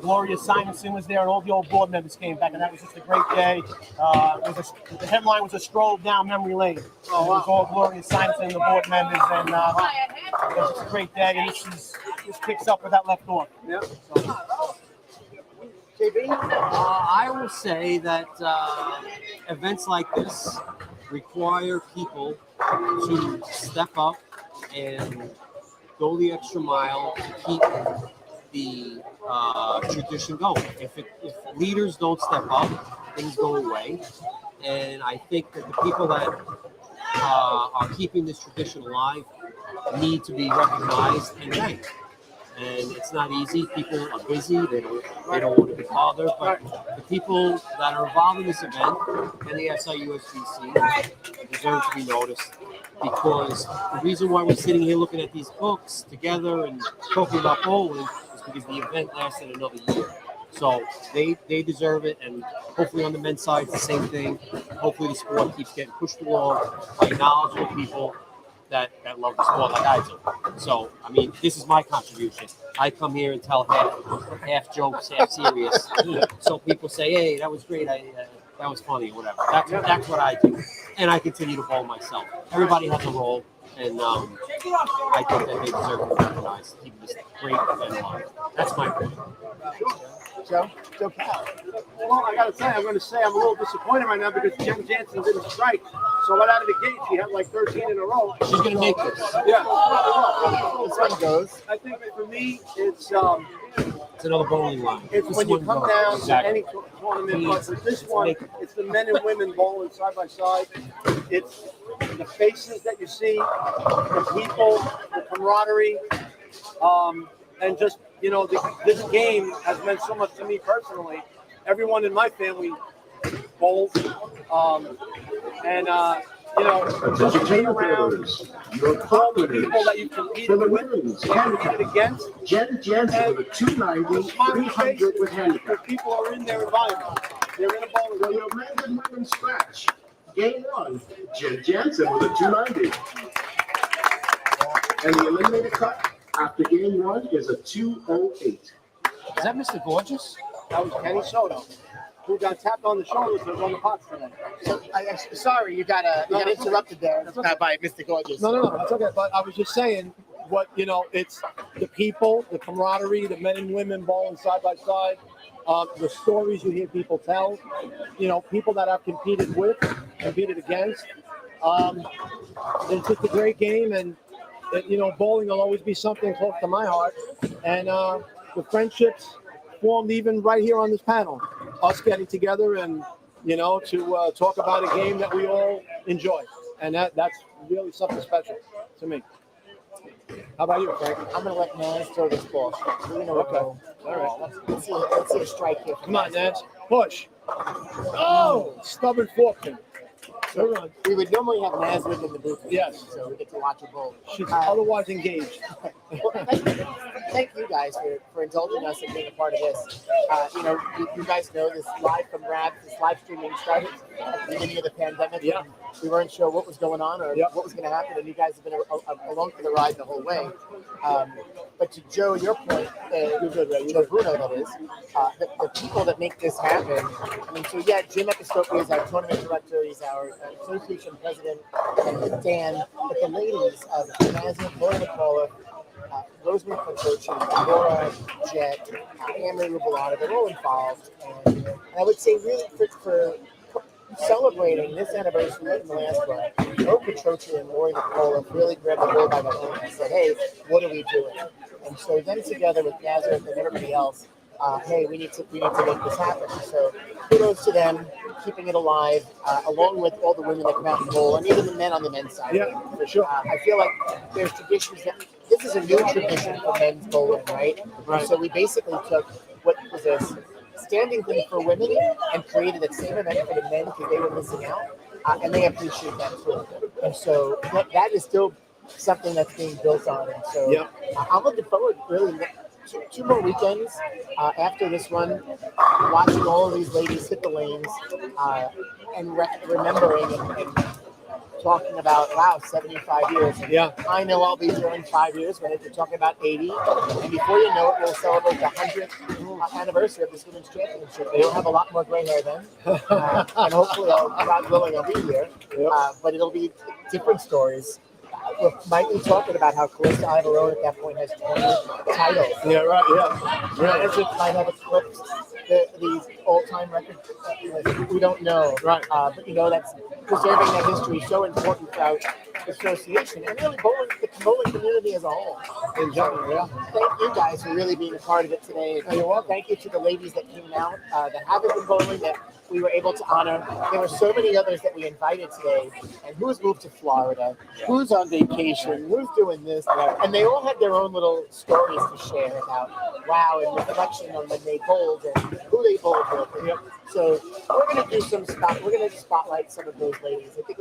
Gloria Simonson was there, and all the old board members came back, and that was just a great day. The headline was a stroll down memory lane. It was all Gloria Simonson and the board members, and it was just a great day. And this picks up where that left off.
Yeah.
I will say that events like this require people to step up and go the extra mile to keep the tradition going. If leaders don't step up, things go away. And I think that the people that are keeping this tradition alive need to be recognized and thanked. And it's not easy. People are busy. They don't want to be bothered. But the people that are involved in this event and the SIUSBC deserve to be noticed, because the reason why we're sitting here looking at these books together and talking about bowling is because the event lasted another year. So they deserve it, and hopefully on the men's side it's the same thing. Hopefully the sport keeps getting pushed along by knowledgeable people that love the sport like I do. So, I mean, this is my contribution. I come here and tell half jokes, half serious. So people say, hey, that was great. That was funny, or whatever. That's what I do. And I continue to bowl myself. Everybody has a role, and I think that they deserve to be recognized, keeping this great event alive. That's my point.
Joe Cal.
Well, I gotta say, I'm a little disappointed right now because Jen Jansen didn't strike. So right out of the gate, she had like 13 in a row.
She's gonna make this.
Yeah.
This one goes.
I think for me, it's
another bowling line.
It's when you come down to any tournament, but for this one, it's the men and women bowling side by side. It's the faces that you see, the people, the camaraderie, and just, this game has meant so much to me personally. Everyone in my family bowls, just being around all the people that you competed with, competed against.
Jen Jansen with a 290, 300 with handicap.
People are in their environment. They're in a bowling.
So your men and women scratch. Game one, Jen Jansen with a 290. And the eliminated cut after game one is a 208.
Is that Mr. Gorgeous?
That was Kenny Soto, who got tapped on the shoulders and was on the pots today.
So, sorry, you got interrupted there by Mr. Gorgeous.
No, that's okay. But I was just saying, it's the people, the camaraderie, the men and women bowling side by side, the stories you hear people tell, people that I've competed with, competed against. It's just a great game, and bowling will always be something close to my heart. And the friendships formed even right here on this panel, us getting together and to talk about a game that we all enjoy, and that's really something special to me. How about you, Frank?
I'm gonna let Naz throw this ball.
Okay. All right.
Let's see a strike here.
Come on, Naz. Push. Oh, stubborn fork pin.
We would normally have Naz with in the booth.
Yes.
So we get to watch her bowl.
She's otherwise engaged.
thank you guys for indulging us and being a part of this. You guys know this live from Rab, this live streaming started at the beginning of the pandemic.
Yeah.
We weren't sure what was going on or what was going to happen, and you guys have been along for the ride the whole way. But to Joe, your point, Joe Bruno, that is, the people that make this happen. I mean, so yeah, Jim Epistopi is our tournament director. He's our association president, and Dan. But the ladies, Nazia, Laura McCullough, Rosemary Kokochi, Laura Jett, Amory Rubalata, they're all involved. And I would say really for celebrating this anniversary right in the last one, Joe Kokochi and Lori McCullough really grabbed the bull by the horn and said, hey, what are we doing? And so them together with Nazareth and everybody else, hey, we need to make this happen. So kudos to them, keeping it alive, along with all the women that come out and bowl, and even the men on the men's side.
Yeah, for sure.
I feel like there's traditions that this is a new tradition for men's bowling, right?
Right.
So we basically took what was a standing thing for women and created that same event for the men because they were missing out, and they appreciate that too. And so that is still something that's being built on. And so I'm looking forward really. Two more weekends after this one, watching all of these ladies hit the lanes and remembering and talking about, wow, 75 years. And I know I'll be here in 5 years when they're talking about 80. And before you know it, we'll celebrate the 100th anniversary of this women's championship. We'll have a lot more gray hair then. And hopefully, God willing, I'll be here. But it'll be different stories. We might be talking about how Calista Ivarone at that point has 20 titles.
Yeah, right, yeah.
Nazareth might have eclipsed these all-time records. We don't know.
Right.
But that's preserving that history is so important for our association and really the bowling community as a whole.
In general, yeah.
Thank you guys for really being a part of it today. Thank you to the ladies that came out, that haven't been bowling, that we were able to honor. There were so many others that we invited today, and who's moved to Florida, who's on vacation, who's doing this, and they all had their own little stories to share about wow and reflection on when they bowled and who they bowled with. So we're going to do we're going to spotlight some of those ladies. I think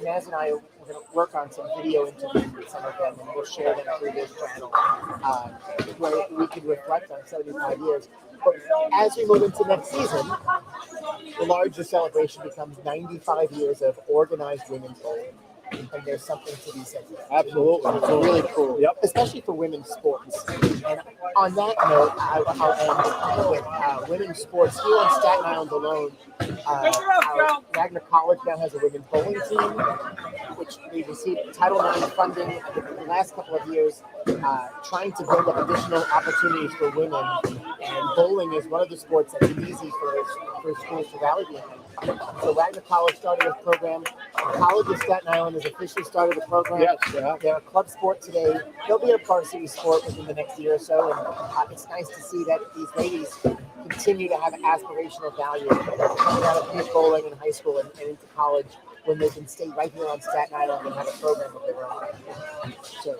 Naz and I are going to work on some video interviews with some of them, and we'll share them through this channel where we can reflect on 75 years. But as we move into next season, the larger celebration becomes 95 years of organized women's bowling. And there's something to be said.
Absolutely.
It's really cool. Yep. Especially for women's sports. And on that note, I'll end with women's sports here on Staten Island alone. Our Wagner College now has a women's bowling team, which they received Title IX funding the last couple of years, trying to build up additional opportunities for women. And bowling is one of the sports that's easy for schools to rally behind. So Wagner College started this program. College of Staten Island has officially started the program.
Yes,
They're a club sport today. They'll be a varsity sport within the next year or so. And it's nice to see that these ladies continue to have aspirational value coming out of youth bowling in high school and into college when they can stay right here on Staten Island and have a program of their own. So,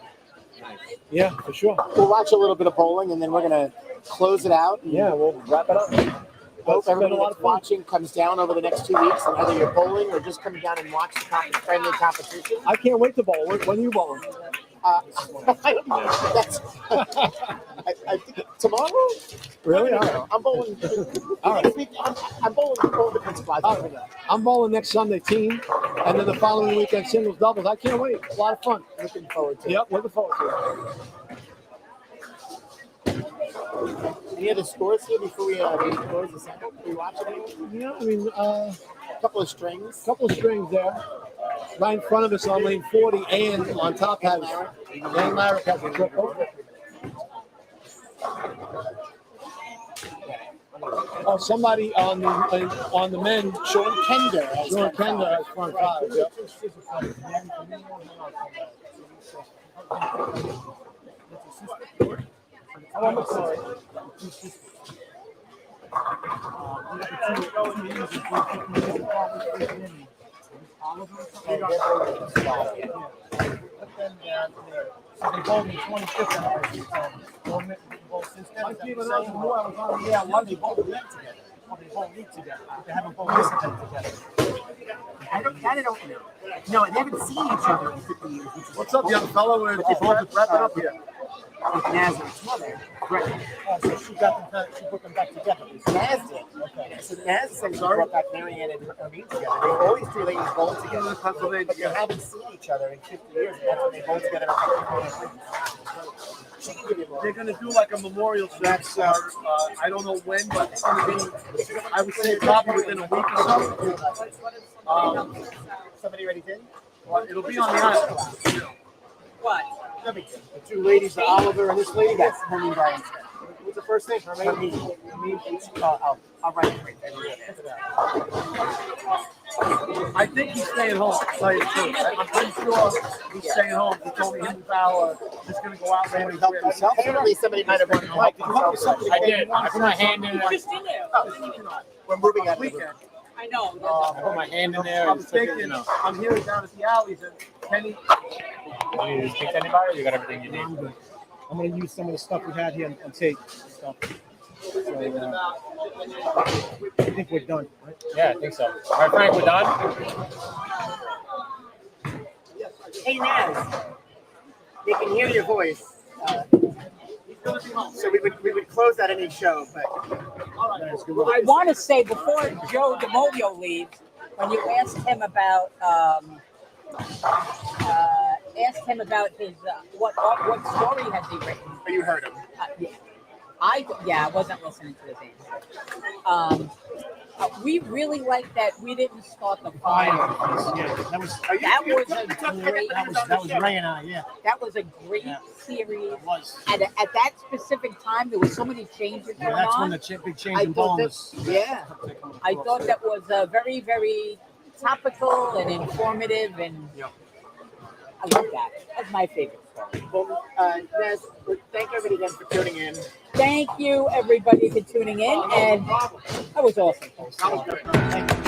yeah, for sure.
We'll watch a little bit of bowling and then we're going to close it out.
Yeah, we'll wrap it up.
Hope everybody that's watching comes down over the next 2 weeks, and either you're bowling or just come down and watch the friendly competition.
I can't wait to bowl. When are you bowling?
I think tomorrow.
Really?
I don't know. I'm bowling.
All right.
Next week, I'm bowling the principal.
I'm bowling next Sunday team, and then the following weekend singles doubles. I can't wait. It's a lot of fun.
Looking forward to it.
Yep, looking forward to it.
Any other scores here before we close this out? Are you watching anyone?
Yeah, I mean,
a couple of strings.
Couple of strings there. Right in front of us on lane 40, and on top has Dan Larrick has a triple. Oh, somebody on the men.
Sean Kender.
Sean Kender has front five. Yep.
I'm sorry. They told me 25th anniversary. Yeah, one they both live together. They both live together. They haven't both listened together.
I don't know. No, they haven't seen each other in 50 years.
What's up, young fellow? We're just wrapping up here.
with Nazareth's mother, Brittany.
So she got them. She put them back together.
Naz did.
Okay.
So Naz essentially brought back Marianne and Irene together. They were always three ladies bowled together, but they haven't seen each other in 50 years, and that's when they bowled together. She can give you more.
They're gonna do like a memorial service. I don't know when, but it's gonna be. I would say probably within a week or so.
Somebody already did?
Well, it'll be on the island.
What?
The two ladies, the Oliver and this lady, that's Hermine Bryan's.
What's the first name? Hermine.
I'll write it right there.
I think he's staying home. To tell you the truth. I'm pretty sure he's staying home. He told me him and Val are just gonna go out there and help himself.
Apparently, somebody might have helped himself.
I did. I put my hand in there.
Just in there.
We're moving on.
Weekend.
I know.
I put my hand in there.
I'm
and took it,
thinking,
you know.
I'm hearing down at the alleys and Kenny.
You just speak to anybody? You got everything you need.
I'm good. I'm gonna use some of the stuff we had here on tape. So, I think we're done, right?
Yeah, I think so. All right, Frank, we're done.
Hey, Naz. They can hear your voice. So we would close out any show, but
I want to say before Joe DeMolio leaves, when you asked him about his what story has he written?
oh, you heard him.
Yeah. I wasn't listening to his answer. We really like that we didn't start the fire.
Yeah, that was Ray and I. Yeah,
That was a great series.
it was.
And at that specific time, there was so many changes
Yeah,
going
that's
on.
when the big change
I
in
thought
bowling
that,
was.
yeah, I thought that was very, very topical and informative, and I love that. That's my favorite story.
Well, Naz, thank everybody again for tuning in.
Thank you, everybody, for tuning in, and that was awesome.
That was good.
Thank you.